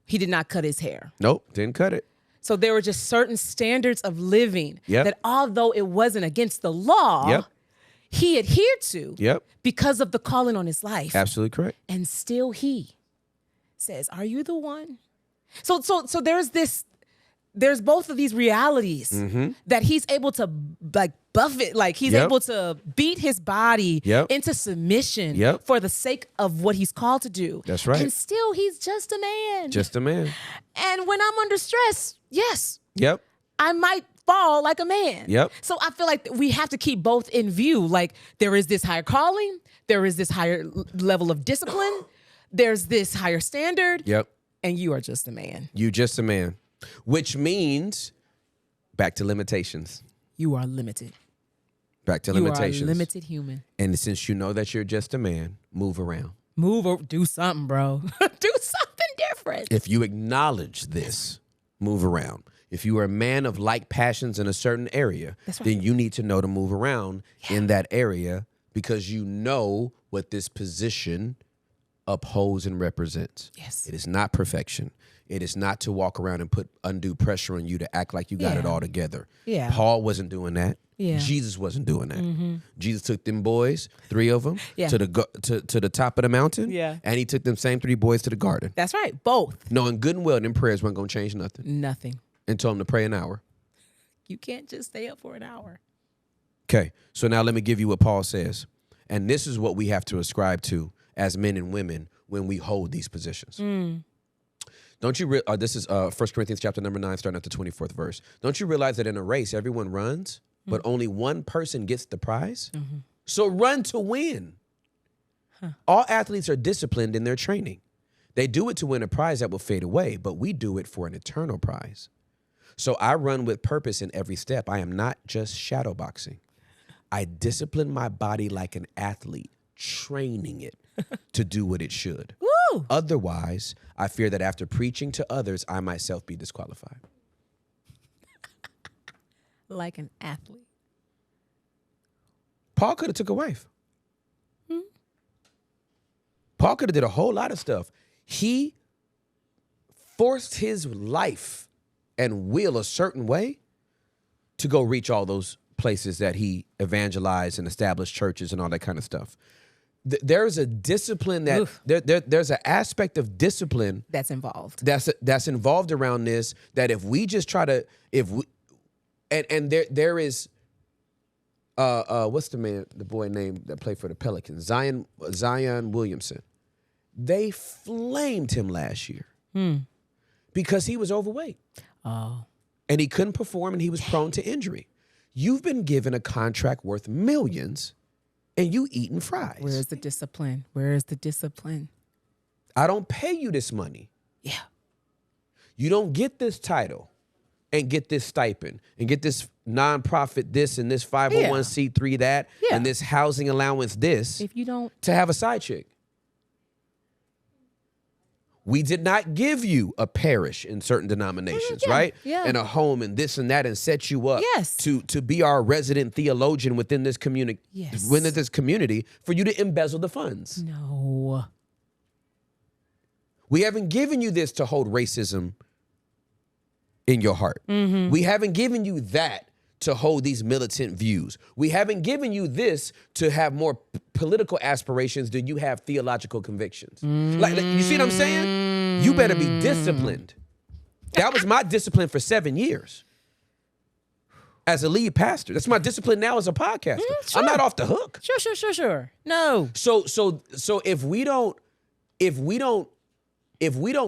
He did not cut his hair. Nope, didn't cut it. So there were just certain standards of living Yep. that although it wasn't against the law, Yep. he adhered to Yep. because of the calling on his life. Absolutely correct. And still he says, are you the one? So there's both of these realities that he's able to like buffet, like he's Yep. able to beat his body Yep. into submission Yep. for the sake of what he's called to do. That's right. And still he's just a man. Just a man. And when I'm under stress, yes, Yep. I might fall like a man. Yep. So I feel like we have to keep both in view. Like there is this higher calling, there is this higher level of discipline, there's this higher standard, Yep. and you are just a man. You just a man. Which means back to limitations. You are limited. Back to You limitations. are a limited human. And since you know that you're just a man, move around. Move or do something, bro. Do something different. If you acknowledge this, move around. If you are a man of like passions in a certain area, That's right. then you need to know to move around in that area because you know what this position upholds and represents. Yes. It is not perfection. It is not to walk around and put undue pressure on you to act like you got it Yeah. all together. Yeah. Paul wasn't doing that. Yeah. Jesus wasn't doing that. Jesus took them boys, 3 of them, Yeah. to the top of the mountain. Yeah. And he took them same 3 boys to the garden. That's right. Both. Knowing good and well them prayers weren't going to change nothing. Nothing. And told him to pray an hour. You can't just stay up for an hour. Okay, so now let me give you what Paul says. And this is what we have to ascribe to as men and women when we hold these positions. Don't you this is 1 Corinthians chapter number 9, starting at the 24th verse. Don't you realize that in a race, everyone runs, but only one person gets the prize? So run to win. All athletes are disciplined in their training. They do it to win a prize that will fade away, but we do it for an eternal prize. So I run with purpose in every step. I am not just shadowboxing. I discipline my body like an athlete, training it to do what it should. Woo! Otherwise, I fear that after preaching to others, I myself be disqualified. Like an athlete. Paul could have took a wife. Paul could have did a whole lot of stuff. He forced his life and will a certain way to go reach all those places that he evangelized and established churches and all that kind of stuff. There's a discipline that there's an aspect of discipline That's involved. that's involved around this, that if we just try to, there is what's the boy name that played for the Pelicans, Zion Williamson. They flamed him last year because he was overweight. Oh. And he couldn't perform, and he was prone to injury. You've been given a contract worth millions, and you eating fries. Where's the discipline? Where is the discipline? I don't pay you this money. Yeah. You don't get this title and get this stipend and get this nonprofit this and this 501c3 that and this housing allowance this If you don't. to have a side chick. We did not give you a parish in certain denominations, right? Yeah. And a home and this and that, and set you up to be our resident theologian within this community, within this community, for you to embezzle the funds. No. We haven't given you this to hold racism in your heart. We haven't given you that to hold these militant views. We haven't given you this to have more political aspirations than you have theological convictions. Like, you see what I'm saying? You better be disciplined. That was my discipline for 7 years as a lead pastor. That's my discipline now as a podcaster. Sure. I'm not off the hook. Sure. No. So if we don't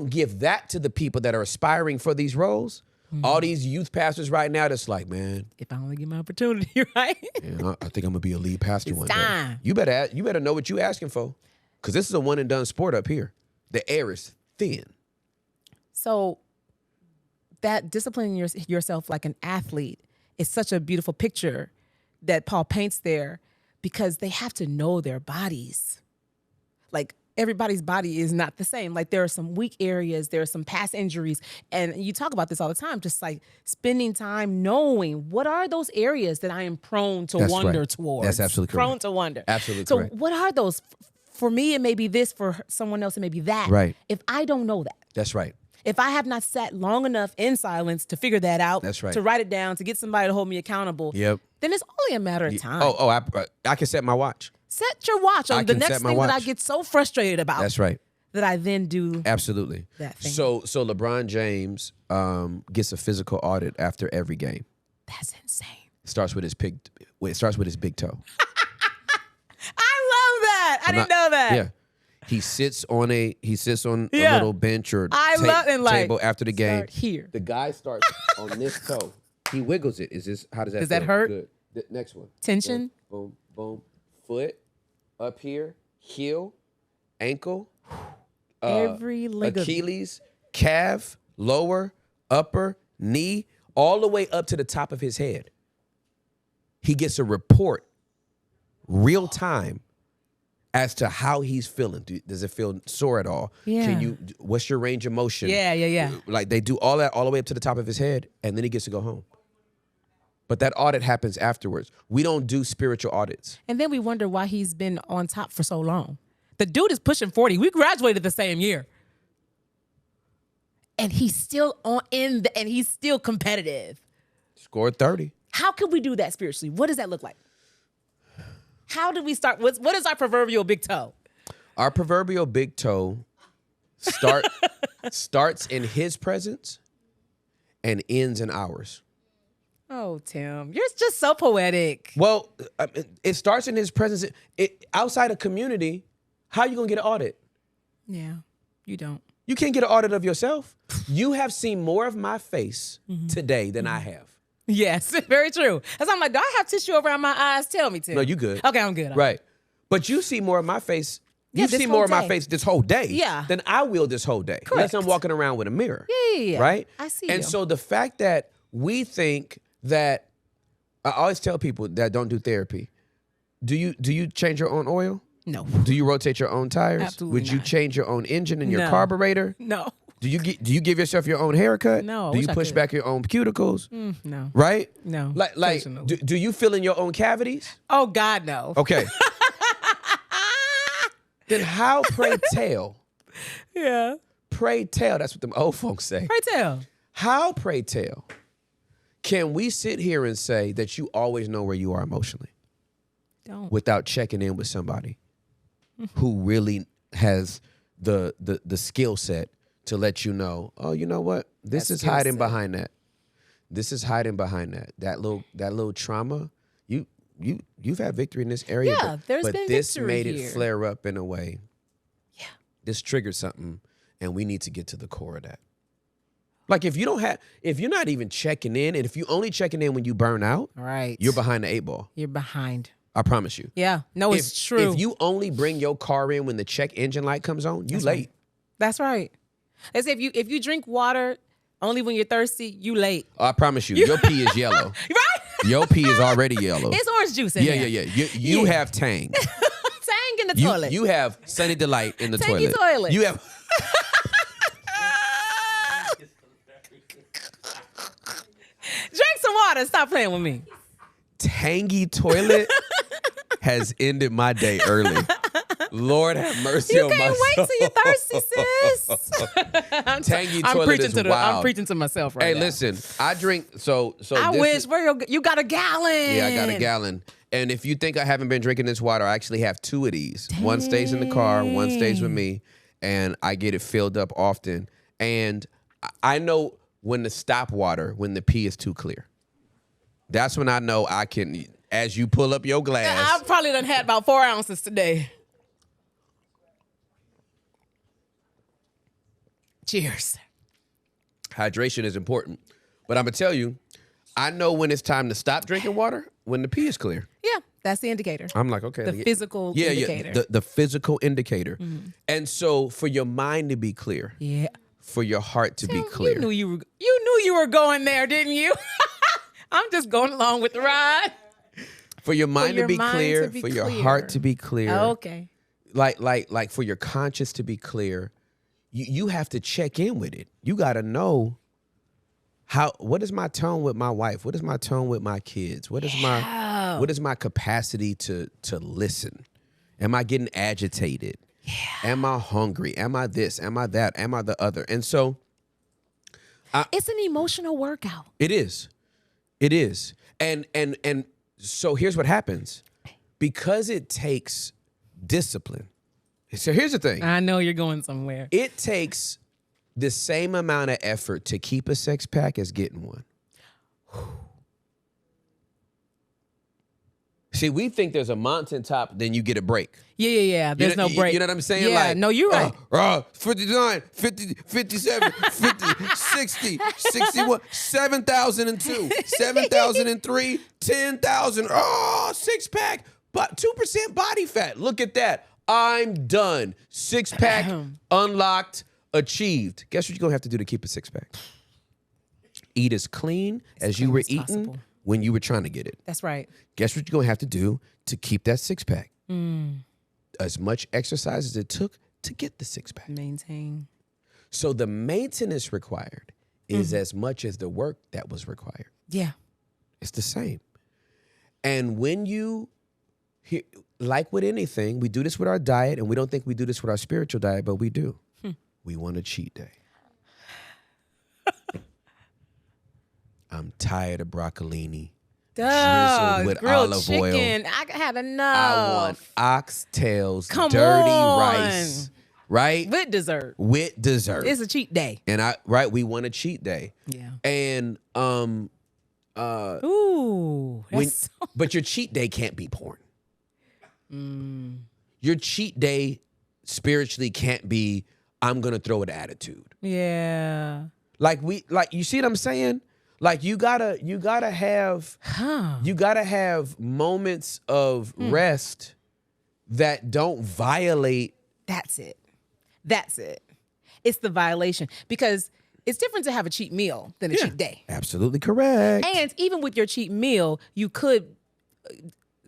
give that to the people that are aspiring for these roles, all these youth pastors right now that's like, man, If I only get my opportunity, right? yeah, I think I'm gonna be a lead pastor one time. day. You better know what you're asking for, because this is a one and done sport up here. The air is thin. So that disciplining yourself like an athlete is such a beautiful picture that Paul paints there, because they have to know their bodies. Like, everybody's body is not the same. Like, there are some weak areas, there are some past injuries. And you talk about this all the time, just like spending time knowing what are those areas that I am prone to wander towards. That's absolutely correct. Prone to wander. Absolutely so correct. what are those? For me, it may be this. For someone else, it may be that. Right. If I don't know that. That's right. If I have not sat long enough in silence to figure that out, That's right. to write it down, to get somebody to hold me accountable, Yep. then it's only a matter of time. I can set my watch. Set your watch I on the can next set my thing that I watch. get so frustrated about. That's right. That I then do. Absolutely. That thing. So LeBron James gets a physical audit after every game. That's insane. Starts with his big toe. I love that. I didn't know that. Yeah. He sits on a little bench or table after the game. Start here. The guy starts on this toe. He wiggles it. How does that Does that feel? hurt? Good. The next one. Tension? Boom, boom. Foot up here, heel, ankle, Every leg of Achilles, calf, lower, upper, knee, all the way up to the top of his head. He gets a report real time as to how he's feeling. Does it feel sore at all? Yeah. What's your range of motion? Yeah. Like, they do all that all the way up to the top of his head, and then he gets to go home. But that audit happens afterwards. We don't do spiritual audits. And then we wonder why he's been on top for so long. The dude is pushing 40. We graduated the same year. And he's still and he's still competitive. Scored 30. How can we do that spiritually? What does that look like? How do we start? What is our proverbial big toe? Our proverbial big toe starts in his presence and ends in ours. Oh, Tim, you're just so poetic. Well, it starts in his presence. Outside of community, how are you going to get an audit? Yeah, you don't. You can't get an audit of yourself. You have seen more of my face today than I have. Yes, very true. As I'm like, do I have tissue around my eyes? Tell me, Tim. No, you good. Okay, I'm good. Right. But you see more of my face Yeah, You this see whole more of my day. face this whole day Yeah. than I will this whole day. Unless I'm Correct. walking around with a mirror. Yeah. Right? I see And you. so the fact that we think that, I always tell people that don't do therapy, do you change your own oil? No. Do you rotate your own tires? Absolutely Would you not. change your own engine and your No. carburetor? No. Do you give yourself your own haircut? No, I Do wish you I push could. back your own cuticles? No. Right? No. Like Personally. do you fill in your own cavities? Oh God, no. Okay. Then how, pray tell, Yeah. that's what the old folks say. Right tell. How, pray tell, can we sit here and say that you always know where you are emotionally Don't. without checking in with somebody who really has the skill set to let you know, oh, you know what? This That is skill hiding set. behind that. This is hiding behind that. That little trauma. You've had victory in this area. Yeah, there's but been this victory made here. it flare up in a way. Yeah. This triggered something, and we need to get to the core of that. Like if you're not even checking in, and if you only checking in when you burn out, Right. you're behind the 8 ball. You're behind. I promise you. Yeah. No, it's true. If you only bring your car in when the check engine light comes on, you That's late. That's right. They say if you drink water only when you're thirsty, you late. I promise you, your pee is yellow. Right? Your pee is already yellow. It's orange juice in Yeah. there. You Yeah. have Tang. Tang in the toilet. You have Sunny Delight in the Tangy toilet. toilet. You have Drink some water. Stop playing with me. Tangy toilet has ended my day early. Lord have mercy You on can't my wait soul. till you're thirsty, sis. Tangy I'm toilet preaching is to the. wild. I'm preaching to myself right Hey, now. listen, I drink so I this wish is- you got a gallon. Yeah, I got a gallon. And if you think I haven't been drinking this water, I actually have 2 of these. One stays in the car, one stays with me, and I get it filled up often. And I know when to stop water when the pee is too clear. That's when I know I can, as you pull up your glass. I probably done had about 4 ounces today. Cheers. Hydration is important. But I'm going to tell you, I know when it's time to stop drinking water when the pee is clear. Yeah, that's the indicator. I'm like, okay. The physical indicator. Yeah, the physical indicator. And so for your mind to be clear, Yeah. for your heart to be clear. You knew you were going there, didn't you? I'm just going along with the ride. For your mind your to be mind clear, to be for your clear. heart to be clear. Okay. Like for your conscience to be clear, you have to check in with it. You got to know what is my tone with my wife? What is my tone with my kids? What is my capacity to listen? Am I getting agitated? Yeah. Am I hungry? Am I this? Am I that? Am I the other? And so It's an emotional workout. it is. It is. And so here's what happens. Because it takes discipline. So here's the thing. I know you're going somewhere. It takes the same amount of effort to keep a six pack as getting one. See, we think there's a mountaintop, then you get a break. Yeah. There's no break. You know what I'm saying? Yeah, Like, no, you're right. 59, 50, 57, 50, 60, 61, 7,002, 7,003, 10,000. Oh, six pack, but 2% body fat. Look at that. I'm done. Six pack unlocked, achieved. Guess what you're going to have to do to keep a six pack? Eat as clean as you clean were as eating possible. when you were trying to get it. That's right. Guess what you're going to have to do to keep that six pack? As much exercise as it took to get the six pack. Maintain. So the maintenance required is as much as the work that was required. Yeah. It's the same. And when you, like with anything, we do this with our diet, and we don't think we do this with our spiritual diet, but we do. We want a cheat day. I'm tired of broccolini. Drizzled with grilled olive chicken. oil. I had enough. I want oxtails, Come dirty on. rice, right? With dessert. With dessert. It's a cheat day. And we want a cheat day. Yeah. And Ooh. That's but your cheat day can't be porn. Your cheat day spiritually can't be, I'm gonna throw an attitude. yeah. Like you see what I'm saying? Like you gotta have moments of rest that don't violate That's it. That's it. It's the violation, because it's different to have a cheat meal than a cheat day. Absolutely correct. And even with your cheat meal, you could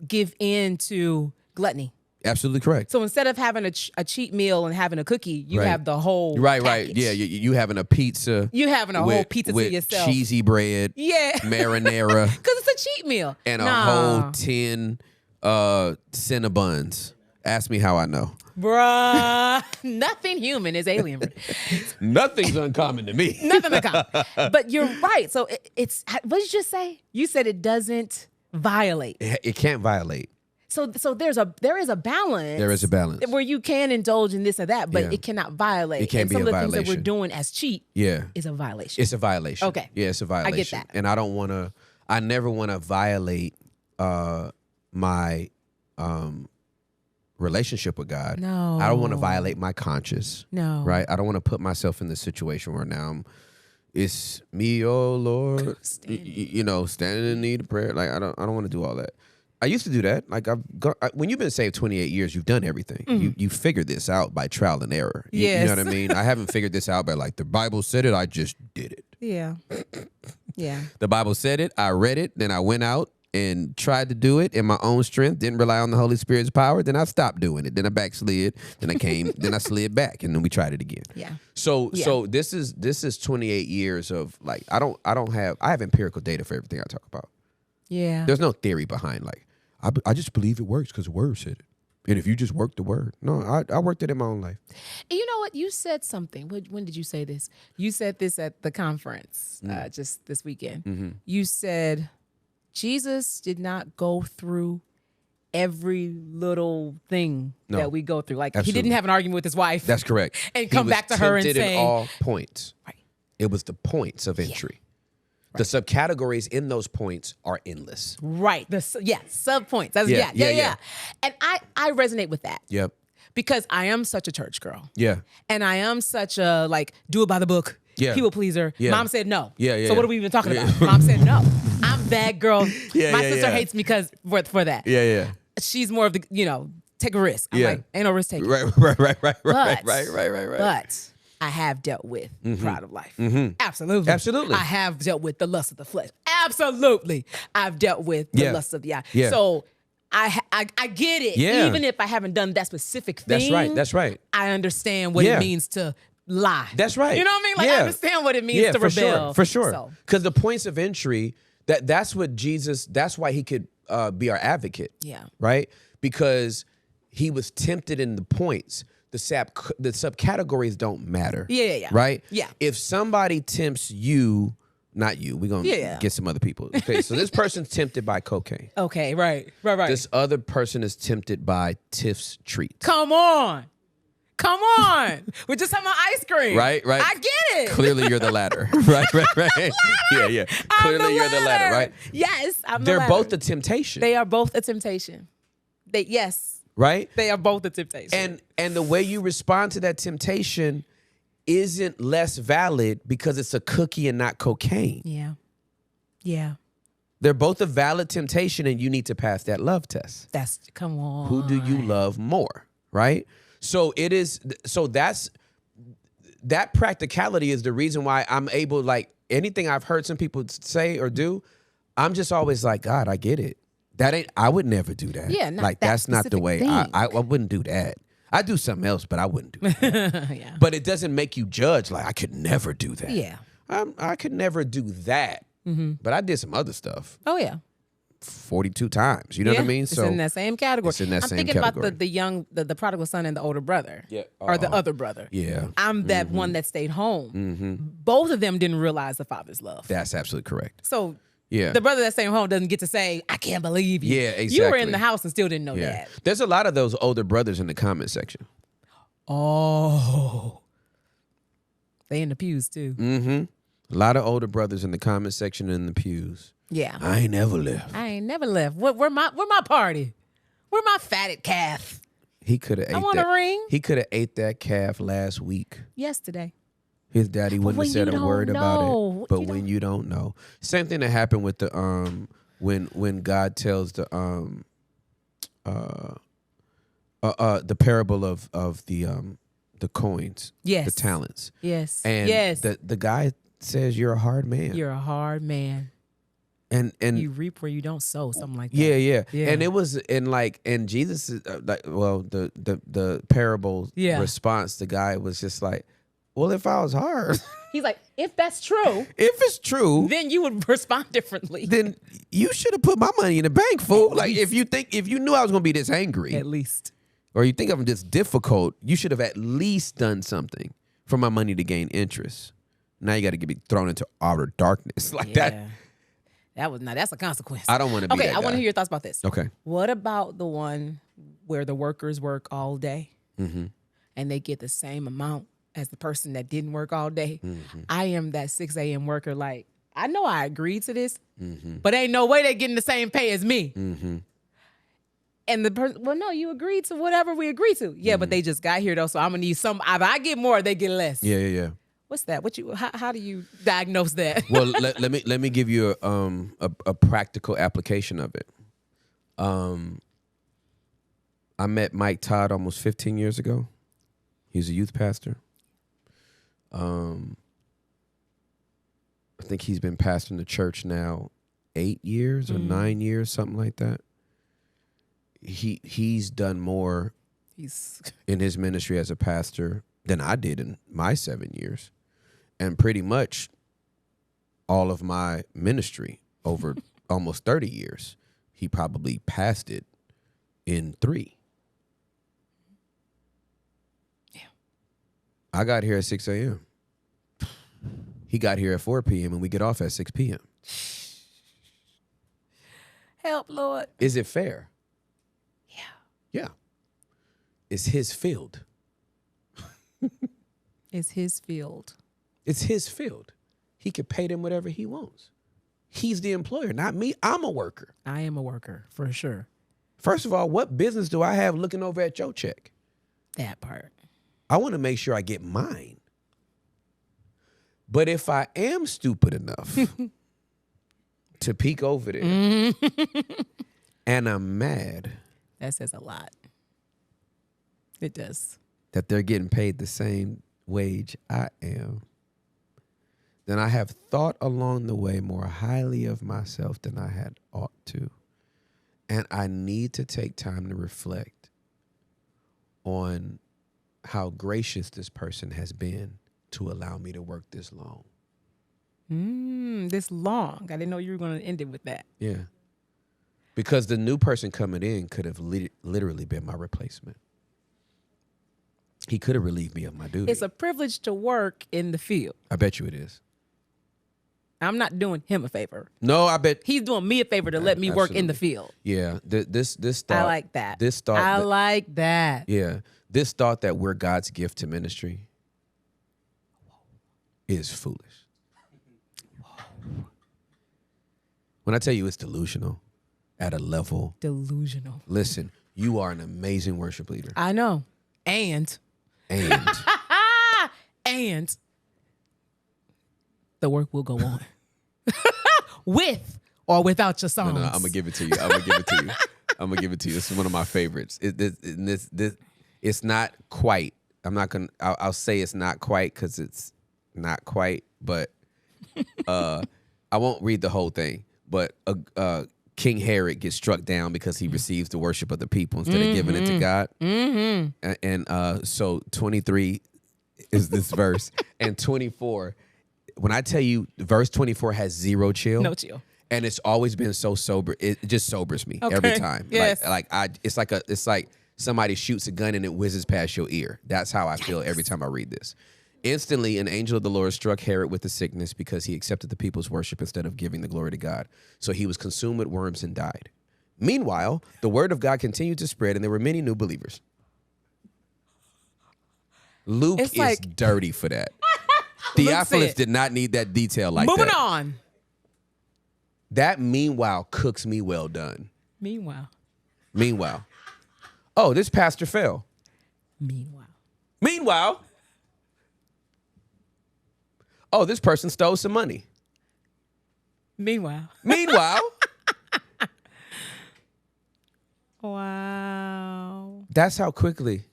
give in to gluttony. Absolutely correct. So instead of having a cheat meal and having a cookie, you have the whole right. package. Yeah, you having a pizza. You having a whole pizza with to yourself. Cheesy bread. Yeah. Marinara. Because it's a cheat meal. And a whole 10 Cinnabons. Ask me how I know. Bruh, nothing human is alien. Nothing's uncommon to me. Nothing uncommon. But you're right. So it's, what did you just say? You said it doesn't violate. It can't violate. So there is a balance. There is a balance. Where you can indulge in this or that, but Yeah. it cannot violate. It can't and be some a of the things that violation. we're doing as cheat is a violation. It's a violation. Okay. Yeah, it's a violation. that. And I never want to violate my relationship with God. No. I don't want to violate my conscience. No. Right? I don't want to put myself in this situation where now it's me, oh Lord, standing in need of prayer. Like I don't want to do all that. I used to do that. Like when you've been saved 28 years, you've done everything. You figured this out by trial and error. You know what I mean? I haven't figured this out by like the Bible said it, I just did it. Yeah. Yeah. The Bible said it, I read it, then I went out and tried to do it in my own strength, didn't rely on the Holy Spirit's power, then I stopped doing it. Then I backslid, then I came, then I slid back, and then we tried it again. Yeah. So this is 28 years of like I have empirical data for everything I talk about. Yeah. There's no theory behind like I just believe it works because the word said it. And if you just work the word. No, I worked it in my own life. You know what? You said something. When did you say this? You said this at the conference just this weekend. Mm-hmm. You said Jesus did not go through every little thing that we go through. Like Absolutely. he didn't have an argument with his wife. That's correct. And come back to her and tempted say, in all points. Right. It was the points of entry. The subcategories in those points are endless. Right. Sub points. That's Yeah. And I resonate with that. Yep. Because I am such a church girl. Yeah. And I am such a like do it by the book. Yeah. People pleaser. Yeah. Mom said no. Yeah. So what are we even talking about? Mom said no. I'm bad girl. My sister hates me because for that. Yeah. She's more of the, take a risk. I'm like, ain't no risk taking. Right. But I have dealt with pride of life. Absolutely. Absolutely. I have dealt with the lust of the flesh. Absolutely. I've dealt with the lust of the eye. Yeah. So I get it. Yeah. Even if I haven't done that specific thing. That's right. I understand what it means to lie. That's right. You know what I mean? Like I understand what it means to rebel. For sure. So, Because the points of entry, that's what Jesus, that's why he could be our advocate. yeah. Right? Because he was tempted in the points. The subcategories don't matter. Yeah. Right? Yeah. If somebody tempts you, not you, we're going to get some other people. Okay, so this person's tempted by cocaine. Okay, right. This other person is tempted by Tiff's treats. Come on. We're just having ice cream. Right. I get it. Clearly you're the latter. Right. Yeah. Clearly you're the latter, right? Yes, I'm the They're latter. both a temptation. They are both a temptation. Right? They are both a temptation. And the way you respond to that temptation isn't less valid because it's a cookie and not cocaine. Yeah. They're both a valid temptation and you need to pass that love test. Come on. Who do you love more? Right? So that's that practicality is the reason why I'm able, like anything I've heard some people say or do, I'm just always like, God, I get it. I would never do that. Yeah, not like that that's not the specific way. thing. I wouldn't do that. I do something else, but I wouldn't do that. Yeah. But it doesn't make you judge. Like I could never do that. Yeah. I could never do that. But I did some other stuff Oh yeah. 42 times. You know what I mean? It's in that same category. It's in that I'm same thinking category. about the prodigal son and the older brother. Yeah. Or the other brother. Yeah. I'm that one that stayed home. Both of them didn't realize the father's love. That's absolutely correct. So Yeah. the brother that stayed home doesn't get to say, I can't believe you. Yeah, You were in exactly. the house and still didn't know Yeah. that. There's a lot of those older brothers in the comment section. Oh. They in the pews too. A lot of older brothers in the comment section and in the pews. Yeah. I ain't never left. I ain't never left. Where my party? Where my fatted calf? He could have ate want that. a ring. He could have ate that calf last week. Yesterday. His daddy wouldn't when have said you a word don't about know, it. But you when you don't know. Same thing that happened with the when God tells the The parable of the coins, Yes. the talents. Yes. And yes. the guy says you're a hard man. You're a hard man. And You reap where you don't sow, something like that. yeah. Yeah. And it was and Jesus is the parable response, the guy was just like, well, if I was hard, He's like, if that's true, if it's true, then you would respond differently. then you should have put my money in the bank, fool. Like if you knew I was gonna be this angry, At least. or you think I'm this difficult, you should have at least done something for my money to gain interest. Now you got to get me thrown into outer darkness like that. That's a consequence. I don't want to be Okay, that I want guy. to hear your thoughts about this. Okay. What about the one where the workers work all day and they get the same amount as the person that didn't work all day? I am that 6 a.m. worker. Like, I know I agreed to this, but ain't no way they're getting the same pay as me. And the person, well, no, you agreed to whatever we agreed to. Yeah, but they just got here though, so I'm gonna need some. Either I get more, or they get less. Yeah. What's that? How do you diagnose that? Well, let me give you a practical application of it. I met Mike Todd almost 15 years ago. He's a youth pastor. I think he's been pastoring the church now 8 years or 9 years, something like that. He's done more in his ministry as a pastor than I did in my 7 years. And pretty much all of my ministry over almost 30 years, he probably passed it in 3. Yeah. I got here at 6 a.m. He got here at 4 p.m. and we get off at 6 p.m. Help, Lord. Is it fair? Yeah. Yeah. It's his field. It's his field. It's his field. He could pay them whatever he wants. He's the employer, not me. I'm a worker. I am a worker, for sure. First of all, what business do I have looking over at your check? That part. I want to make sure I get mine. But if I am stupid enough to peek over there and I'm mad That says a lot. It does. that they're getting paid the same wage I am, then I have thought along the way more highly of myself than I had ought to. And I need to take time to reflect on how gracious this person has been to allow me to work this long. This long. I didn't know you were going to end it with that. Yeah. Because the new person coming in could have literally been my replacement. He could have relieved me of my duty. It's a privilege to work in the field. I bet you it is. I'm not doing him a favor. No, I bet. He's doing me a favor to let me work in the field. Yeah. This thought. I like that. This thought. I like that. Yeah. This thought that we're God's gift to ministry is foolish. When I tell you it's delusional at a level. Delusional. Listen, you are an amazing worship leader. I know. And the work will go on. With or without your songs. No, I'm gonna give it to you. I'm gonna give it to you. This is one of my favorites. It's not quite. I'll say it's not quite because it's not quite. But I won't read the whole thing. But King Herod gets struck down because he receives the worship of the people instead of giving it to God. And so 23 is this verse, and 24. When I tell you, verse 24 has zero chill. No chill. And it's always been so sober. It just sobers me Okay. every time. Yes. It's like somebody shoots a gun and it whizzes past your ear. That's how I feel every time I read this. Instantly, an angel of the Lord struck Herod with the sickness because he accepted the people's worship instead of giving the glory to God. So he was consumed with worms and died. Meanwhile, the word of God continued to spread, and there were many new believers. Luke It's is like- dirty for that. Theophilus said, did not need that detail like Moving that. on. That meanwhile cooks me well done. Meanwhile. Oh, this pastor fell. Meanwhile. Oh, this person stole some money. Meanwhile. Meanwhile, Wow. That's how quickly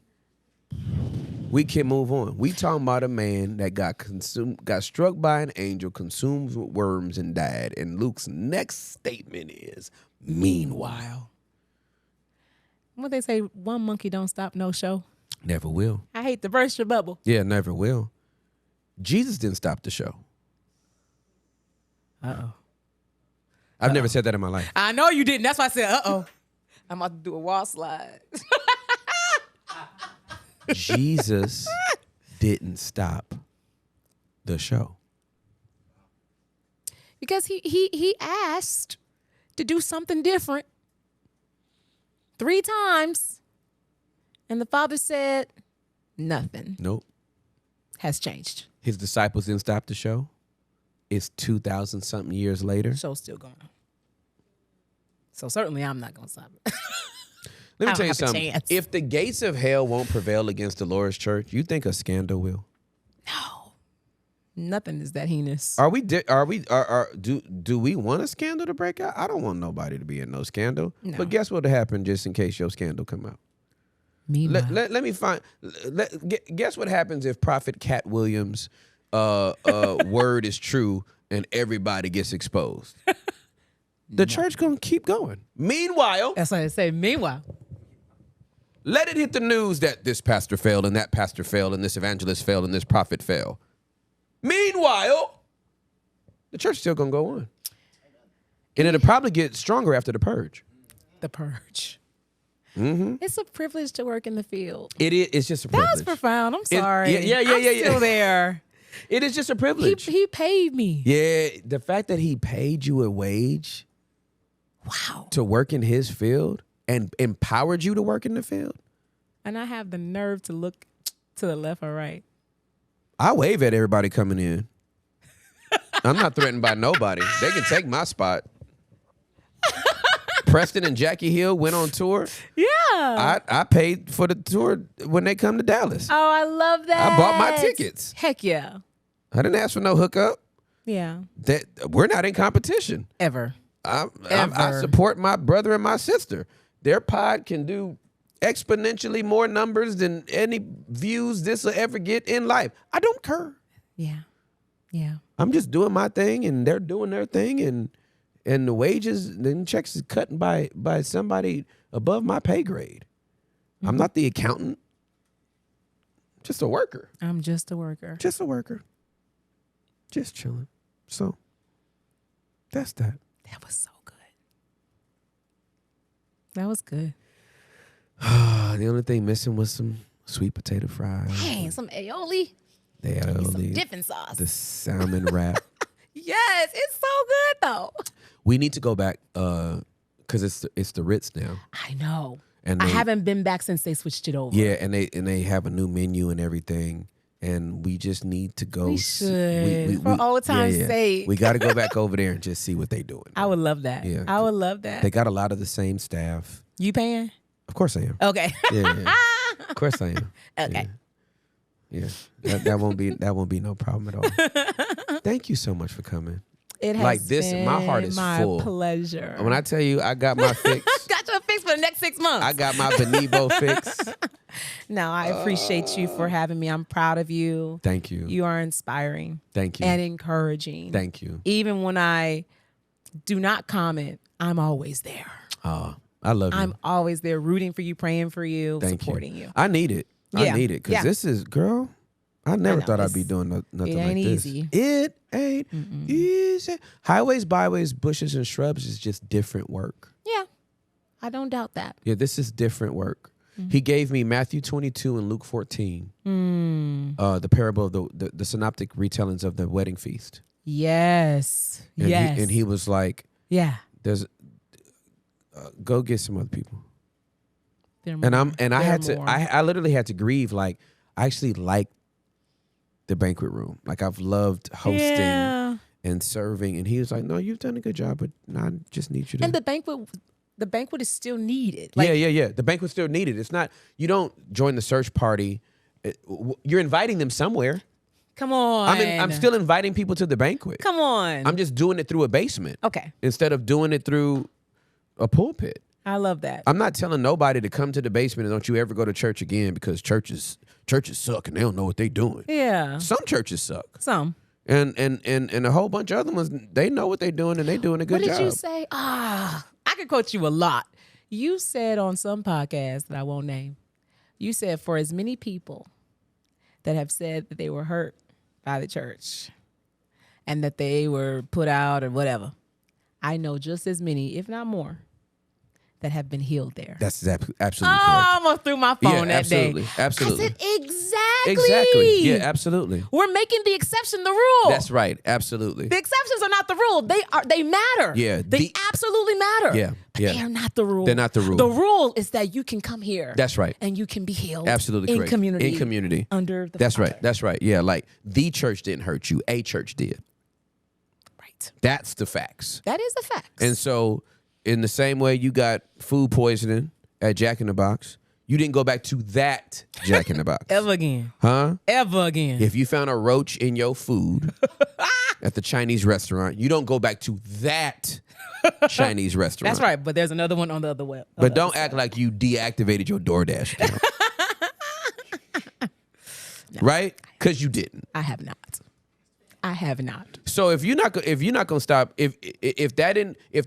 we can move on. We talking about a man that got struck by an angel, consumed with worms, and died. And Luke's next statement is, meanwhile. What they say, one monkey don't stop no show. Never will. I hate to burst your bubble. Yeah, never will. Jesus didn't stop the show. Uh-oh. I've never said that in my life. I know you didn't. That's why I said, uh-oh. I'm about to do a wall slide. Jesus didn't stop the show. Because he asked to do something different 3 times. And the Father said, nothing Nope. has changed. His disciples didn't stop the show. It's 2,000 something years later. Show's still going on. So certainly I'm not going to stop it. Let me I tell you don't have a something. chance. If the gates of hell won't prevail against the Lord's church, you think a scandal will? No. Nothing is that heinous. Do we want a scandal to break out? I don't want nobody to be in no scandal. No. But guess what'll happen just in case your scandal come out? Meanwhile. Let me find. Guess what happens if Prophet Cat Williams' word is true and everybody gets exposed? The church gonna keep going. Meanwhile, That's what I say. Meanwhile. let it hit the news that this pastor failed and that pastor failed and this evangelist failed and this prophet failed. Meanwhile, the church is still gonna go on, and it'll probably get stronger after the purge. The purge. Mm-hmm. It's a privilege to work in the field. It is. It's just a That privilege. was profound. I'm sorry. yeah, I'm yeah. still there. It is just a privilege. He paid me. Yeah, the fact that he paid you a wage Wow. to work in his field and empowered you to work in the field. And I have the nerve to look to the left or right. I wave at everybody coming in. I'm not threatened by nobody. They can take my spot. Preston and Jackie Hill went on tour. Yeah. I paid for the tour when they come to Dallas. Oh, I love that. I bought my tickets. Heck yeah. I didn't ask for no hookup. Yeah. That we're not in competition. Ever. I Ever. support my brother and my sister. Their pod can do exponentially more numbers than any views this will ever get in life. I don't care. Yeah. Yeah. I'm just doing my thing, and they're doing their thing, and the wages, the checks is cut by somebody above my pay grade. Mm-hmm. I'm not the accountant. Just a worker. I'm just a worker. Just a worker. Just chilling. So that's that. That was so good. That was good. The only thing missing was some sweet potato fries. Dang, some aioli. The Some aioli, dipping sauce. the salmon wrap. Yes, it's so good though. We need to go back because it's the Ritz now. I know. And I they- haven't been back since they switched it over. Yeah, and they have a new menu and everything, and we just need to go. We see- should. For old time's sake. We got to go back over there and just see what they doing. I would love that. Yeah. I would love that. They got a lot of the same staff. You paying? Of course I am. Okay. Yeah. Of course I am. Okay. Yeah. That won't be no problem at all. Thank you so much for coming. It has Like this, been my heart is my full. pleasure. When I tell you I got my fix, got your fix for the next 6 months. I got my Benibo fix. No, I appreciate you for having me. I'm proud of you. Thank you. You are inspiring Thank you. and encouraging. Thank you. Even when I do not comment, I'm always there. I love you. I'm always there rooting for you, praying for you, Thank supporting you. you. I need it. I Yeah. need it because Yeah. this is, girl, I never know, thought I'd it's- be doing nothing it like ain't this. easy. It ain't easy. Highways, byways, bushes, and shrubs is just different work. Yeah, I don't doubt that. Yeah, this is different work. He gave me Matthew 22 and Luke 14, the parable of the synoptic retellings of the wedding feast. Yes. And yes. he was like, yeah. "There's go get some other people." They're And more. I They're had to more. I literally had to grieve. Like, I actually like the banquet room. Like, I've loved hosting Yeah. and serving. And he was like, "No, you've done a good job, but I just need you to." And the banquet is still needed. Like, yeah. The banquet's still needed. It's not, you don't join the search party. You're inviting them somewhere. come on. I'm still inviting people to the banquet. Come on. I'm just doing it through a basement okay. instead of doing it through a pulpit. I love that. I'm not telling nobody to come to the basement and don't you ever go to church again because churches suck and they don't know what they're doing. Yeah. Some churches suck. Some. And a whole bunch of other ones, they know what they're doing and they're doing a good job. What did you say? I could quote you a lot. You said on some podcast that I won't name, you said for as many people that have said that they were hurt by the church and that they were put out or whatever, I know just as many, if not more, that have been healed there. That's absolutely correct. I almost threw my phone that absolutely, day. Absolutely. I said, exactly. Exactly. Yeah, absolutely. We're making the exception the rule. That's right. Absolutely. The exceptions are not the rule. They matter. Yeah, They absolutely matter. Yeah, But yeah. they are not the rule. They're not the rule. The rule is that you can come here. That's right. And you can be healed. Absolutely in correct. community. In community. Under the That's Father. right. That's right. Yeah, like the church didn't hurt you. A church did. Right. That's the facts. That is the facts. And so in the same way you got food poisoning at Jack in the Box, you didn't go back to that Jack in the Box. Ever again. Huh? Ever again. If you found a roach in your food at the Chinese restaurant, you don't go back to that Chinese restaurant. That's right. But there's another one on the other web. But don't act like you deactivated your DoorDash account. Right? Because you didn't. I have not. I have not. So if you're not gonna stop, if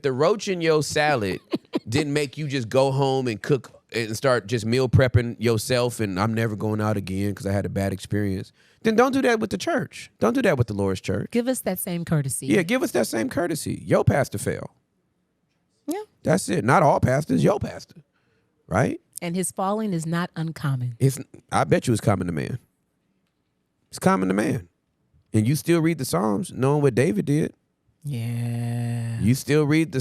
the roach in your salad didn't make you just go home and cook and start just meal prepping yourself, and I'm never going out again because I had a bad experience, then don't do that with the church. Don't do that with the Lord's church. Give us that same courtesy. Yeah, give us that same courtesy. Your pastor fell. Yeah. That's it. Not all pastors, your pastor. Right? And his falling is not uncommon. I bet you it's common to man. It's common to man. And you still read the Psalms knowing what David did. Yeah. You still read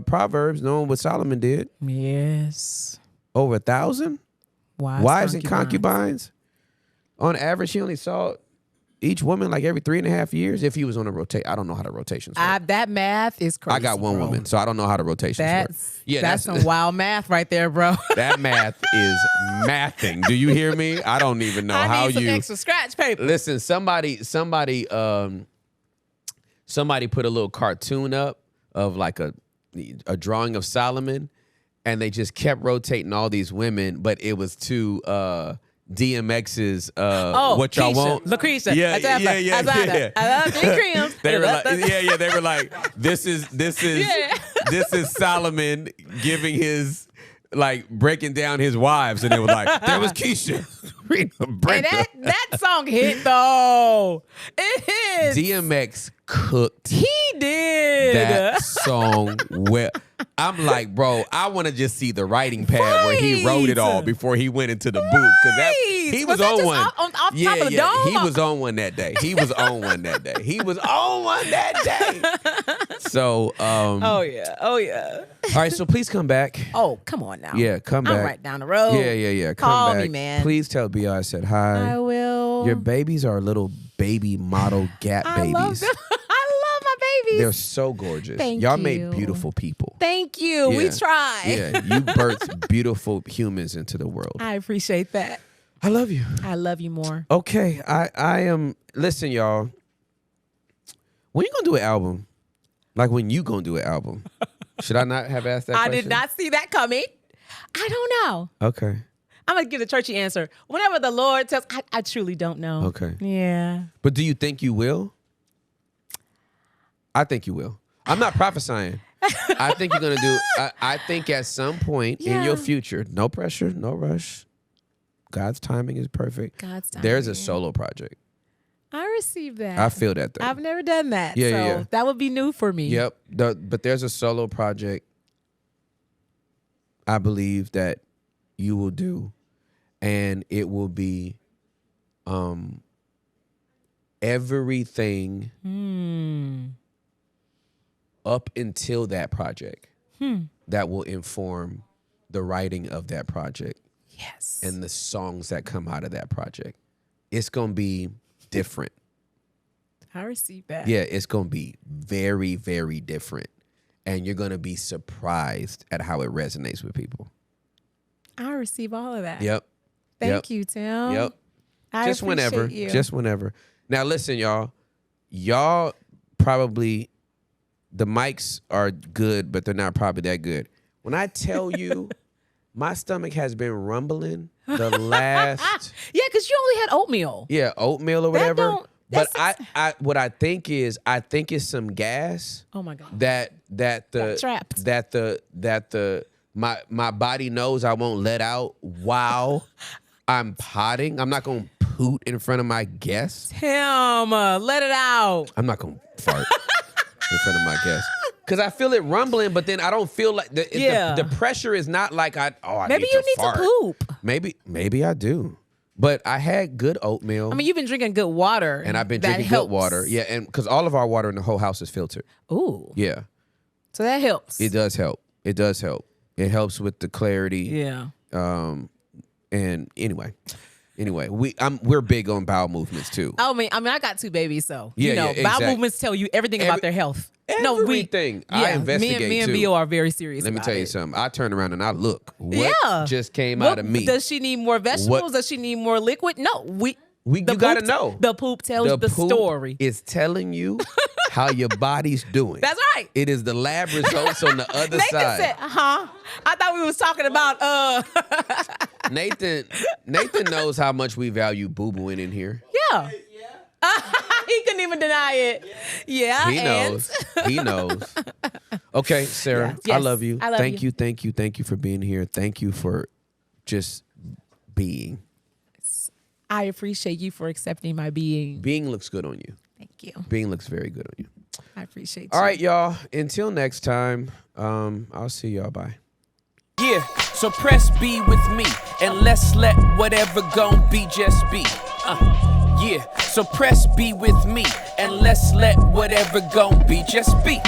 Proverbs knowing what Solomon did. Yes. Over 1,000 wives and concubines. On average, he only saw each woman like every 3.5 years if he was on a rotation. I don't know how the rotations work. That math is crazy. I got one bro. woman, so I don't know how the rotations work. That's some wild math right there, bro. That math is mathing. Do you hear me? I don't even know how need some you extra scratch paper. listen. Somebody put a little cartoon up of like a drawing of Solomon, and they just kept rotating all these women, but it was to DMX's what y'all Keisha, want? Lucretia. Yeah. I love creams. They were like, they were like, this is Solomon giving his, like, breaking down his wives, and they were like, there was Keisha. And that song hit though. It hit. DMX cooked He did. that song well. I'm like, bro, I want to just see the writing pad where he wrote it all before he went into the booth. Because he was that on just one. off top of the dome? He was on one that day. He was on one that day. So, Oh yeah. all right, so please come back. Oh, come on now. Yeah, come back. I'm right down the road. Yeah. Come Call back. me, man. Please tell B I said hi. I will. Your babies are little baby model Gap I babies. love them. I love my babies. They're so gorgeous. Thank Y'all you. made beautiful people. Thank you. We Yeah. try. Yeah, you birthed beautiful humans into the world. I appreciate that. I love you. I love you more. Okay, I am. Listen, y'all. When you gonna do an album? Like when you gonna do an album? Should I not have asked that I question? did not see that coming. I don't know. Okay. I'm gonna give the churchy answer. Whenever the Lord tells, I truly don't know. Okay. Yeah. But do you think you will? I think you will. I'm not prophesying. I think you're gonna do. I think at some point in your Yeah. future, no pressure, no rush. God's timing is perfect. God's There's a timing. solo project. I received that. I feel that though. I've never done that. Yeah, so yeah. that would be new for me. Yep. But there's a solo project I believe that you will do, and it will be everything up until that project that will inform the writing of that project Yes. and the songs that come out of that project. It's going to be different. I received that. Yeah, it's going to be very, very different. And you're going to be surprised at how it resonates with people. I receive all of that. Yep. Thank you, Tim. Yep. I Just whenever. appreciate you. Just whenever. Now, listen, y'all. Y'all probably, the mics are good, but they're not probably that good. When I tell you, my stomach has been rumbling the last Yeah, because you only had oatmeal. oatmeal or That whatever. don't- But that's- I what I think it's some gas Oh my God. that Got trapped. my body knows I won't let out while I'm potting. I'm not gonna poot in front of my guests. Tim, let it out. I'm not gonna fart in front of my guests. Cause I feel it rumbling, but then I don't feel like the pressure is not like I Maybe you need fart. to poop. Maybe I do. But I had good oatmeal. I mean, you've been drinking good water. and I've been That drinking helps. good water. Yeah, and because all of our water in the whole house is filtered. Ooh. Yeah. So that helps. It does help. It does help. It helps with the clarity. Yeah. And anyway, we're big on bowel movements too. I mean, I got 2 babies, so Yeah, you know, yeah, bowel exactly. movements tell you everything about their health. Everything. I investigate me and too. Bio are very serious. Let me about tell you it. something. I turn around and I look. What just came What- out of me? Does she need more vegetables? What- Does she need more liquid? No, you gotta poop- know. The poop tells the poop story. is telling you how your body's doing. That's right. It is the lab results on the other Nathan side. said, I thought we was talking about Nathan knows how much we value boo-booing in here. Yeah. He couldn't even deny it. Yeah. He knows. He knows. Okay, Sarah, Yes. I love you. I love Thank you. you. Thank you for being here. Thank you for just being. I appreciate you for accepting my being. Being looks good on you. Thank you. Being looks very good on you. I appreciate you. All right, y'all. Until next time, I'll see y'all. Bye. Yeah, so press B with me and let's let whatever gon' be just be. Yeah, so press B with me and let's let whatever gon' be just be.